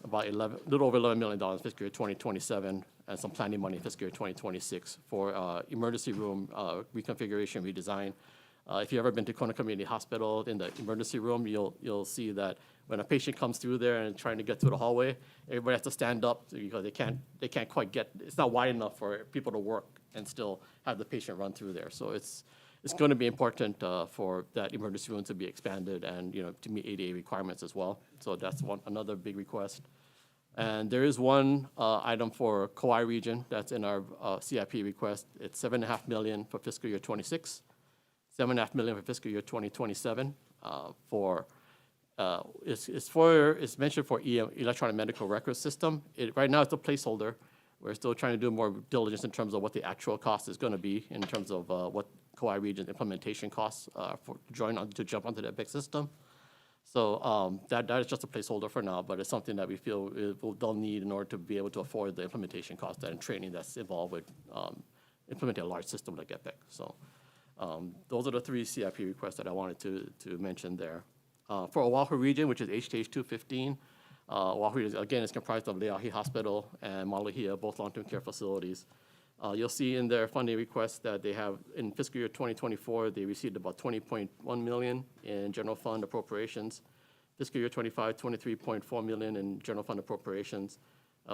about little over $11 million in fiscal year 2027, and some planning money in fiscal year 2026 for emergency room reconfiguration, redesign. If you've ever been to Kona Community Hospital, in the emergency room, you'll see that when a patient comes through there and trying to get through the hallway, everybody has to stand up because they can't quite get, it's not wide enough for people to work and still have the patient run through there. So it's going to be important for that emergency room to be expanded and to meet ADA requirements as well. So that's another big request. And there is one item for Kauai region that's in our CIP request. It's $7.5 million for fiscal year 26, $7.5 million for fiscal year 2027 it's mentioned for electronic medical record system. Right now it's a placeholder. We're still trying to do more diligence in terms of what the actual cost is going to be in terms of what Kauai region implementation costs to jump onto the EPIC system. So that is just a placeholder for now, but it's something that we feel they'll need in order to be able to afford the implementation cost and training that's involved with implementing a large system like EPIC. So those are the three CIP requests that I wanted to mention there. For Oahu region, which is HTH 215, Oahu, again, is comprised of Leahi Hospital and Maluhia, both long-term care facilities. You'll see in their funding request that they have, in fiscal year 2024, they received about $20.1 million in general fund appropriations. Fiscal year 25, $23.4 million in general fund appropriations.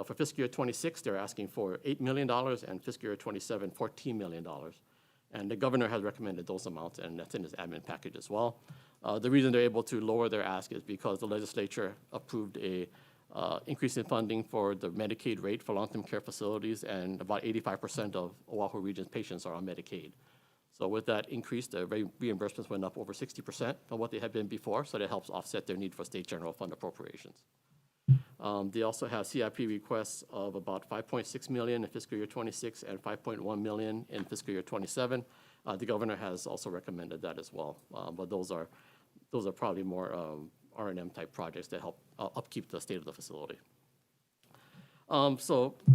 For fiscal year 26, they're asking for $8 million, and fiscal year 27, $14 million. And the governor has recommended those amounts, and that's in his admin package as well. The reason they're able to lower their ask is because the legislature approved a increase in funding for the Medicaid rate for long-term care facilities, and about 85% of Oahu region's patients are on Medicaid. So with that increase, the reimbursements went up over 60% of what they had been before, so that helps offset their need for state general fund appropriations. They also have CIP requests of about $5.6 million in fiscal year 26 and $5.1 million in fiscal year 27. The governor has also recommended that as well, but those are probably more R&M type projects that help upkeep the state of the facility. Kuku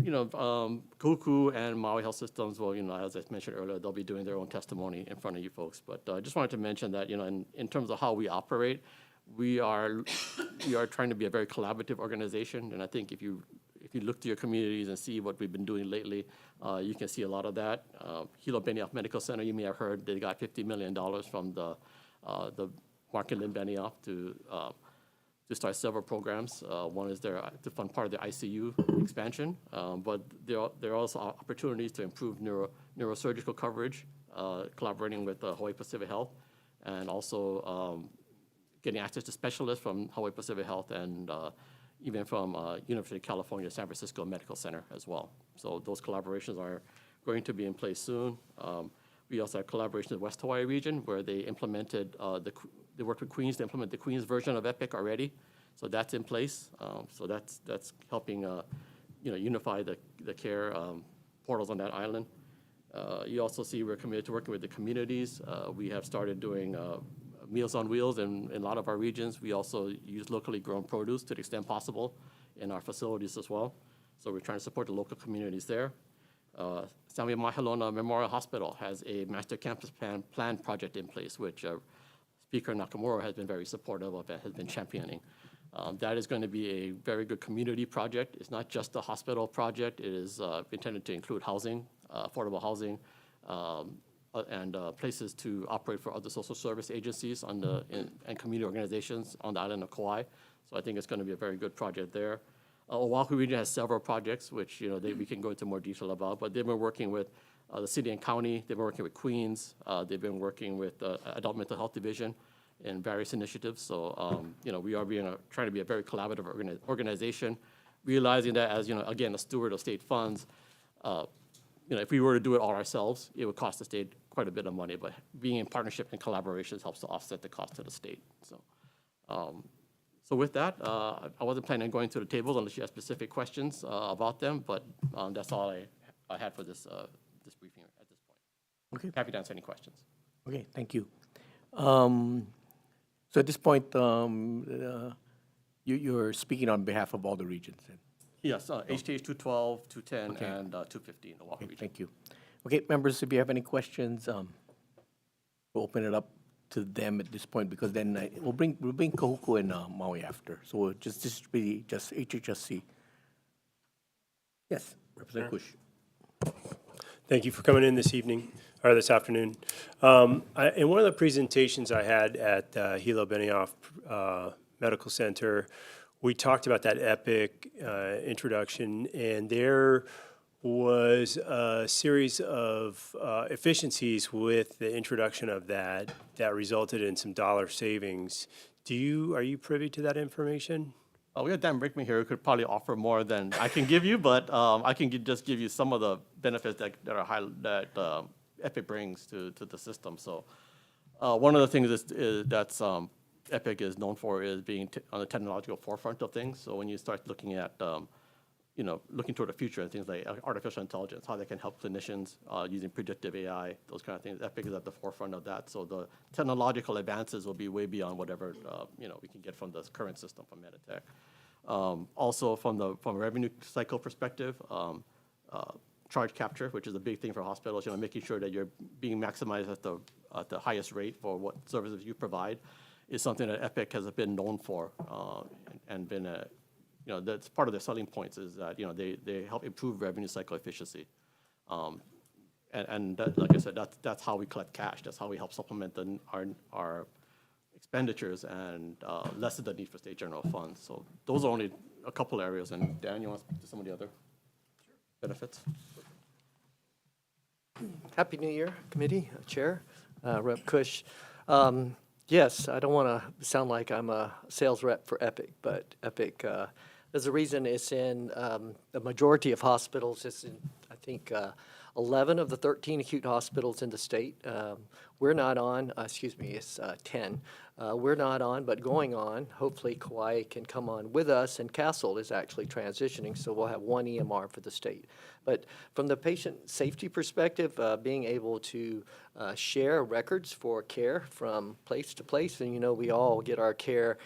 and Maui Health Systems, well, as I mentioned earlier, they'll be doing their own testimony in front of you folks. But I just wanted to mention that, in terms of how we operate, we are trying to be a very collaborative organization. And I think if you look to your communities and see what we've been doing lately, you can see a lot of that. Hilo Benioff Medical Center, you may have heard, they got $50 million from the Mark and Lynn Benioff to start several programs. One is to fund part of the ICU expansion, but there are also opportunities to improve neurosurgical coverage, collaborating with Hawaii Pacific Health, and also getting access to specialists from Hawaii Pacific Health and even from University of California, San Francisco Medical Center as well. So those collaborations are going to be in place soon. We also have collaboration with the West Hawaii region where they implemented, they worked with Queens to implement the Queens version of Epic already. So that's in place. So that's helping unify the care portals on that island. You also see we're committed to working with the communities. We have started doing Meals on Wheels in a lot of our regions. We also use locally grown produce to the extent possible in our facilities as well. So we're trying to support the local communities there. Sami Mahalona Memorial Hospital has a master campus plan project in place, which Speaker Nakamura has been very supportive of and has been championing. That is going to be a very good community project. It's not just a hospital project. It is intended to include housing, affordable housing, and places to operate for other social service agencies and community organizations on the island of Kauai. So I think it's going to be a very good project there. Oahu region has several projects, which we can go into more detail about, but they've been working with the city and county. They've been working with Queens. They've been working with the Adult Mental Health Division in various initiatives. So we are trying to be a very collaborative organization, realizing that as again, a steward of state funds. If we were to do it all ourselves, it would cost the state quite a bit of money. But being in partnership and collaborations helps to offset the cost to the state. So with that, I wasn't planning on going to the tables unless you have specific questions about them. But that's all I had for this briefing at this point. Okay. Happy to answer any questions. Okay, thank you. So at this point, you're speaking on behalf of all the regions. Then. Yes, HTH 212, 210, Okay. and 215, the Oahu Okay, region. thank you. Okay, members, if you have any questions, we'll open it up to them at this point because then we'll bring Kahuku and Maui after. So we'll this will be just HHSC. Yes, Representative Kush. Thank you for coming in this evening, or this afternoon. In one of the presentations I had at Hilo Benioff Medical Center, we talked about that EPIC introduction, and there was a series of efficiencies with the introduction of that resulted in some dollar savings. Are you privy to that information? We have Dan Brickman here who could probably offer more than I can give you, but I can just give you some of the benefits that EPIC brings to the system. So one of the things that's EPIC is known for is being on the technological forefront of things. So when you start looking at, looking toward the future and things like artificial intelligence, how they can help clinicians using predictive AI, those kind of things, EPIC is at the forefront of that. So the technological advances will be way beyond whatever, we can get from the current system from Meditech. Also from a revenue cycle perspective, charge capture, which is a big thing for hospitals, making sure that you're being maximized at the highest rate for what services you provide, is something that EPIC has been known for and been that's part of their selling points is that they help improve revenue cycle efficiency, and that, like I said, that's how we collect cash. That's how we help supplement our expenditures and lessen the need for state general funds. So those are only a couple areas. And Dan, you want to speak to some of the other benefits? Happy New Year, committee, chair, Rep. Kush. Yes, I don't want to sound like I'm a sales rep for EPIC, but EPIC, there's a reason it's in the majority of hospitals. It's in, I think, 11 of the 13 acute hospitals in the state. We're not on, it's 10. We're not on, but going on. Hopefully Kauai can come on with us, and Castle is actually transitioning, so we'll have one EMR for the state. But from the patient safety perspective, being able to share records for care from place to place, and we all get our care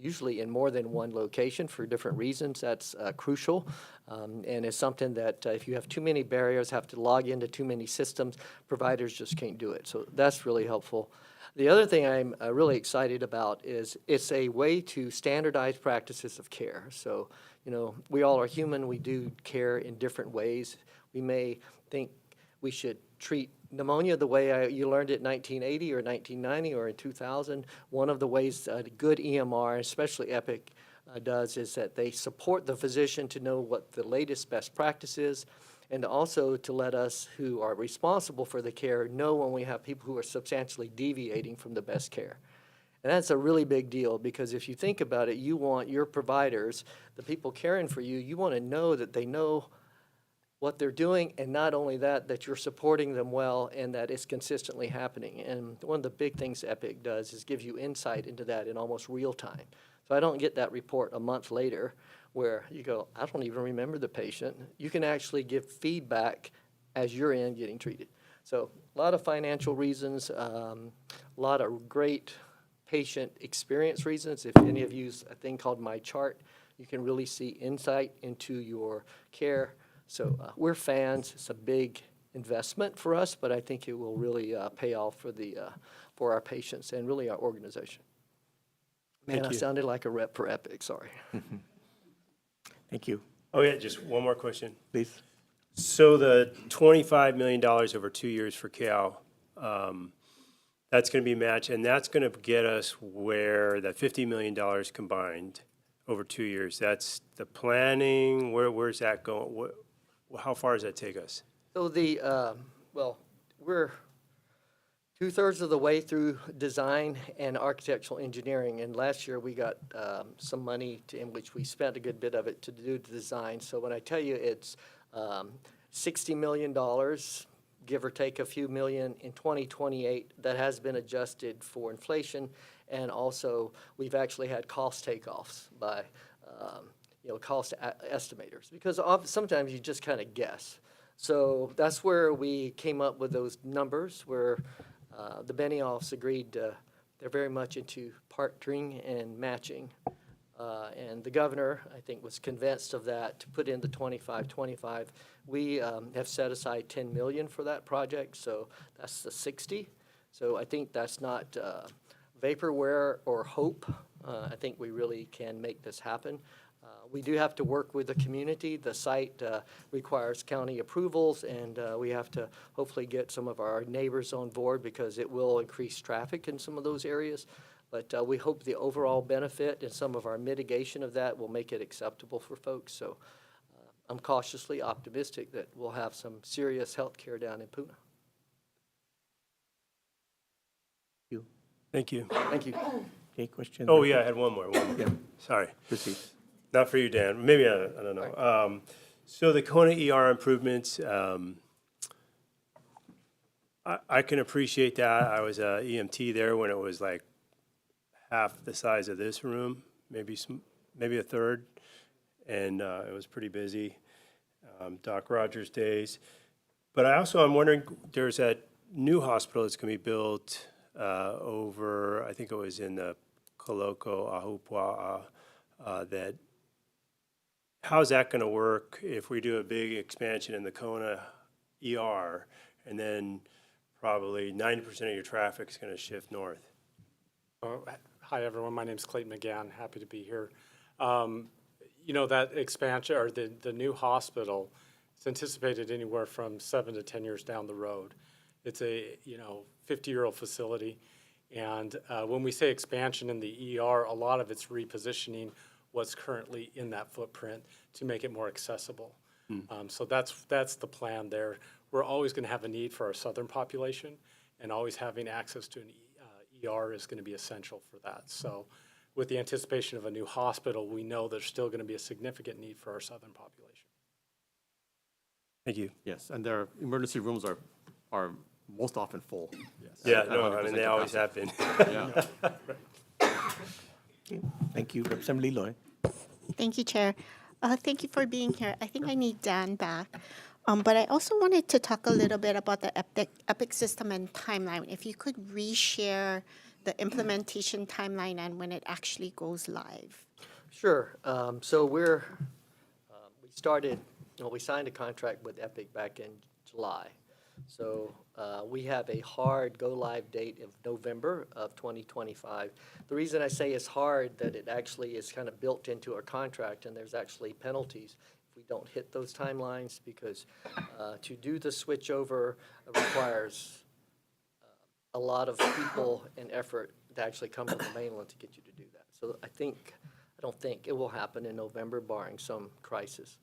usually in more than one location for different reasons. That's crucial, and it's something that if you have too many barriers, have to log into too many systems, providers just can't do it. So that's really helpful. The other thing I'm really excited about is it's a way to standardize practices of care. So, we all are human. We do care in different ways. We may think we should treat pneumonia, the way you learned it in 1980 or 1990 or in 2000, one of the ways good EMR, especially Epic, does is that they support the physician to know what the latest best practice is, and also to let us who are responsible for the care know when we have people who are substantially deviating from the best care. And that's a really big deal, because if you think about it, you want your providers, the people caring for you, you want to know that they know what they're doing, and not only that, that you're supporting them well and that it's consistently happening. And one of the big things Epic does is give you insight into that in almost real time. So I don't get that report a month later where you go, I don't even remember the patient. You can actually give feedback as you're in getting treated. So a lot of financial reasons, a lot of great patient experience reasons. If any of you use a thing called My Chart, you can really see insight into your care. So we're fans. It's a big investment for us, but I think it will really pay off for our patients and really our organization. Man, I sounded like a rep for Epic, sorry. Thank you. Oh, yeah, just one more question. Please. So the $25 million over 2 years for Cal, that's going to be matched, and that's going to get us where that $50 million combined over 2 years. That's the planning. Where's that going? How far does that take us? So we're 2/3 of the way through design and architectural engineering, and last year we got some money in which we spent a good bit of it to do the design. So when I tell you it's $60 million, give or take a few million in 2028, that has been adjusted for inflation, and also we've actually had cost takeoffs by cost estimators, because sometimes you just kind of guess. So that's where we came up with those numbers, where the Benioffs agreed they're very much into partnering and matching. And the governor, I think, was convinced of that to put in the 25-25. We have set aside $10 million for that project, so that's the 60. So I think that's not vaporware or hope. I think we really can make this happen. We do have to work with the community. The site requires county approvals, and we have to hopefully get some of our neighbors on board, because it will increase traffic in some of those areas. But we hope the overall benefit and some of our mitigation of that will make it acceptable for folks. So I'm cautiously optimistic that we'll have some serious health care down in Puna. Thank you. Thank you. Okay, question? Oh, yeah, I had one more. Yeah. Sorry. Proceed. Not for you, Dan. Maybe, I don't know. So the Kona ER improvements, I can appreciate that. I was a EMT there when it was like half the size of this room, maybe a third, and it was pretty busy. Doc Rogers days. But I'm wondering, there's that new hospital that's going to be built over, I think it was in the Koloko, Ahupua, how's that going to work if we do a big expansion in the Kona ER, and then probably 90% of your traffic is going to shift north? Hi, everyone. My name's Clayton McGann. Happy to be here. That expansion, or the new hospital, it's anticipated anywhere from 7 to 10 years down the road. It's a 50-year-old facility, and when we say expansion in the ER, a lot of it's repositioning what's currently in that footprint to make it more accessible. So that's the plan there. We're always going to have a need for our southern population, and always having access to an ER is going to be essential for that. So with the anticipation of a new hospital, we know there's still going to be a significant need for our southern population. Thank you. Yes, and their emergency rooms are most often full. Yes. Yeah, At no, I 100% mean, they always have been. Yeah. Thank you, Representative Loy. Thank you, Chair. Thank you for being here. I think I need Dan back. But I also wanted to talk a little bit about the Epic system and timeline. If you could reshare the implementation timeline and when it actually goes live. Sure. So we signed a contract with Epic back in July. So we have a hard go-live date of November of 2025. The reason I say it's hard, that it actually is kind of built into our contract, and there's actually penalties if we don't hit those timelines because to do the switchover requires a lot of people and effort to actually come to the mainland to get you to do that. So I don't think it will happen in November barring some crisis.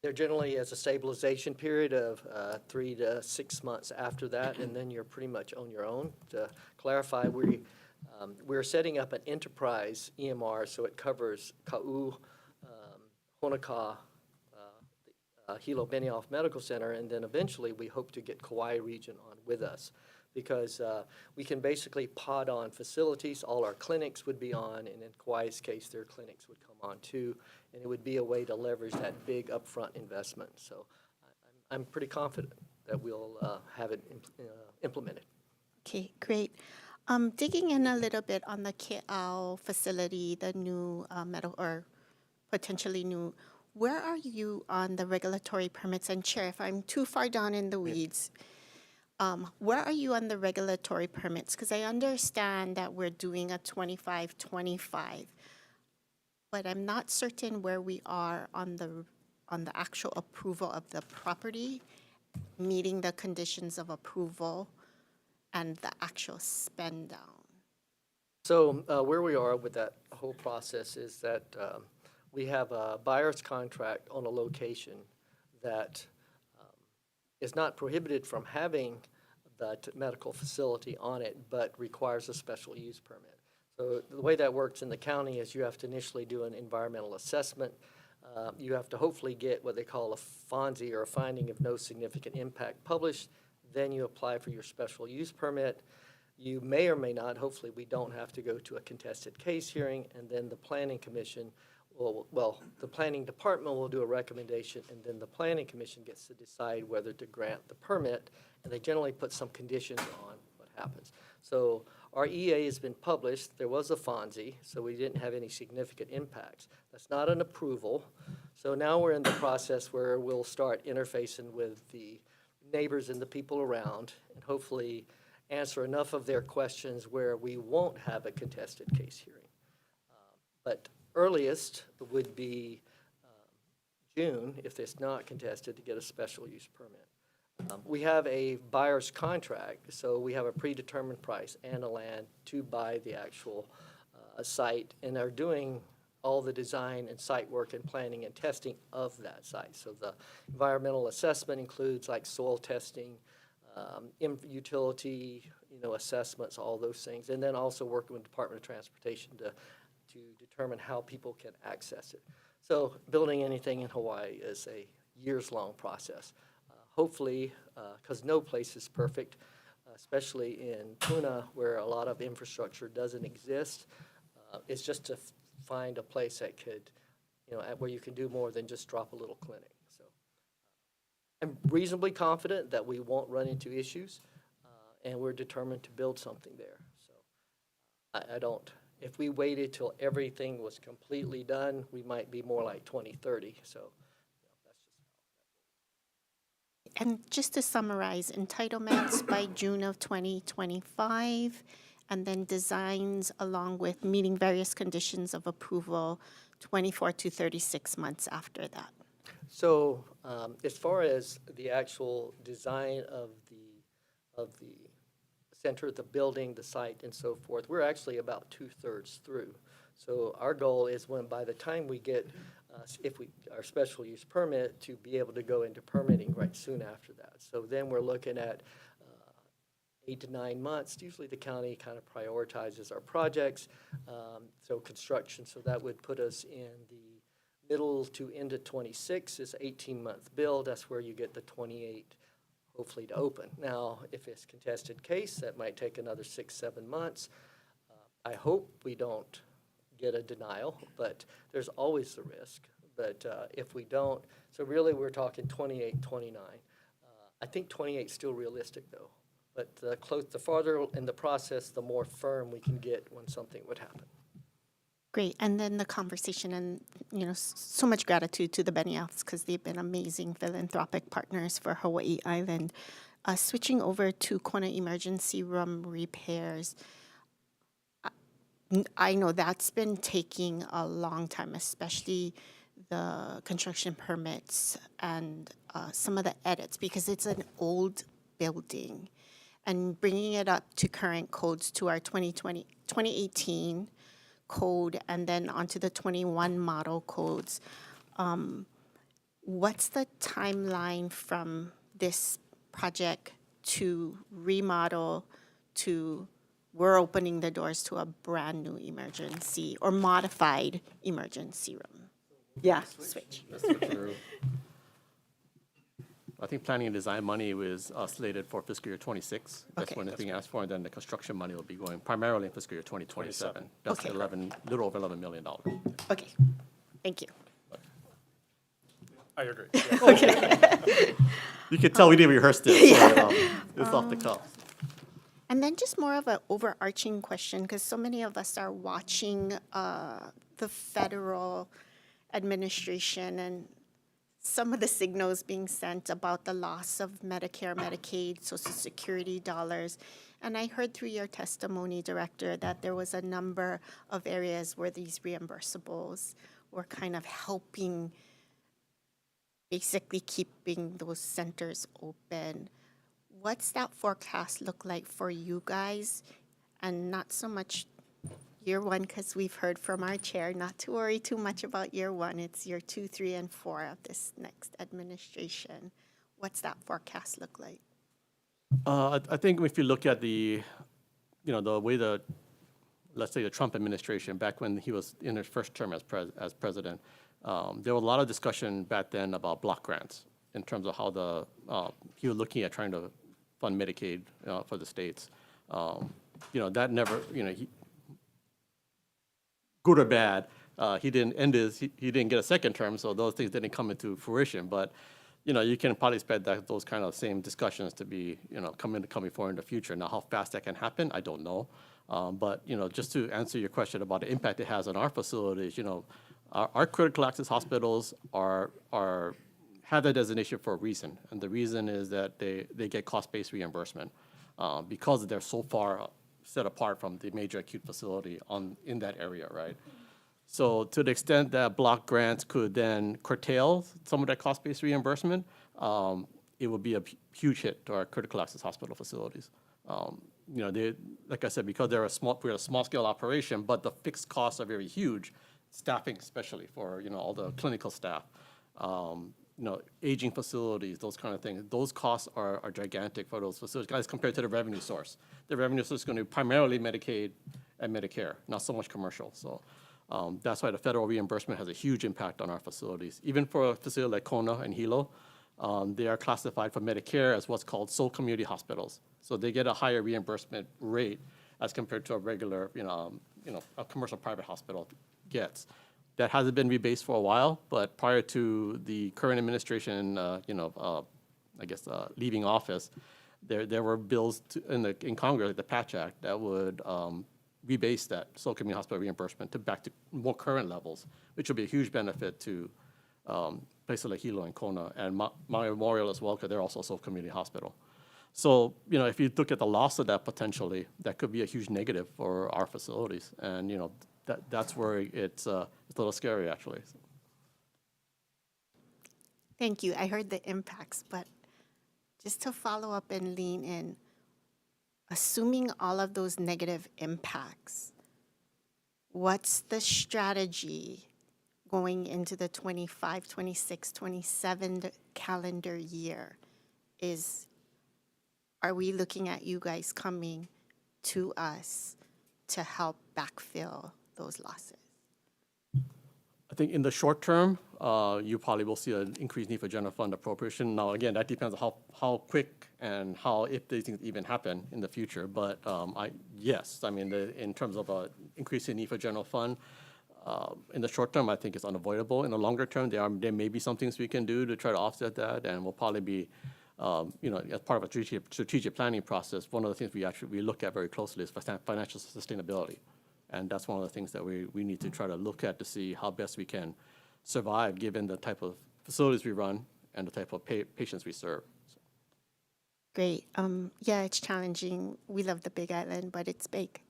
There generally is a stabilization period of 3 to 6 months after that, and then you're pretty much on your own. To clarify, we're setting up an enterprise EMR, so it covers Ka'u, Honoka, Hilo Benioff Medical Center, and then eventually we hope to get Kauai region on with us because we can basically pod on facilities. All our clinics would be on, and in Kauai's case, their clinics would come on too, and it would be a way to leverage that big upfront investment. So I'm pretty confident that we'll have it implemented. Okay, great. Digging in a little bit on the Ke'au facility, the new metal or potentially new, where are you on the regulatory permits? And Chair, if I'm too far down in the weeds, where are you on the regulatory permits? Because I understand that we're doing a 25-25, but I'm not certain where we are on the actual approval of the property, meeting the conditions of approval, and the actual spend down. So where we are with that whole process is that we have a buyer's contract on a location that is not prohibited from having that medical facility on it, but requires a special use permit. So the way that works in the county is you have to initially do an environmental assessment. You have to hopefully get what they call a FONSI, or a finding of no significant impact, published. Then you apply for your special use permit. You may or may not, hopefully we don't have to go to a contested case hearing, and then the planning commission the planning department will do a recommendation, and then the planning commission gets to decide whether to grant the permit, and they generally put some conditions on what happens. So our EA has been published. There was a FONSI, so we didn't have any significant impacts. That's not an approval. So now we're in the process where we'll start interfacing with the neighbors and the people around, and hopefully answer enough of their questions where we won't have a contested case hearing. But earliest would be June, if it's not contested, to get a special use permit. We have a buyer's contract, so we have a predetermined price and a land to buy the actual site, and are doing all the design and site work and planning and testing of that site. So the environmental assessment includes like soil testing, utility, assessments, all those things, and then also working with Department of Transportation to determine how people can access it. So building anything in Hawaii is a years-long process. Hopefully, because no place is perfect, especially in Puna where a lot of infrastructure doesn't exist, it's just to find a place that could, where you can do more than just drop a little clinic. So I'm reasonably confident that we won't run into issues, and we're determined to build something there. So I don't. If we waited till everything was completely done, we might be more like 2030. So that's just how. And just to summarize, entitlements by June of 2025, and then designs along with meeting various conditions of approval 24 to 36 months after that. So as far as the actual design of the center, the building, the site, and so forth, we're actually about 2/3 through. So our goal is by the time we get, our special use permit, to be able to go into permitting right soon after that. So then we're looking at 8 to 9 months. Usually the county kind of prioritizes our projects, so construction. So that would put us in the middle to end of 26 is 18-month build. That's where you get the 28 hopefully to open. Now, if it's contested case, that might take another 6-7 months. I hope we don't get a denial, but there's always the risk. But if we don't, so really we're talking 28, 29. I think 28 is still realistic though. But the farther in the process, the more firm we can get when something would happen. Great, and then the conversation, and so much gratitude to the Benioffs because they've been amazing philanthropic partners for Hawaii Island. Switching over to Kona emergency room repairs, I know that's been taking a long time, especially the construction permits and some of the edits, because it's an old building. And bringing it up to current codes, to our 2018 code, and then onto the 21 model codes. What's the timeline from this project to remodel to we're opening the doors to a brand-new emergency or modified emergency room? Yeah, switch. I think planning and design money was slated for fiscal year '26. That's Okay. when it's being asked for, and then the construction money will be going primarily in fiscal year 2027. That's Okay. little over $11 million. Okay, thank you. I agree. You could tell we didn't rehearse this, so it's off the cuff. And then just more of an overarching question, because so many of us are watching the federal administration and some of the signals being sent about the loss of Medicare, Medicaid, Social Security dollars. And I heard through your testimony, Director, that there was a number of areas where these reimbursables were kind of helping, basically keeping those centers open. What's that forecast look like for you guys? And not so much year one, because we've heard from our chair not to worry too much about year one. It's year 2, 3, and 4 of this next administration. What's that forecast look like? I think if you look at the way let's say the Trump administration, back when he was in his first term as president, there was a lot of discussion back then about block grants in terms of how he was looking at trying to fund Medicaid for the states. That never, good or bad, he didn't he didn't get a second term, so those things didn't come into fruition. But you can probably expect those kind of same discussions to be coming forward in the future. Now, how fast that can happen, I don't know. But just to answer your question about the impact it has on our facilities, our critical access hospitals have that designation for a reason, and the reason is that they get cost-based reimbursement because they're so far set apart from the major acute facility in that area, right? So to the extent that block grants could then curtail some of that cost-based reimbursement, it would be a huge hit to our critical access hospital facilities. Like I said, because we're a small-scale operation, but the fixed costs are very huge, staffing especially for all the clinical staff, aging facilities, those kind of things. Those costs are gigantic for those facilities as compared to the revenue source. The revenue source is going to be primarily Medicaid and Medicare, not so much commercial. So that's why the federal reimbursement has a huge impact on our facilities. Even for a facility like Kona and Hilo, they are classified for Medicare as what's called sole community hospitals. So they get a higher reimbursement rate as compared to a regular, a commercial private hospital gets. That hasn't been rebased for a while, but prior to the current administration, leaving office, there were bills in Congress, the Patch Act, that would rebase that sole community hospital reimbursement back to more current levels, which would be a huge benefit to places like Hilo and Kona and Maui Memorial as well, because they're also a sole community hospital. So, if you look at the loss of that potentially, that could be a huge negative for our facilities. And, that's where it's a little scary, actually. Thank you. I heard the impacts, but just to follow up and lean in, assuming all of those negative impacts, what's the strategy going into the 25, 26, 27 calendar year? Are we looking at you guys coming to us to help backfill those losses? I think in the short term, you probably will see an increased need for general fund appropriation. Now, again, that depends on how quick and if these things even happen in the future. But in terms of increasing need for general fund, in the short term, I think it's unavoidable. In the longer term, there may be some things we can do to try to offset that, and we'll probably be, as part of a strategic planning process, one of the things we look at very closely is financial sustainability. And that's one of the things that we need to try to look at to see how best we can survive given the type of facilities we run and the type of patients we serve. Great. Yeah, it's challenging. We love the Big Island, but it's big.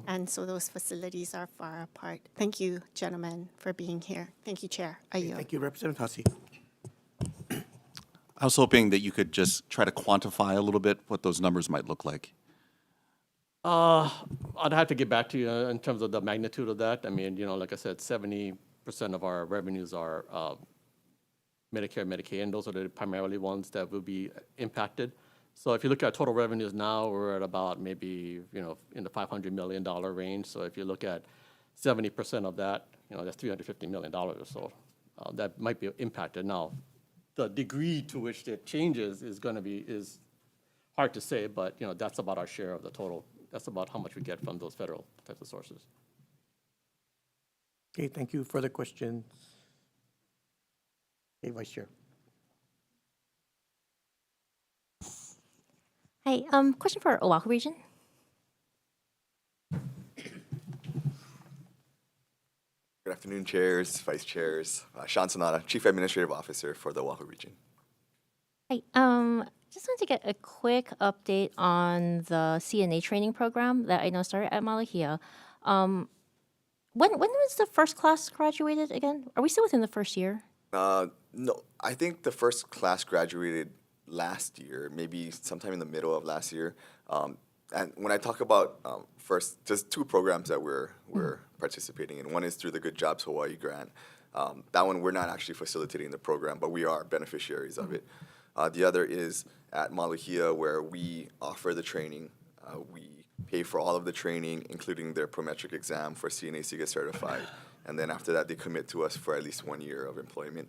And so those facilities are far apart. Thank you, gentlemen, for being here. Thank you, Chair. I yield. Thank you, Representative Hussey. I was hoping that you could just try to quantify a little bit what those numbers might look like. I'd have to get back to you in terms of the magnitude of that. I mean, like I said, 70% of our revenues are Medicare, Medicaid, and those are the primarily ones that will be impacted. So if you look at total revenues now, we're at about maybe, in the $500 million range. So if you look at 70% of that, that's $350 million or so. That might be impacted. Now, the degree to which it changes is hard to say, but, that's about our share of the total. That's about how much we get from those federal types of sources. Okay, thank you. Further questions? Okay, Vice Chair. Hi, question for Oahu region. Good afternoon, chairs, vice chairs. Sean Sonata, Chief Administrative Officer for the Oahu region. Hi, just wanted to get a quick update on the CNA training program that I know started at Malahia. When was the first class graduated again? Are we still within the first year? No, I think the first class graduated last year, maybe sometime in the middle of last year. And when I talk about first, just two programs that we're participating in. One is through the Good Jobs Hawaii grant. That one, we're not actually facilitating the program, but we are beneficiaries of it. The other is at Malahia, where we offer the training. We pay for all of the training, including their prometric exam for CNAs to get certified. And then after that, they commit to us for at least 1 year of employment.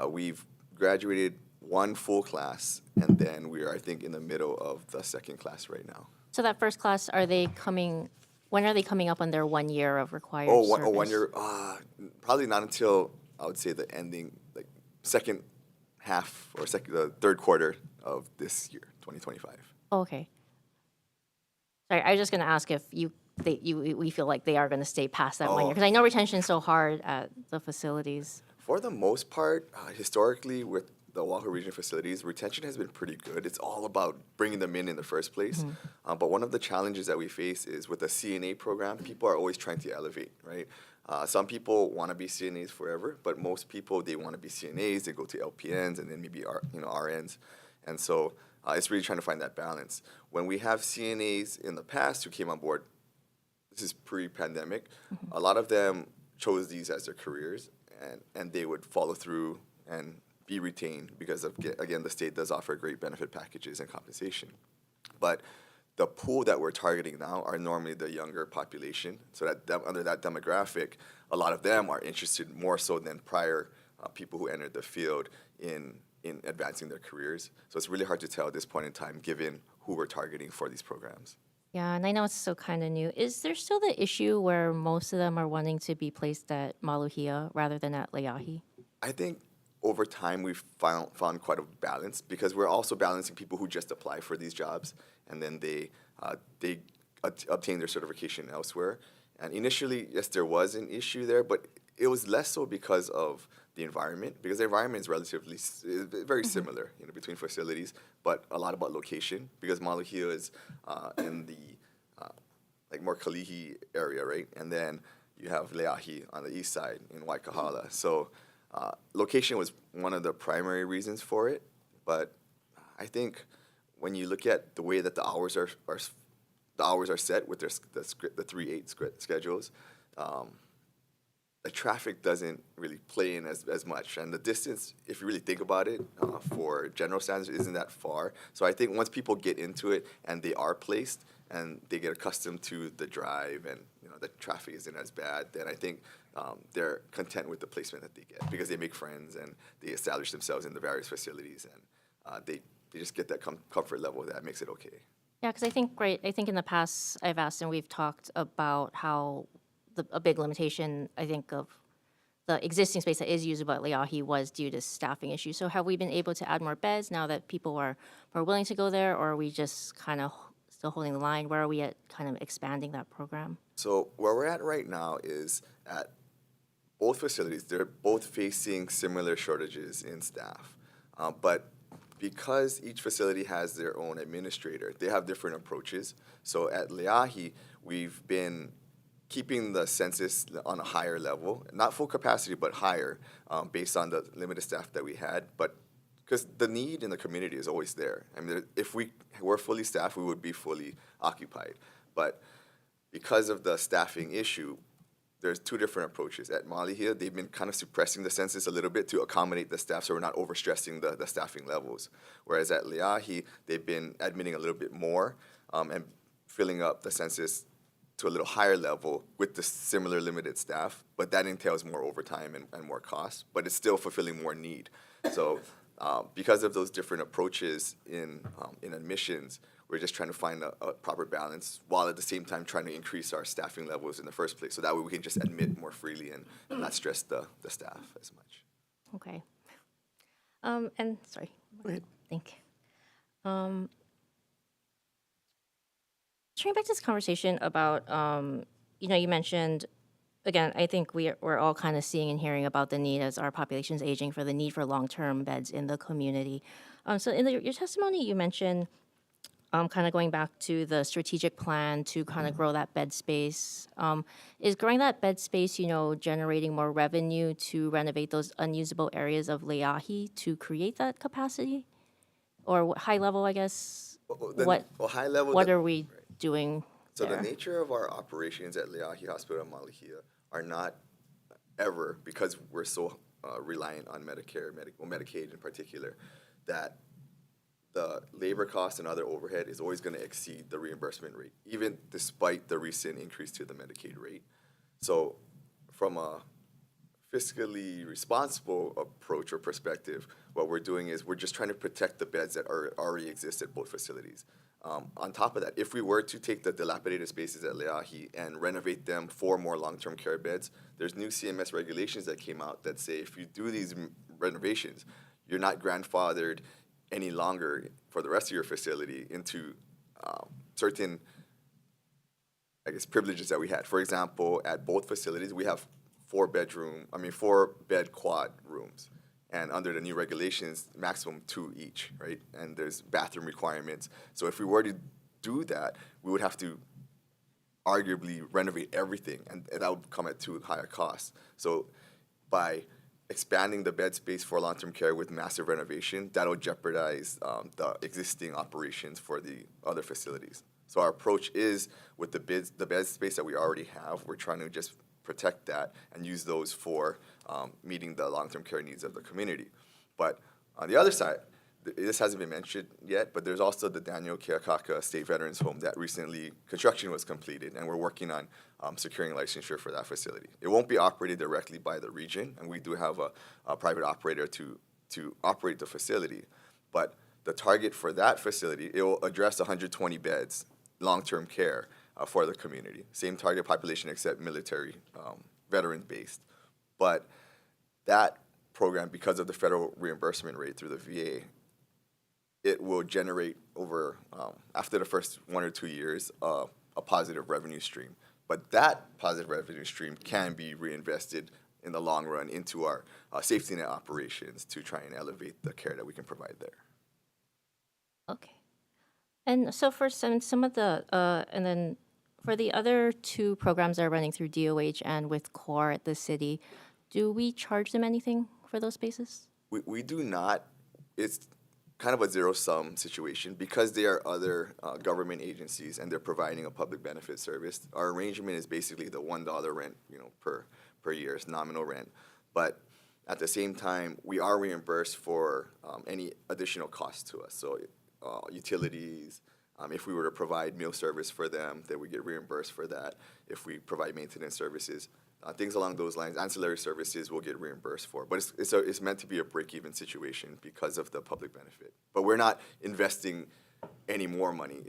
We've graduated one full class, and then we are, I think, in the middle of the second class right now. So that first class, when are they coming up on their 1 year of required service? 1 year, probably not until, I would say, the ending, like second half or the third quarter of this year, 2025. Oh, okay. Sorry, I was just going to ask if we feel like they are going to stay past that 1 year, because I know retention is so hard at the facilities. For the most part, historically, with the Oahu region facilities, retention has been pretty good. It's all about bringing them in the first place. But one of the challenges that we face is with the CNA program, people are always trying to elevate, right? Some people want to be CNAs forever, but most people, they want to be CNAs, they go to LPNs, and then maybe RNs. And so it's really trying to find that balance. When we have CNAs in the past who came on board, this is pre-pandemic, a lot of them chose these as their careers, and they would follow through and be retained because, again, the state does offer great benefit packages and compensation. But the pool that we're targeting now are normally the younger population, so that under that demographic, a lot of them are interested more so than prior people who entered the field in advancing their careers. So it's really hard to tell at this point in time, given who we're targeting for these programs. Yeah, and I know it's still kind of new. Is there still the issue where most of them are wanting to be placed at Maluhia rather than at Leahi? I think over time we've found quite a balance, because we're also balancing people who just apply for these jobs and then they obtain their certification elsewhere. And initially, yes, there was an issue there, but it was less so because of the environment, because the environment is relatively very similar, between facilities, but a lot about location, because Maluhia is in the more Kalihi area, right? And then you have Leahi on the east side in Waikahala. So location was one of the primary reasons for it, but I think when you look at the way that the hours are set with the 3/8 schedules, the traffic doesn't really play in as much. And the distance, if you really think about it, for general standards, isn't that far. So I think once people get into it and they are placed and they get accustomed to the drive and the traffic isn't as bad, then I think they're content with the placement that they get, because they make friends and they establish themselves in the various facilities, and they just get that comfort level that makes it okay. Yeah, because I think in the past I've asked and we've talked about how a big limitation, I think, of the existing space that is usable at Leahi was due to staffing issues. So have we been able to add more beds now that people are more willing to go there, or are we just kind of still holding the line? Where are we at kind of expanding that program? So where we're at right now is at both facilities. They're both facing similar shortages in staff. But because each facility has their own administrator, they have different approaches. So at Leahi, we've been keeping the census on a higher level, not full capacity, but higher, based on the limited staff that we had. But because the need in the community is always there. I mean, if we were fully staffed, we would be fully occupied. But because of the staffing issue, there's two different approaches. At Malihia, they've been kind of suppressing the census a little bit to accommodate the staff so we're not overstressing the staffing levels. Whereas at Leahi, they've been admitting a little bit more and filling up the census to a little higher level with the similar limited staff, but that entails more overtime and more costs, but it's still fulfilling more need. So because of those different approaches in admissions, we're just trying to find a proper balance while at the same time trying to increase our staffing levels in the first place. So that way we can just admit more freely and not stress the staff as much. Okay. And sorry. Go ahead. Thank you. Turning back to this conversation about, you mentioned, again, I think we're all kind of seeing and hearing about the need as our population is aging for the need for long-term beds in the community. So in your testimony, you mentioned kind of going back to the strategic plan to kind of grow that bed space. Is growing that bed space, generating more revenue to renovate those unusable areas of Leahi to create that capacity? Or high level, I guess? High level. What are we doing So there? the nature of our operations at Leahi Hospital and Malihia are not ever, because we're so reliant on Medicare, Medicaid in particular, that the labor cost and other overhead is always going to exceed the reimbursement rate, even despite the recent increase to the Medicaid rate. So from a fiscally responsible approach or perspective, what we're doing is we're just trying to protect the beds that already exist at both facilities. On top of that, if we were to take the dilapidated spaces at Leahi and renovate them for more long-term care beds, there's new CMS regulations that came out that say if you do these renovations, you're not grandfathered any longer for the rest of your facility into certain, privileges that we had. For example, at both facilities, we have 4-bed quad rooms. And under the new regulations, maximum 2 each, right? And there's bathroom requirements. So if we were to do that, we would have to arguably renovate everything, and that would come at too high a cost. So by expanding the bed space for long-term care with massive renovation, that'll jeopardize the existing operations for the other facilities. So our approach is with the bed space that we already have, we're trying to just protect that and use those for meeting the long-term care needs of the community. But on the other side, this hasn't been mentioned yet, but there's also the Daniel Keakaka State Veterans Home that recently construction was completed, and we're working on securing licensure for that facility. It won't be operated directly by the region, and we do have a private operator to operate the facility. But the target for that facility, it will address 120 beds, long-term care for the community. Same target population except military, veteran-based. But that program, because of the federal reimbursement rate through the VA, it will generate over, after the first 1 or 2 years, a positive revenue stream. But that positive revenue stream can be reinvested in the long run into our safety net operations to try and elevate the care that we can provide there. Okay. And so for some of the, and then for the other 2 programs that are running through DOH and with CORE at the city, do we charge them anything for those spaces? We do not. It's kind of a zero-sum situation because they are other government agencies and they're providing a public benefit service. Our arrangement is basically the $1 rent, per year. It's nominal rent. But at the same time, we are reimbursed for any additional costs to us. So utilities, if we were to provide meal service for them, then we get reimbursed for that. If we provide maintenance services, things along those lines, ancillary services will get reimbursed for. But it's meant to be a break-even situation because of the public benefit. But we're not investing any more money.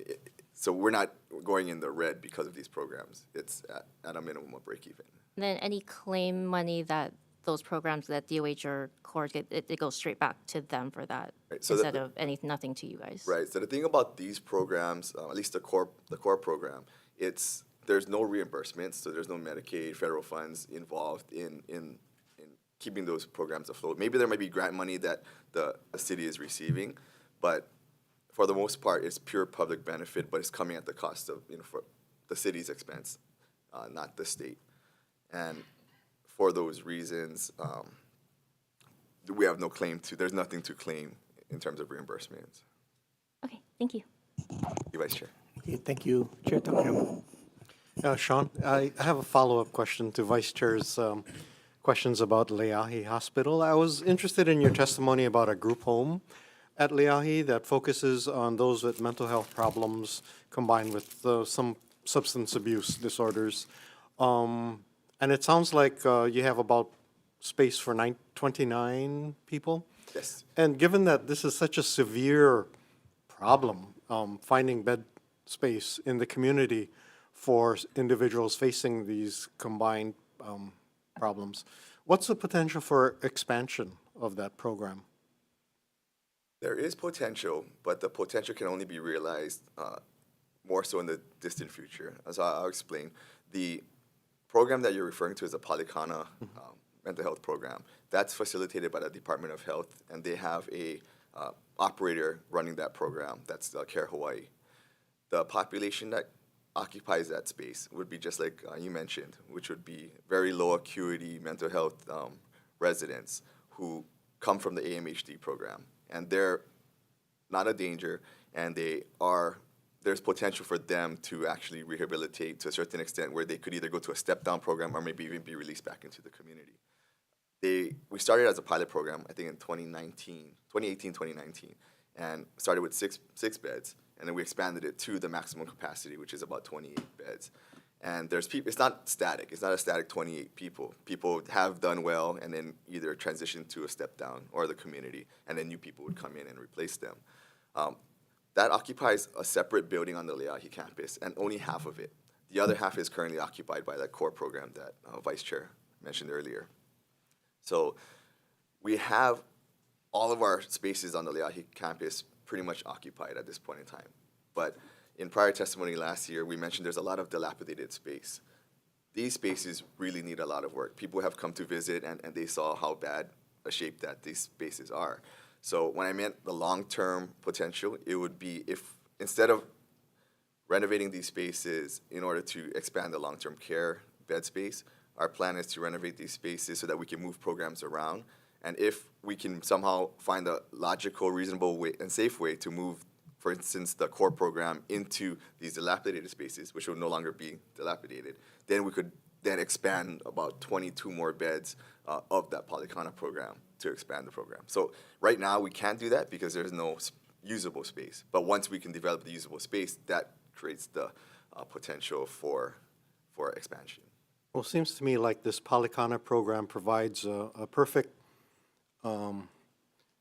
So we're not going in the red because of these programs. It's at a minimum of break-even. Then any claim money that those programs that DOH or CORE get, it goes straight back to them for that, right, so instead of nothing to you guys. Right. So the thing about these programs, at least the core program, there's no reimbursements, so there's no Medicaid, federal funds involved in keeping those programs afloat. Maybe there might be grant money that the city is receiving, but for the most part, it's pure public benefit, but it's coming at the cost of, for the city's expense, not the state. And for those reasons, we have no claim to, there's nothing to claim in terms of reimbursements. Okay, thank you. You, Vice Chair. Okay, thank you. Chair Takayama. Sean, I have a follow-up question to Vice Chair's questions about Leahi Hospital. I was interested in your testimony about a group home at Leahi that focuses on those with mental health problems combined with some substance abuse disorders. And it sounds like you have about space for 29 people? Yes. And given that this is such a severe problem, finding bed space in the community for individuals facing these combined problems, what's the potential for expansion of that program? There is potential, but the potential can only be realized more so in the distant future. As I'll explain, the program that you're referring to is a Polycana mental health program. That's facilitated by the Department of Health, and they have a operator running that program. That's Care Hawaii. The population that occupies that space would be just like you mentioned, which would be very low acuity mental health residents who come from the AM HST program. And they're not a danger, and there's potential for them to actually rehabilitate to a certain extent where they could either go to a step-down program or maybe even be released back into the community. We started as a pilot program, I think in 2018, 2019, and started with six beds, and then we expanded it to the maximum capacity, which is about 28 beds. And there's people, it's not static. It's not a static 28 people. People have done well and then either transition to a step down or the community, and then new people would come in and replace them. That occupies a separate building on the Leahi campus, and only half of it. The other half is currently occupied by that core program that Vice Chair mentioned earlier. So we have all of our spaces on the Leahi campus pretty much occupied at this point in time. But in prior testimony last year, we mentioned there's a lot of dilapidated space. These spaces really need a lot of work. People have come to visit, and they saw how bad a shape that these spaces are. So when I meant the long-term potential, it would be if instead of renovating these spaces in order to expand the long-term care bed space, our plan is to renovate these spaces so that we can move programs around. And if we can somehow find a logical, reasonable way and safe way to move, for instance, the core program into these dilapidated spaces, which will no longer be dilapidated, then we could then expand about 22 more beds of that Polycana program to expand the program. So right now we can't do that because there's no usable space. But once we can develop the usable space, that creates the potential for expansion. Well, it seems to me like this Polycana program provides a perfect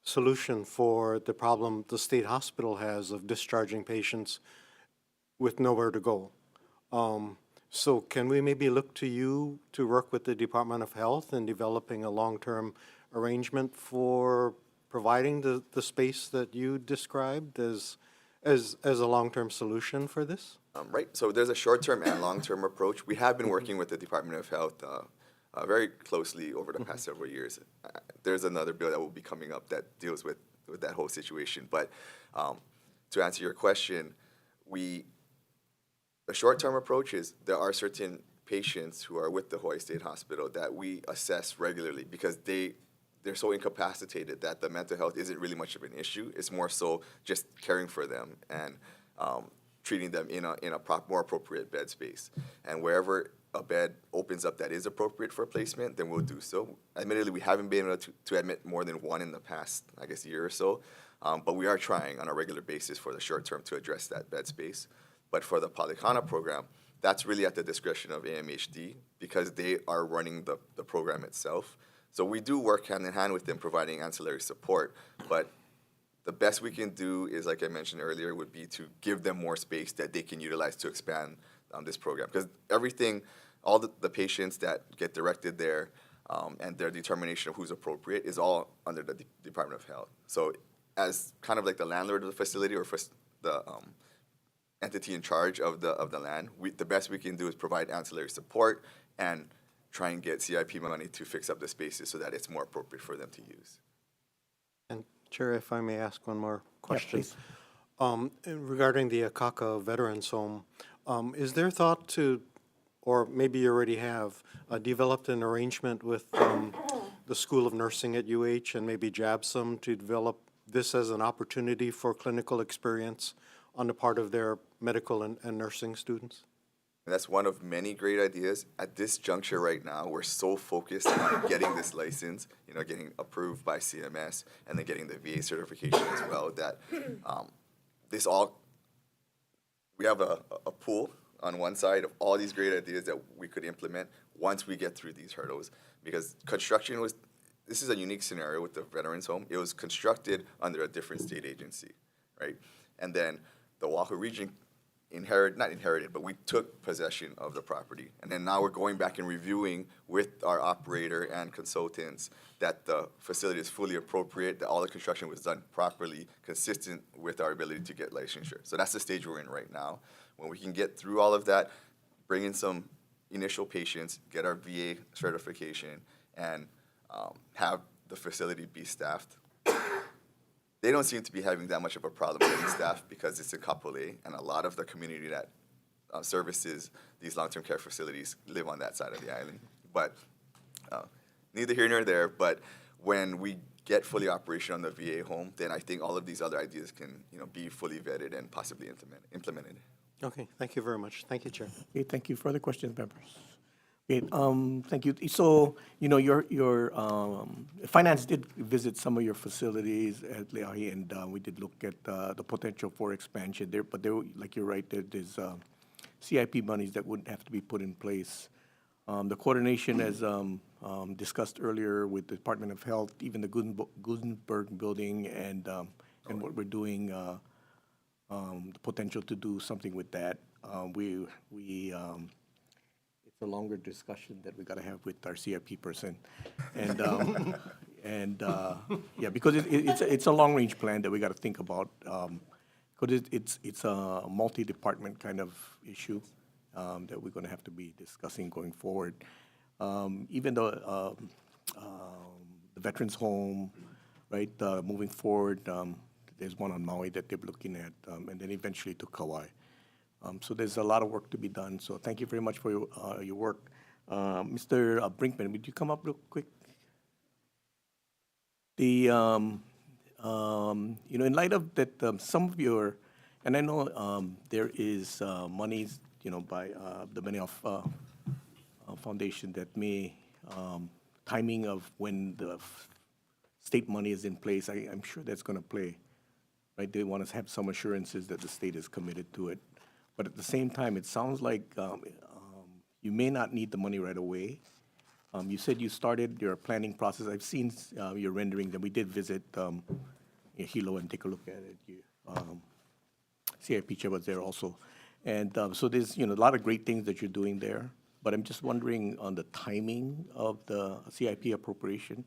solution for the problem the state hospital has of discharging patients with nowhere to go. So can we maybe look to you to work with the Department of Health in developing a long-term arrangement for providing the space that you described as a long-term solution for this? Right, so there's a short-term and long-term approach. We have been working with the Department of Health very closely over the past several years. There's another bill that will be coming up that deals with that whole situation. But to answer your question, the short-term approach is there are certain patients who are with the Hawaii State Hospital that we assess regularly because they're so incapacitated that the mental health isn't really much of an issue. It's more so just caring for them and treating them in a more appropriate bed space. And wherever a bed opens up that is appropriate for placement, then we'll do so. Admittedly, we haven't been able to admit more than one in the past, I guess, year or so. But we are trying on a regular basis for the short term to address that bed space. But for the Polycana program, that's really at the discretion of AM HST because they are running the program itself. So we do work hand in hand with them providing ancillary support, but the best we can do is, like I mentioned earlier, would be to give them more space that they can utilize to expand this program. Because all the patients that get directed there and their determination of who's appropriate is all under the Department of Health. So as kind of like the landlord of the facility or the entity in charge of the land, the best we can do is provide ancillary support and try and get CIP money to fix up the spaces so that it's more appropriate for them to use. And Chair, if I may ask one more question. please. And regarding the Akaka Veterans Home, is there thought to, or maybe you already have, developed an arrangement with the School of Nursing at UH and maybe JABSOM to develop this as an opportunity for clinical experience on the part of their medical and nursing students? And that's one of many great ideas. At this juncture right now, we're so focused on getting this license, getting approved by CMS, and then getting the VA certification as well, that we have a pool on one side of all these great ideas that we could implement once we get through these hurdles. Because this is a unique scenario with the Veterans Home. It was constructed under a different state agency, right? And then the Oahu region we took possession of the property. And then now we're going back and reviewing with our operator and consultants that the facility is fully appropriate, that all the construction was done properly, consistent with our ability to get licensure. So that's the stage we're in right now. When we can get through all of that, bring in some initial patients, get our VA certification, and have the facility be staffed. They don't seem to be having that much of a problem getting staff because it's in Kapolei, and a lot of the community that services these long-term care facilities live on that side of the island. But neither here nor there, but when we get fully operational on the VA home, then I think all of these other ideas can be fully vetted and possibly implemented. Okay, thank you very much. Thank you, Chair. Okay, thank you. Further questions, members? Okay, thank you. So, your finance did visit some of your facilities at Leahi, and we did look at the potential for expansion there. But like you're right, there's CIP monies that would have to be put in place. The coordination, as discussed earlier with the Department of Health, even the Gutenberg building, and what we're doing, the potential to do something with that. It's a longer discussion that we got to have with our CIP person, and because it's a long range plan that we got to think about, because it's a multi-department kind of issue that we're going to have to be discussing going forward. Even though the Veterans Home, right, moving forward, there's one on Maui that they're looking at, and then eventually to Kauai. So there's a lot of work to be done. So thank you very much for your work. Mr. Brinkman, would you come up real quick? In light of that, some of your, and I know there is monies, by the Benioff Foundation that may, timing of when the state money is in place, I'm sure that's going to play, right? They want to have some assurances that the state is committed to it. But at the same time, it sounds like you may not need the money right away. You said you started your planning process. I've seen your renderings, and we did visit Hilo and take a look at it. CIP chair was there also. And so there's a lot of great things that you're doing there. But I'm just wondering on the timing of the CIP appropriation.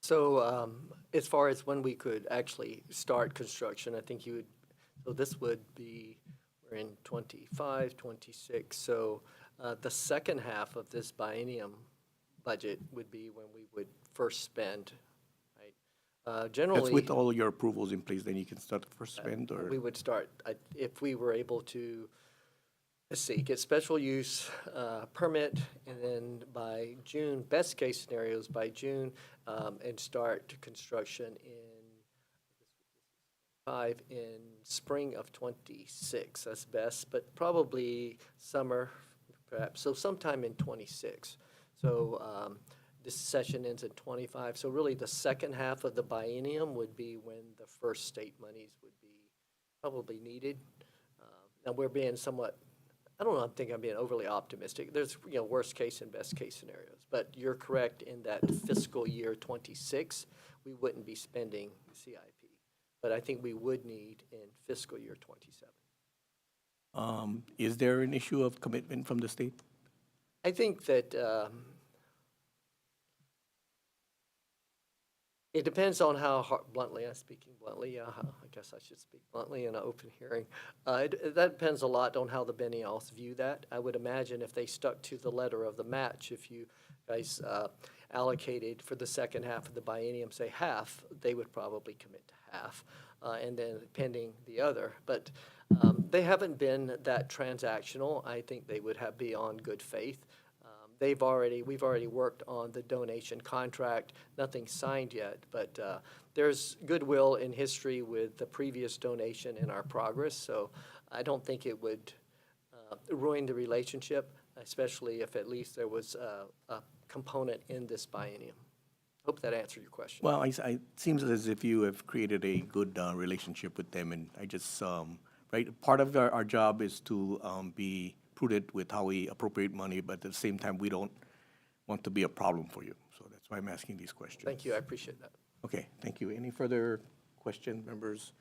So as far as when we could actually start construction, I think so this would be, we're in 25, 26. So the second half of this biennium budget would be when we would first spend, right? Generally. That's with all your approvals in place, then you can start the first spend, or? We would start, if we were able to, let's see, get special use permit, and then by June, best case scenarios by June, and start construction in spring of 26. That's best, but probably summer, perhaps. So sometime in 26. So this session ends in 25. So really, the second half of the biennium would be when the first state monies would be probably needed. Now we're being somewhat, I don't know, I think I'm being overly optimistic. There's worst case and best case scenarios, but you're correct in that fiscal year 26, we wouldn't be spending CIP, but I think we would need in fiscal year 27. Is there an issue of commitment from the state? I think that it depends on how bluntly, I'm speaking bluntly, I guess I should speak bluntly in an open hearing. That depends a lot on how the Benioffs view that. I would imagine if they stuck to the letter of the match, if you guys allocated for the second half of the biennium, say half, they would probably commit to half. and then pending the other. But they haven't been that transactional. I think they would be on good faith. We've already worked on the donation contract. Nothing signed yet, but there's goodwill in history with the previous donation in our progress. So I don't think it would ruin the relationship, especially if at least there was a component in this biennium. Hope that answered your question. Well, it seems as if you have created a good relationship with them, and I just, right, part of our job is to be prudent with how we appropriate money, but at the same time, we don't want to be a problem for you. So that's why I'm asking these questions. Thank you, I appreciate that. Okay, thank you. Any further questions, members?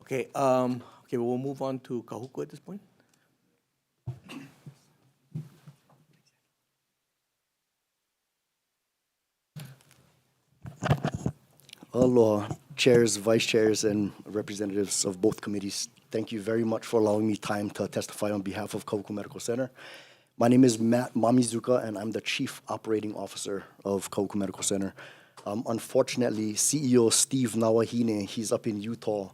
Okay, we'll move on to Kahuku at this point. Aloha, chairs, vice chairs, and representatives of both committees. Thank you very much for allowing me time to testify on behalf of Kahuku Medical Center. My name is Matt Mamizuka, and I'm the Chief Operating Officer of Kahuku Medical Center. Unfortunately, CEO Steve Nawahine, he's up in Utah.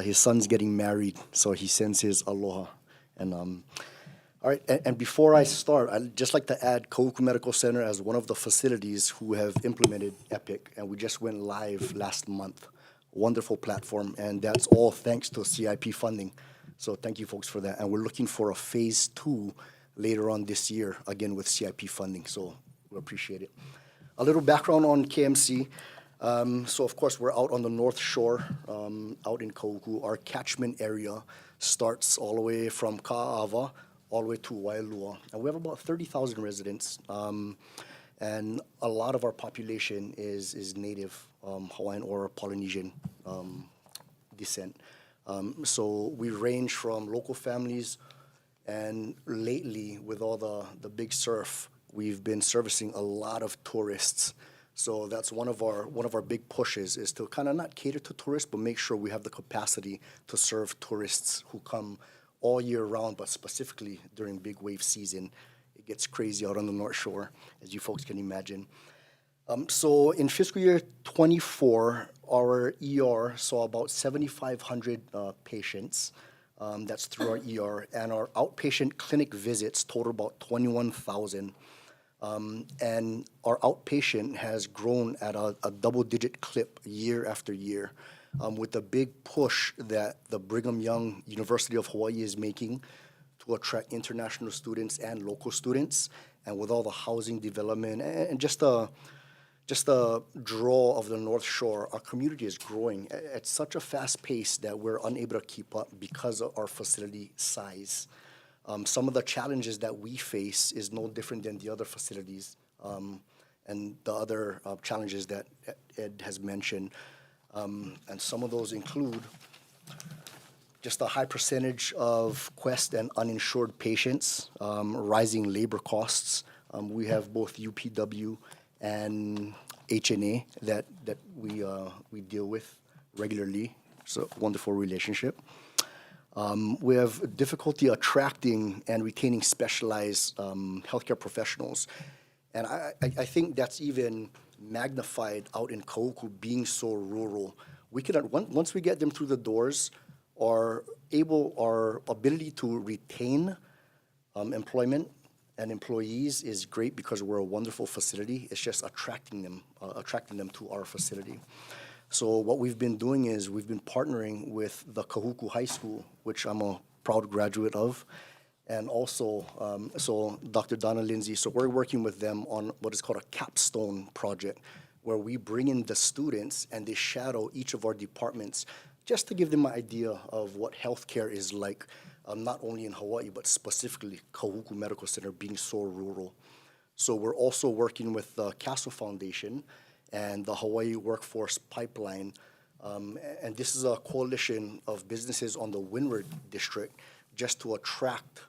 His son's getting married, so he sends his aloha. And all right, and before I start, I'd just like to add Kahuku Medical Center as one of the facilities who have implemented Epic, and we just went live last month. Wonderful platform, and that's all thanks to CIP funding. So thank you folks for that. And we're looking for a phase 2 later on this year, again with CIP funding, so we appreciate it. A little background on KMC. So of course, we're out on the North Shore, out in Kahuku. Our catchment area starts all the way from Ka'ava all the way to Wailua. And we have about 30,000 residents. And a lot of our population is native Hawaiian or Polynesian descent. So we range from local families, and lately, with all the big surf, we've been servicing a lot of tourists. So that's one of our big pushes, is to kind of not cater to tourists, but make sure we have the capacity to serve tourists who come all year round, but specifically during big wave season. It gets crazy out on the North Shore, as you folks can imagine. So in fiscal year 24, our ER saw about 7,500 patients. That's through our ER. And our outpatient clinic visits total about 21,000. And our outpatient has grown at a double-digit clip year after year, with the big push that the Brigham Young University of Hawaii is making to attract international students and local students, and with all the housing development and just the draw of the North Shore, our community is growing at such a fast pace that we're unable to keep up because of our facility size. Some of the challenges that we face is no different than the other facilities, and the other challenges that Ed has mentioned. And some of those include just a high percentage of Quest and uninsured patients, rising labor costs. We have both UPW and HNA that we deal with regularly. It's a wonderful relationship. We have difficulty attracting and retaining specialized healthcare professionals. And I think that's even magnified out in Kahuku, being so rural. We can, once we get them through the doors, our ability to retain employment and employees is great because we're a wonderful facility. It's just attracting them to our facility. So what we've been doing is we've been partnering with the Kahuku High School, which I'm a proud graduate of, and also so Dr. Donna Lindsay. So we're working with them on what is called a capstone project, where we bring in the students and they shadow each of our departments just to give them an idea of what healthcare is like, not only in Hawaii, but specifically Kahuku Medical Center being so rural. So we're also working with the Castle Foundation and the Hawaii Workforce Pipeline. And this is a coalition of businesses on the Windward District just to attract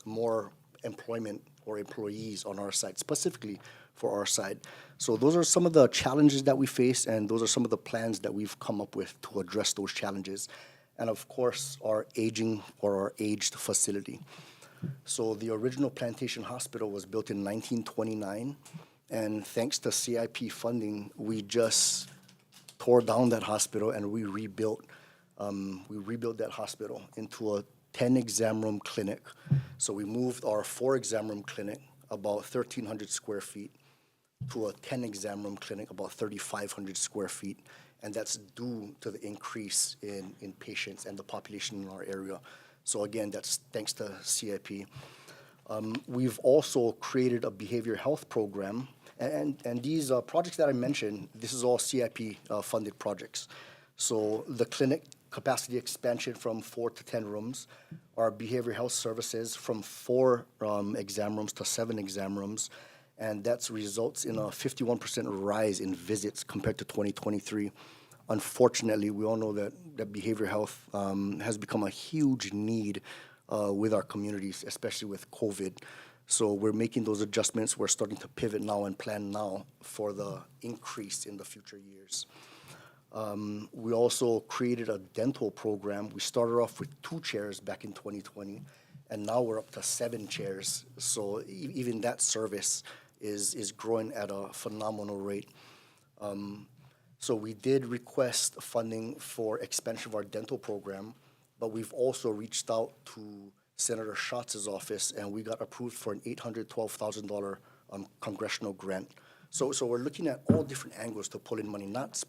more employment or employees on our side, specifically for our side. So those are some of the challenges that we face, and those are some of the plans that we've come up with to address those challenges. And of course, our aging or our aged facility. So the original Plantation Hospital was built in 1929, and thanks to CIP funding, we just tore down that hospital and we rebuilt We rebuilt that hospital into a 10 exam room clinic. So we moved our 4 exam room clinic, about 1,300 square feet, to a 10 exam room clinic, about 3,500 square feet. And that's due to the increase in patients and the population in our area. So again, that's thanks to CIP. We've also created a behavioral health program. And these projects that I mentioned, this is all CIP funded projects. So the clinic capacity expansion from 4 to 10 rooms, our behavioral health services from 4 exam rooms to 7 exam rooms, and that results in a 51% rise in visits compared to 2023. Unfortunately, we all know that behavioral health has become a huge need with our communities, especially with COVID. So we're making those adjustments. We're starting to pivot now and plan now for the increase in the future years. We also created a dental program. We started off with 2 chairs back in 2020, and now we're up to 7 chairs. So even that service is growing at a phenomenal rate. So we did request funding for expansion of our dental program, but we've also reached out to Senator Schatz's office, and we got approved for an $812,000 congressional grant. So we're looking at all different angles to pull in money, not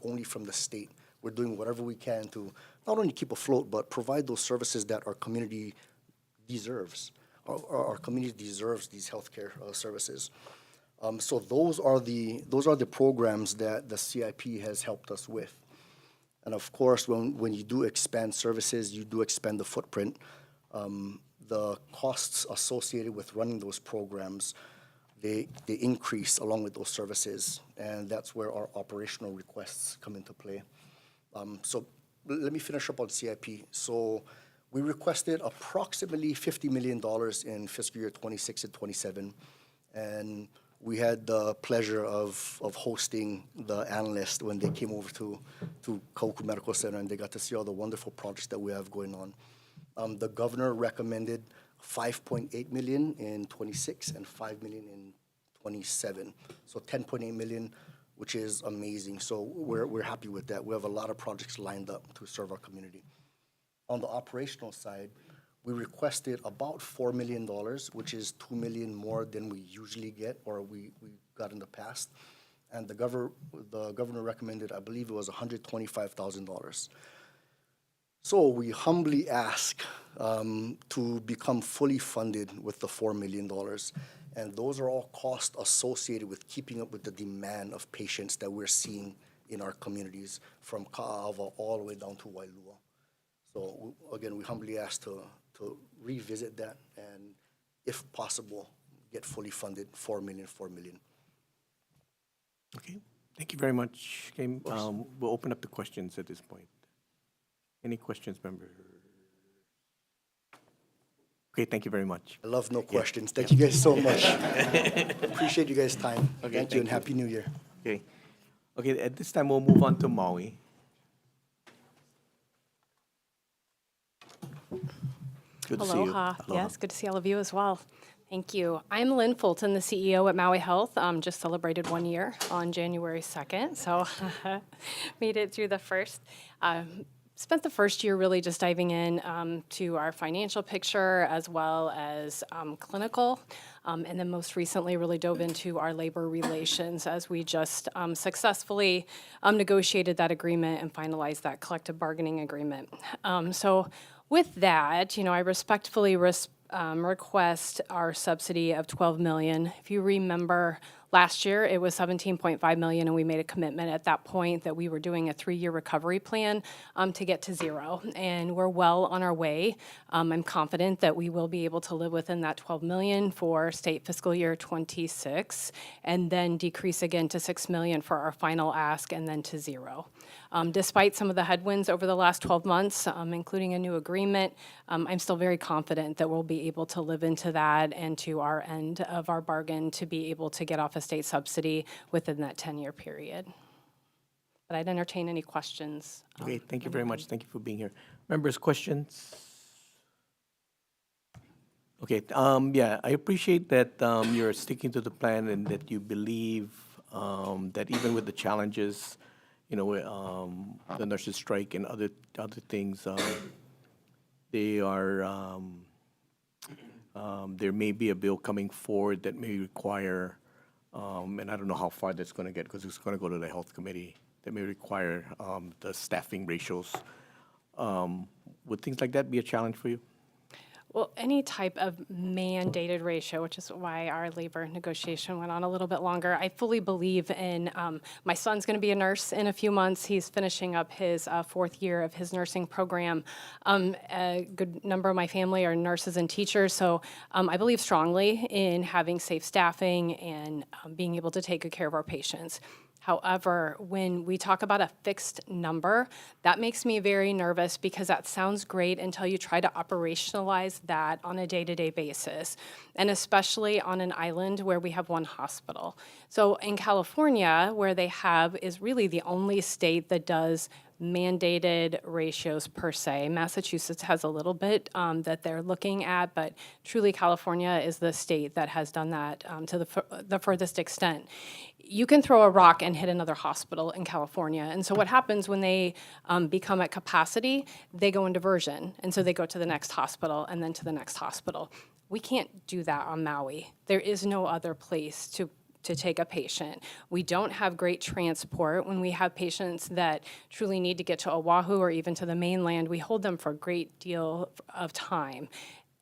only from the state. We're doing whatever we can to not only keep afloat, but provide those services that our community deserves. Our community deserves these healthcare services. So those are the programs that the CIP has helped us with. And of course, when you do expand services, you do expand the footprint. The costs associated with running those programs, they increase along with those services, and that's where our operational requests come into play. So let me finish up on CIP. So we requested approximately $50 million in fiscal year 26 and 27, and we had the pleasure of hosting the analysts when they came over to Kauku Medical Center, and they got to see all the wonderful projects that we have going on. The governor recommended $5.8 million in 26 and $5 million in 27. So $10.8 million, which is amazing. So we're happy with that. We have a lot of projects lined up to serve our community. On the operational side, we requested about $4 million, which is $2 million more than we usually get or we got in the past. And the governor recommended, I believe it was $125,000. So we humbly ask to become fully funded with the $4 million. And those are all costs associated with keeping up with the demand of patients that we're seeing in our communities from Ka'ava all the way down to Wailua. So again, we humbly ask to revisit that and, if possible, get fully funded, $4 million. Okay, thank you very much. Okay, we'll open up the questions at this point. Any questions, member? Okay, thank you very much. I love no questions. Thank you guys so much. Appreciate you guys' time. Okay, Thank you and Happy New Year. Okay, at this time, we'll move on to Maui. Good to see you. Aloha. Aloha. Yes, good to see all of you as well. Thank you. I'm Lynn Fulton, the CEO at Maui Health. Just celebrated 1 year on January 2nd, so made it through the first. Spent the first year really just diving in to our financial picture as well as clinical, and then most recently really dove into our labor relations as we just successfully negotiated that agreement and finalized that collective bargaining agreement. So with that, I respectfully request our subsidy of $12 million. If you remember, last year it was $17.5 million, and we made a commitment at that point that we were doing a 3-year recovery plan to get to zero, and we're well on our way. I'm confident that we will be able to live within that $12 million for state fiscal year 26, and then decrease again to $6 million for our final ask, and then to zero. Despite some of the headwinds over the last 12 months, including a new agreement, I'm still very confident that we'll be able to live into that and to our end of our bargain to be able to get off a state subsidy within that 10-year period. But I'd entertain any questions. Okay, thank you very much. Thank you for being here. Members, questions? Okay, yeah, I appreciate that you're sticking to the plan and that you believe that even with the challenges, the nurses' strike and other things, they are, there may be a bill coming forward that may require, and I don't know how far that's going to get because it's going to go to the health committee, that may require the staffing ratios. Would things like that be a challenge for you? Well, any type of mandated ratio, which is why our labor negotiation went on a little bit longer. I fully believe in, my son's going to be a nurse in a few months. He's finishing up his fourth year of his nursing program. A good number of my family are nurses and teachers, so I believe strongly in having safe staffing and being able to take good care of our patients. However, when we talk about a fixed number, that makes me very nervous because that sounds great until you try to operationalize that on a day-to-day basis, and especially on an island where we have one hospital. So in California, where they have is really the only state that does mandated ratios per se. Massachusetts has a little bit that they're looking at, but truly California is the state that has done that to the furthest extent. You can throw a rock and hit another hospital in California. And so what happens when they become at capacity, they go in diversion. And so they go to the next hospital and then to the next hospital. We can't do that on Maui. There is no other place to take a patient. We don't have great transport. When we have patients that truly need to get to Oahu or even to the mainland, we hold them for a great deal of time.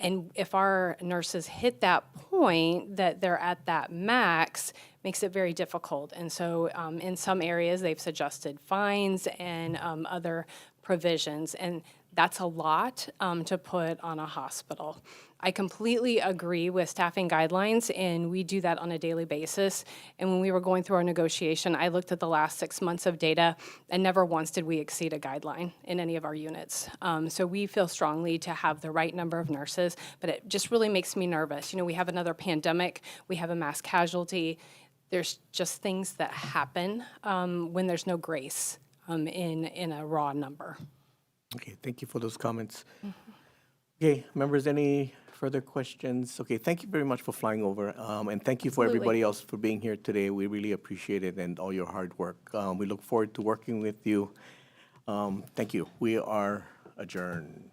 And if our nurses hit that point that they're at that max, makes it very difficult. And so in some areas, they've suggested fines and other provisions. And that's a lot to put on a hospital. I completely agree with staffing guidelines, and we do that on a daily basis. And when we were going through our negotiation, I looked at the last 6 months of data, and never once did we exceed a guideline in any of our units. So we feel strongly to have the right number of nurses, but it just really makes me nervous. We have another pandemic, we have a mass casualty. There's just things that happen when there's no grace in a raw number. Okay, thank you for those comments. Okay, members, any further questions? Okay, thank you very much for flying over, and thank you for Absolutely. everybody else for being here today. We really appreciate it and all your hard work. We look forward to working with you. Thank you. We are adjourned.